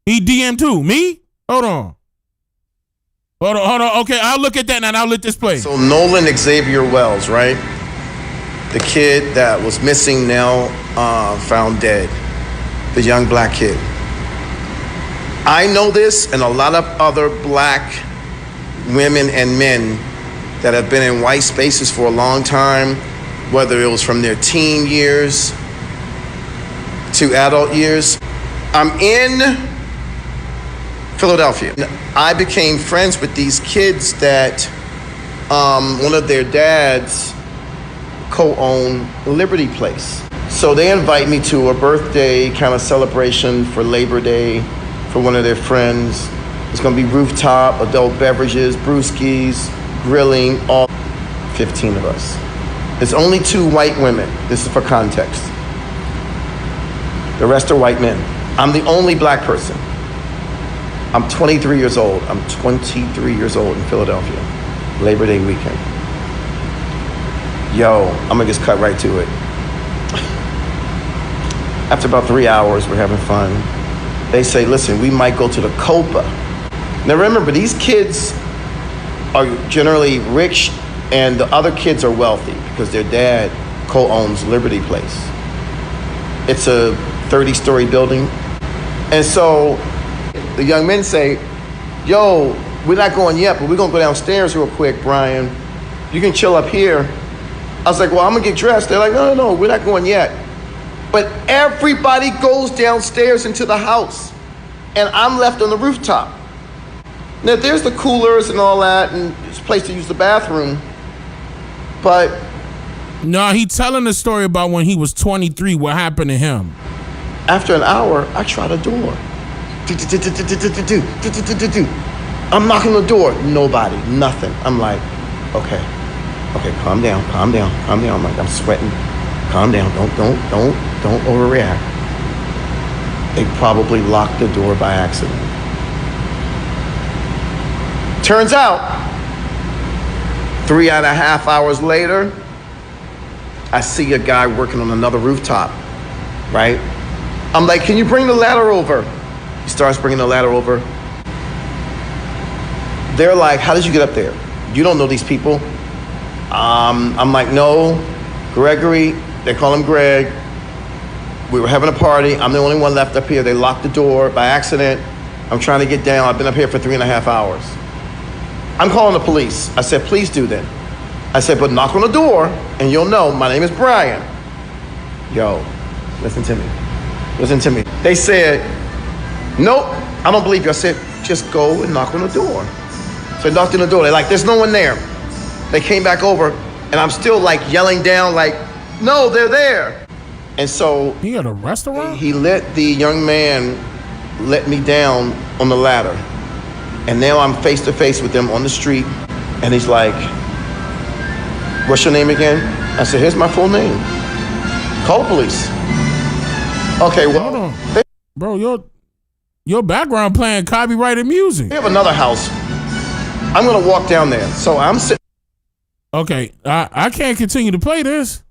He DM'd too. Me? Hold on. Okay, I'll look at that and I'll let this play. So Nolan Xavier Wells, right? The kid that was missing now, found dead. The young black kid. I know this and a lot of other black women and men that have been in white spaces for a long time, whether it was from their teen years to adult years. I'm in Philadelphia. I became friends with these kids that one of their dads co-owned Liberty Place. So they invite me to a birthday kind of celebration for Labor Day for one of their friends. It's gonna be rooftop, adult beverages, brewskis, grilling, all 15 of us. There's only 2 white women. This is for context. The rest are white men. I'm the only black person. I'm 23 years old. I'm 23 years old in Philadelphia. Labor Day weekend. Yo, I'm gonna just cut right to it. After about 3 hours, we're having fun. They say, listen, we might go to the Copa. Now remember, these kids are generally rich and the other kids are wealthy because their dad co-owns Liberty Place. It's a 30-story building. And so the young men say, yo, we're not going yet, but we're gonna go downstairs real quick, Brian. You can chill up here. I was like, well, I'm gonna get dressed. They're like, no, we're not going yet. But everybody goes downstairs into the house and I'm left on the rooftop. Now, there's the coolers and all that, and it's a place to use the bathroom, but... No, he telling the story about when he was 23, what happened to him. After an hour, I try the door. I'm knocking on the door. Nobody, nothing. I'm like, okay, calm down. I'm like, I'm sweating. Calm down, don't overreact. They probably locked the door by accident. Turns out, 3.5 hours later, I see a guy working on another rooftop, right? I'm like, can you bring the ladder over? He starts bringing the ladder over. They're like, how did you get up there? You don't know these people. I'm like, no, Gregory, they call him Greg. We were having a party. I'm the only one left up here. They locked the door by accident. I'm trying to get down. I've been up here for 3.5 hours. I'm calling the police. I said, please do that. I said, but knock on the door and you'll know my name is Brian. Yo, listen to me. They said, nope, I don't believe you. I said, just go and knock on the door. So I knocked on the door. They're like, there's no one there. They came back over and I'm still like yelling down like, no, they're there. And so he at a restaurant? He let the young man let me down on the ladder. And now I'm face to face with him on the street. And he's like, what's your name again? I said, here's my full name. Call the police. Okay, well, hold on. Bro, your background playing copyrighted music. they have another house. I'm gonna walk down there. So I'm sitting. Okay, I can't continue to play this.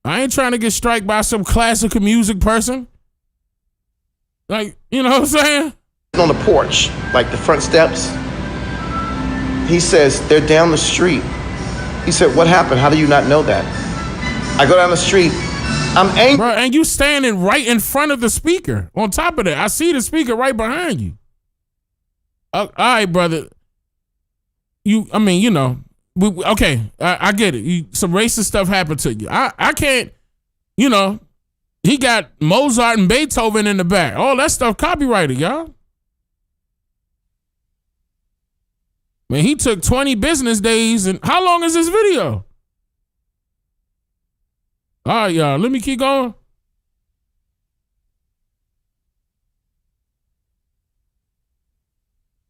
I ain't trying to get struck by some classical music person. Like, you know what I'm saying? On the porch, like the front steps. He says, they're down the street. He said, what happened? How do you not know that? I go down the street. I'm angry. Bro, and you standing right in front of the speaker. On top of that, I see the speaker right behind you. All right, brother. Okay, I get it. Some racist stuff happened to you. I can't, he got Mozart and Beethoven in the back. All that stuff copyrighted, y'all. Man, he took 20 business days, and how long is this video? All right, y'all, let me keep going.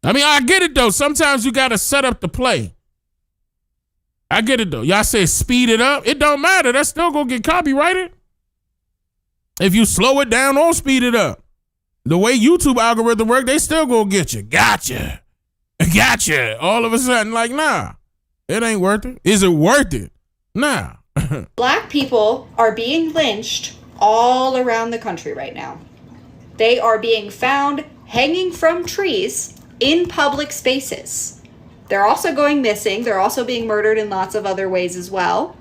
I mean, I get it, though. Sometimes you got to set up the play. I get it, though. Y'all say speed it up. It don't matter. That's still going to get copyrighted. If you slow it down or speed it up. The way YouTube algorithm work, they still going to get you. Gotcha. All of a sudden, like, nah, it ain't worth it. Is it worth it? Nah. Black people are being lynched all around the country right now. They are being found hanging from trees in public spaces. They're also going missing. They're also being murdered in lots of other ways as well.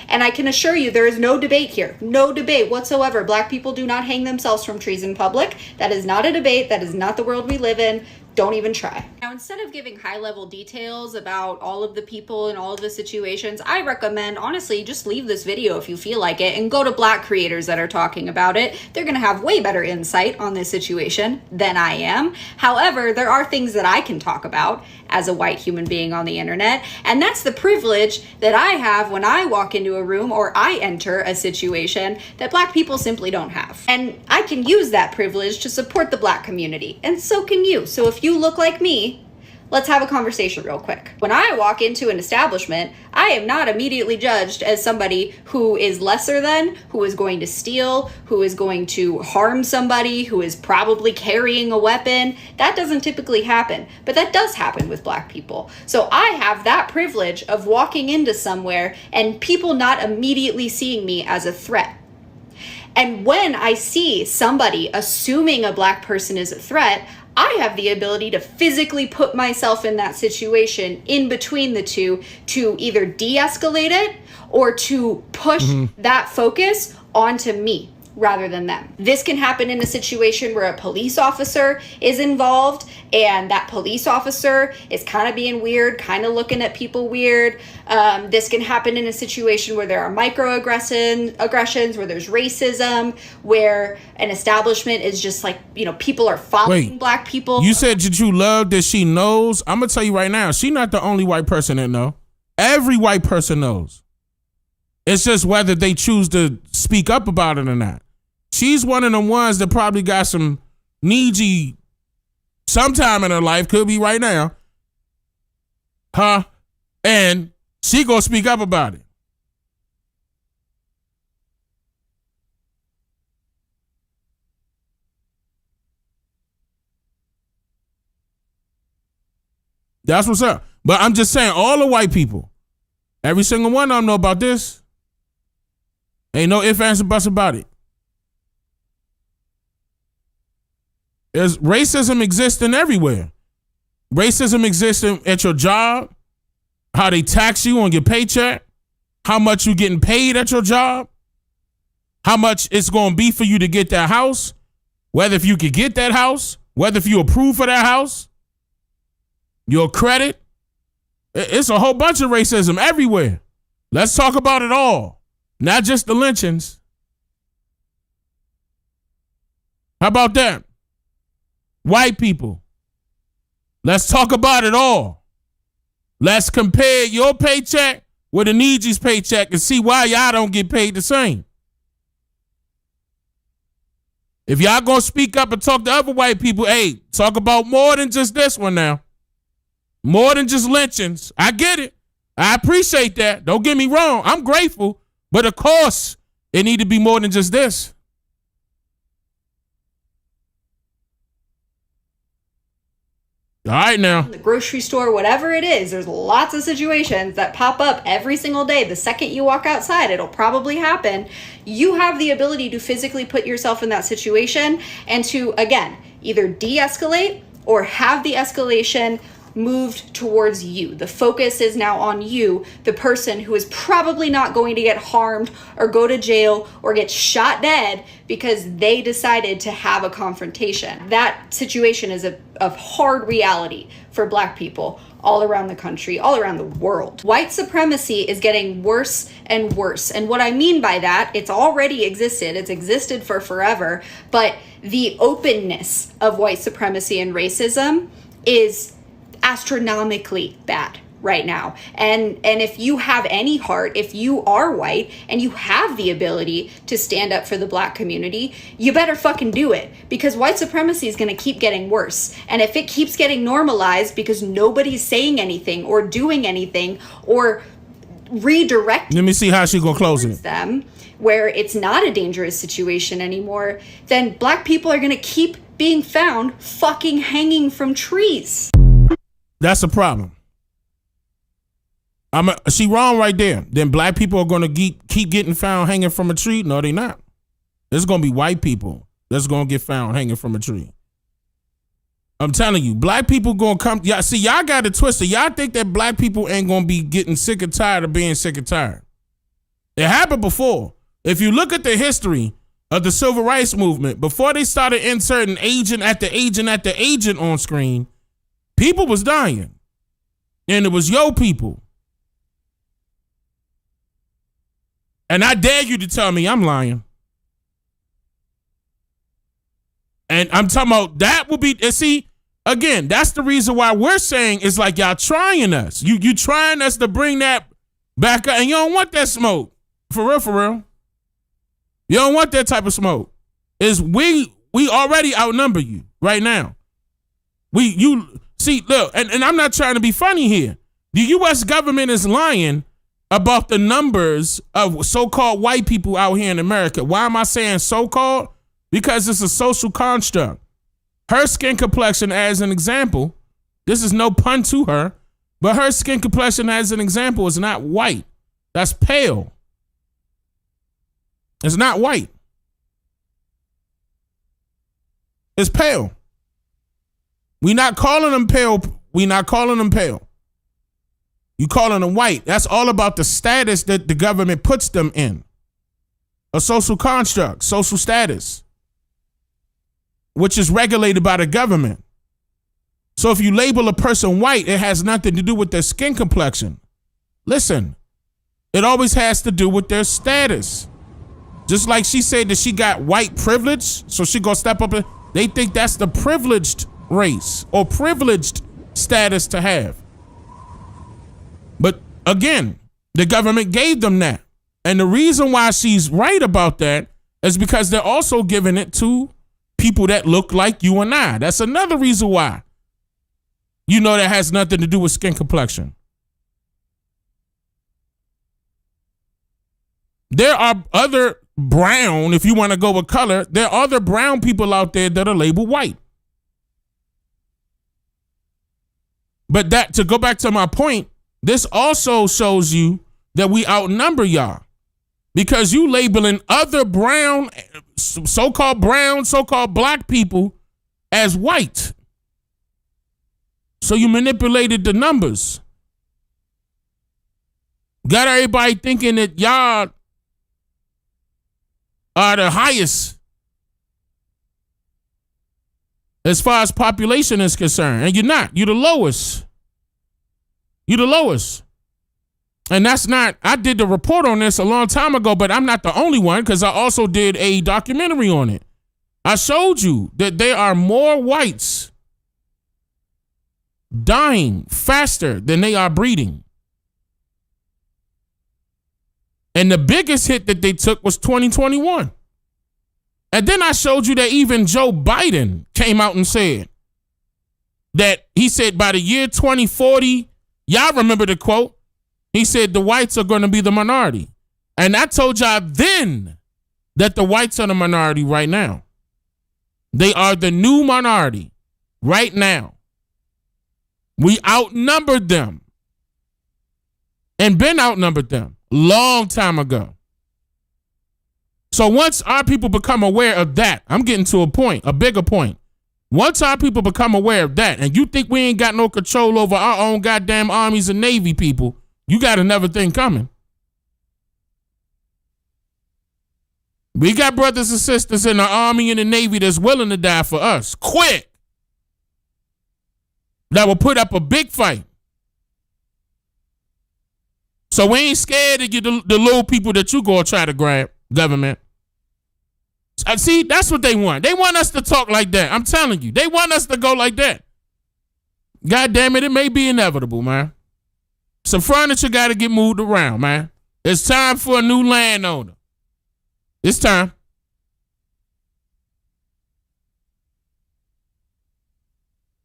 And I can assure you there is no debate here. No debate whatsoever. Black people do not hang themselves from trees in public. That is not a debate. That is not the world we live in. Don't even try. Now, instead of giving high-level details about all of the people and all of the situations, I recommend, honestly, just leave this video if you feel like it and go to Black creators that are talking about it. They're going to have way better insight on this situation than I am. However, there are things that I can talk about as a white human being on the internet, and that's the privilege that I have when I walk into a room or I enter a situation that Black people simply don't have. And I can use that privilege to support the Black community, and so can you. So if you look like me, let's have a conversation real quick. When I walk into an establishment, I am not immediately judged as somebody who is lesser than, who is going to steal, who is going to harm somebody, who is probably carrying a weapon. That doesn't typically happen, but that does happen with Black people. So I have that privilege of walking into somewhere and people not immediately seeing me as a threat. And when I see somebody assuming a Black person is a threat, I have the ability to physically put myself in that situation in between the two to either de-escalate it or to push that focus onto me rather than them. This can happen in a situation where a police officer is involved and that police officer is kind of being weird, kind of looking at people weird. This can happen in a situation where there are microaggressions, where there's racism, where an establishment is just like, people are following Black people. You said that you love that she knows. I'm going to tell you right now, she's not the only white person that knows. Every white person knows. It's just whether they choose to speak up about it or not. She's one of the ones that probably got some needy sometime in her life, could be right now. And she gonna speak up about it. That's what's up. But I'm just saying, all the white people, every single one of them know about this. Ain't no ifs, ands, and buts about it. Racism existing everywhere. Racism existing at your job, how they tax you on your paycheck, how much you getting paid at your job, how much it's going to be for you to get that house, whether if you could get that house, whether if you approve for that house, your credit. It's a whole bunch of racism everywhere. Let's talk about it all. Not just the lynchings. How about that? White people. Let's talk about it all. Let's compare your paycheck with a Niji's paycheck and see why y'all don't get paid the same. If y'all gonna speak up and talk to other white people, hey, talk about more than just this one now. More than just lynchings. I get it. I appreciate that. Don't get me wrong. I'm grateful. But of course, It need to be more than just this. All right now. The grocery store, whatever it is, there's lots of situations that pop up every single day. The second you walk outside, it'll probably happen. You have the ability to physically put yourself in that situation and to, again, either de-escalate or have the escalation moved towards you. The focus is now on you, the person who is probably not going to get harmed or go to jail or get shot dead because they decided to have a confrontation. That situation is a hard reality for Black people all around the country, all around the world. White supremacy is getting worse and worse. And what I mean by that, it's already existed. It's existed for forever. But the openness of white supremacy and racism is astronomically bad right now. And if you have any heart, if you are white and you have the ability to stand up for the Black community, you better fucking do it, because white supremacy is going to keep getting worse. And if it keeps getting normalized because nobody's saying anything or doing anything or redirecting, let me see how she gonna close it, them where it's not a dangerous situation anymore, then Black people are going to keep being found fucking hanging from trees. That's a problem. She wrong right there. Then Black people are going to keep getting found hanging from a tree? No, they not. There's going to be white people that's going to get found hanging from a tree. I'm telling you, Black people going to come. Y'all, see, y'all got it twisted. Y'all think that Black people ain't going to be getting sick and tired of being sick and tired. It happened before. If you look at the history of the civil rights movement, before they started inserting agent after agent after agent on screen, people was dying. And it was your people. And I dare you to tell me I'm lying. And I'm talking about that will be, and see, again, that's the reason why we're saying it's like y'all trying us. You trying us to bring that back up, and you don't want that smoke. For real, for real. You don't want that type of smoke. We already outnumber you right now. See, look, and I'm not trying to be funny here. The U.S. government is lying about the numbers of so-called white people out here in America. Why am I saying so-called? Because it's a social construct. Her skin complexion, as an example, this is no pun to her, but her skin complexion, as an example, is not white. That's pale. It's not white. It's pale. We not calling them pale. We not calling them pale. You calling them white. That's all about the status that the government puts them in. A social construct, social status, which is regulated by the government. So if you label a person white, it has nothing to do with their skin complexion. Listen, it always has to do with their status. Just like she said that she got white privilege, so she gonna step up. They think that's the privileged race or privileged status to have. But again, the government gave them that. And the reason why she's right about that is because they're also giving it to people that look like you and I. That's another reason why. You know, that has nothing to do with skin complexion. There are other brown, if you want to go with color, there are other brown people out there that are labeled white. But that, to go back to my point, this also shows you that we outnumber y'all, because you labeling other brown, so-called Black people as white. So you manipulated the numbers. Got everybody thinking that y'all are the highest as far as population is concerned. And you're not. You're the lowest. You're the lowest. And that's not, I did the report on this a long time ago, but I'm not the only one, because I also did a documentary on it. I showed you that there are more whites dying faster than they are breeding. And the biggest hit that they took was 2021. And then I showed you that even Joe Biden came out and said that he said by the year 2040, y'all remember the quote? He said the whites are going to be the minority. And I told y'all then that the whites are the minority right now. They are the new minority right now. We outnumbered them and been outnumbered them long time ago. So once our people become aware of that, I'm getting to a point, a bigger point. Once our people become aware of that, and you think we ain't got no control over our own goddamn armies and Navy people, you got another thing coming. We got brothers and sisters in the Army and the Navy that's willing to die for us, quick. That will put up a big fight. So we ain't scared to get the little people that you go try to grab, government. See, that's what they want. They want us to talk like that. I'm telling you. They want us to go like that. God damn it, it may be inevitable, man. Some furniture got to get moved around, man. It's time for a new landowner. It's time.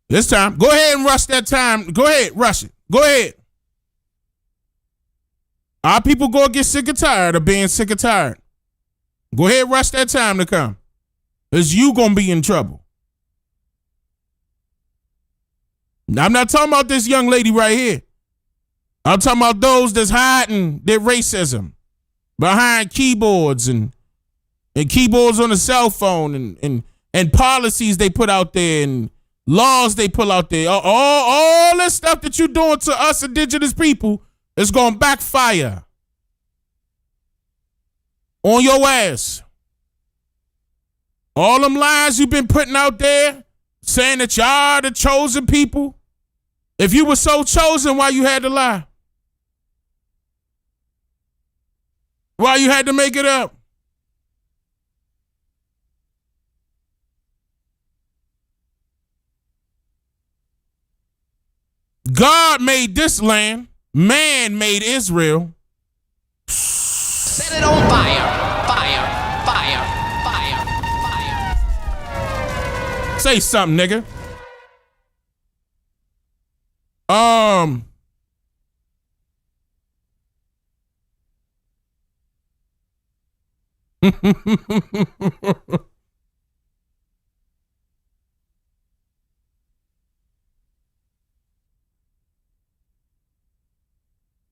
It's time. Go ahead and rush that time. Go ahead, rush it. Go ahead. Our people go get sick and tired of being sick and tired. Go ahead, rush that time to come. Because you going to be in trouble. Now, I'm not talking about this young lady right here. I'm talking about those that's hiding their racism behind keyboards and keyboards on the cell phone and policies they put out there and laws they pull out there. All this stuff that you're doing to us indigenous people is going to backfire on your ass. All them lies you've been putting out there saying that y'all are the chosen people. If you were so chosen, why you had to lie? Why you had to make it up? God made this land. Man made Israel. Set it on fire. Fire. Fire. Fire. Fire. Say something, nigga.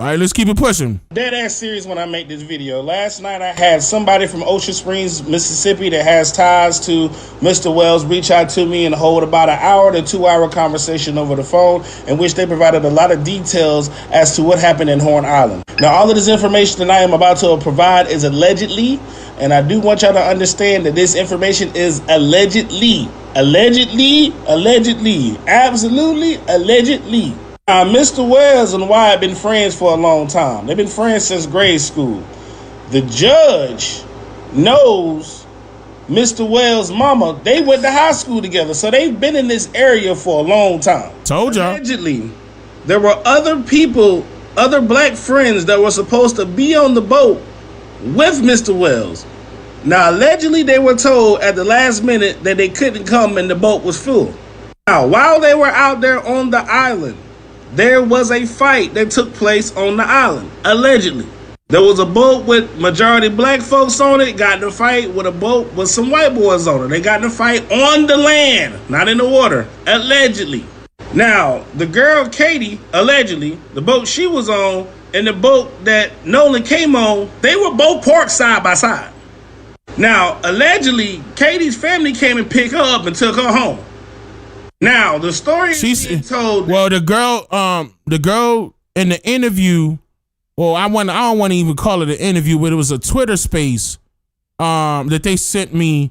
All right, let's keep it pushing. Dead ass serious when I make this video. Last night I had somebody from Ocean Springs, Mississippi that has ties to Mr. Wells reach out to me and hold about an hour to 2 hour conversation over the phone in which they provided a lot of details as to what happened in Horn Island. Now, all of this information that I am about to provide is allegedly, and I do want y'all to understand that this information is allegedly. Allegedly, absolutely allegedly. Mr. Wells and Wyatt have been friends for a long time. They've been friends since grade school. The judge knows Mr. Wells' mama. They went to high school together, so they've been in this area for a long time. Told y'all. Allegedly, there were other people, other black friends that were supposed to be on the boat with Mr. Wells. Now, allegedly, they were told at the last minute that they couldn't come and the boat was full. Now, while they were out there on the island, there was a fight that took place on the island, allegedly. There was a boat with majority black folks on it, got in a fight with a boat with some white boys on it. They got in a fight on the land, not in the water, allegedly. Now, the girl, Katie, allegedly, the boat she was on and the boat that Nolan came on, they were both parked side by side. Now, allegedly, Katie's family came and picked her up and took her home. Now, the story is being told. Well, the girl in the interview, well, I don't want to even call it an interview, but it was a Twitter space that they sent me.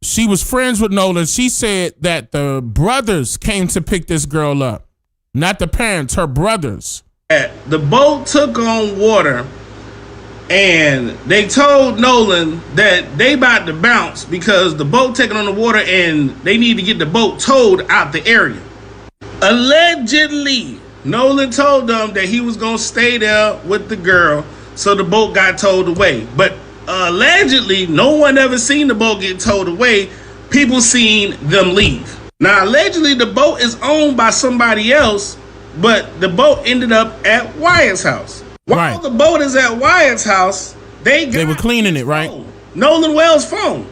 She was friends with Nolan. She said that the brothers came to pick this girl up, not the parents, her brothers. The boat took on water, and they told Nolan that they about to bounce because the boat taking on the water and they need to get the boat towed out the area. Allegedly, Nolan told them that he was going to stay there with the girl, so the boat got towed away. But allegedly, no one ever seen the boat get towed away. People seen them leave. Now, allegedly, the boat is owned by somebody else, but the boat ended up at Wyatt's house. While the boat is at Wyatt's house, they were cleaning it, right? Nolan Wells' phone.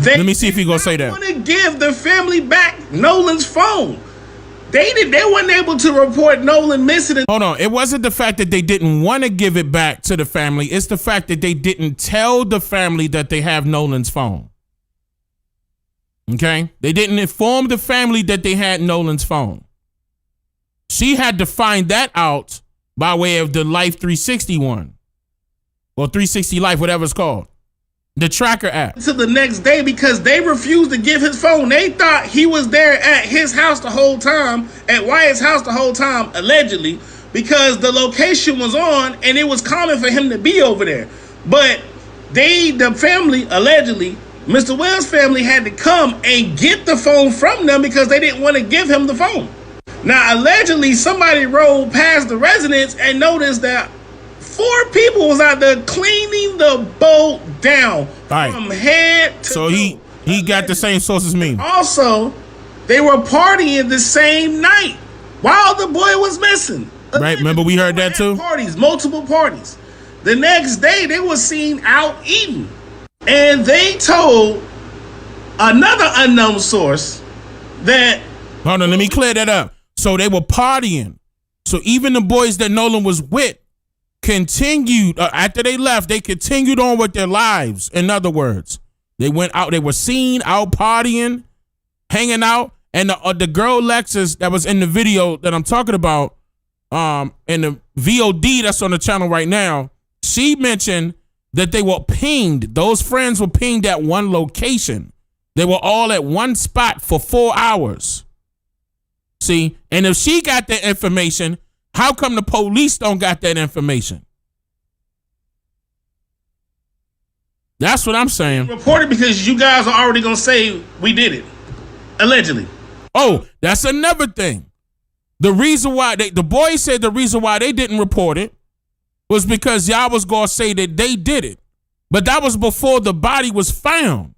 Let me see if he gonna say that. Want to give the family back Nolan's phone. They weren't able to report Nolan missing. Hold on. It wasn't the fact that they didn't want to give it back to the family. It's the fact that they didn't tell the family that they have Nolan's phone. Okay? They didn't inform the family that they had Nolan's phone. She had to find that out by way of the Life 360 one. Or 360 Life, whatever it's called. The tracker app. To the next day because they refused to give his phone. They thought he was there at his house the whole time, at Wyatt's house the whole time, allegedly, because the location was on and it was common for him to be over there. But the family, allegedly, Mr. Wells' family had to come and get the phone from them because they didn't want to give him the phone. Now, allegedly, somebody rode past the residence and noticed that 4 people was out there cleaning the boat down from head to So he got the same source as me. Also, they were partying the same night while the boy was missing. Right? Remember we heard that too? Multiple parties. The next day, they were seen out eating. And they told another unknown source that... Hold on, let me clear that up. So they were partying. So even the boys that Nolan was with continued, after they left, they continued on with their lives. In other words, they went out, they were seen out partying, hanging out. And the girl Lexus that was in the video that I'm talking about, in the VOD that's on the channel right now, she mentioned that they were pinged. Those friends were pinged at one location. They were all at one spot for 4 hours. See, and if she got that information, how come the police don't got that information? That's what I'm saying. Reported because you guys are already going to say we did it. Allegedly. Oh, that's another thing. The reason why the boys said the reason why they didn't report it was because y'all was going to say that they did it. But that was before the body was found.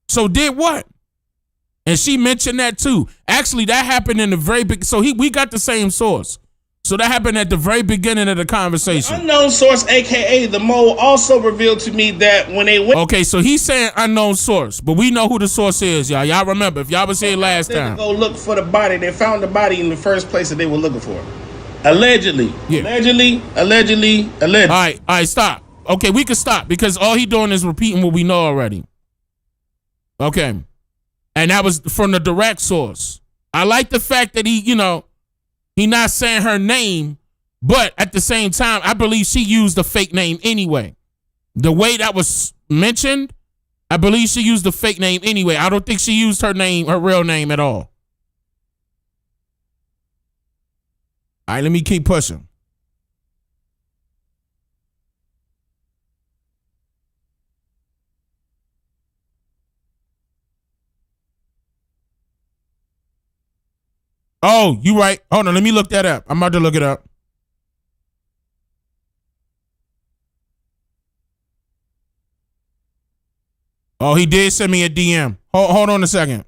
So did what? And she mentioned that too. Actually, that happened in the very big. So we got the same source. So that happened at the very beginning of the conversation. Unknown source, aka the mole, also revealed to me that when they went. Okay, so he's saying unknown source, but we know who the source is, y'all. Y'all remember if y'all was here last time. Go look for the body. They found the body in the first place that they were looking for. Allegedly. Yeah. Allegedly. All right, stop. Okay, we can stop because all he doing is repeating what we know already. Okay. And that was from the direct source. I like the fact that he not saying her name, but at the same time, I believe she used a fake name anyway. The way that was mentioned, I believe she used a fake name anyway. I don't think she used her real name at all. All right, let me keep pushing. Oh, you right. Hold on, let me look that up. I'm about to look it up. Oh, he did send me a DM. Hold on a second.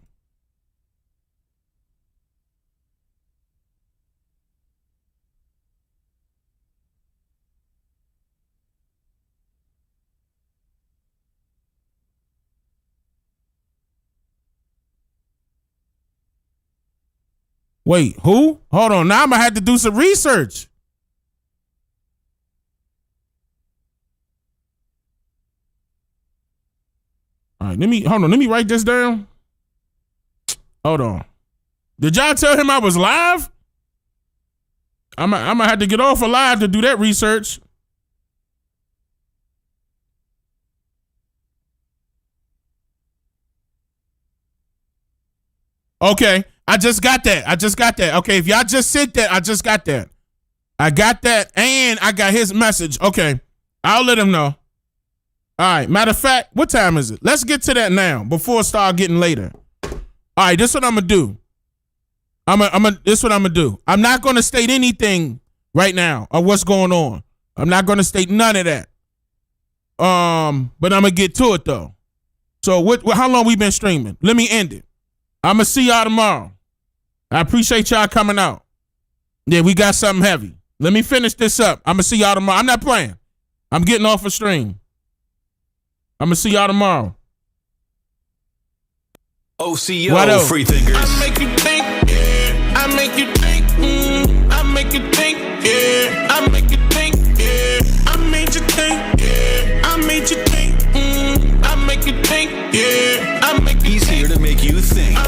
Wait, who? Hold on. Now I'm going to have to do some research. All right, let me write this down. Hold on. Did y'all tell him I was live? I'm going to have to get off of live to do that research. Okay. I just got that. Okay, if y'all just said that, I just got that. I got that, and I got his message. Okay, I'll let him know. All right, matter of fact, what time is it? Let's get to that now before it start getting later. All right, this is what I'm going to do. This is what I'm going to do. I'm not going to state anything right now of what's going on. I'm not going to state none of that. But I'm going to get to it, though. So how long we been streaming? Let me end it. I'm going to see y'all tomorrow. I appreciate y'all coming out. Yeah, we got something heavy. Let me finish this up. I'm going to see y'all tomorrow. I'm not playing. I'm getting off a stream. I'm gonna see y'all tomorrow. OCO, free thinkers. I make you think, yeah. I make you think, I make you think, yeah. I make you think, yeah. I made you think, yeah. I made you think, I make you think, yeah. I make you He's here to make you think.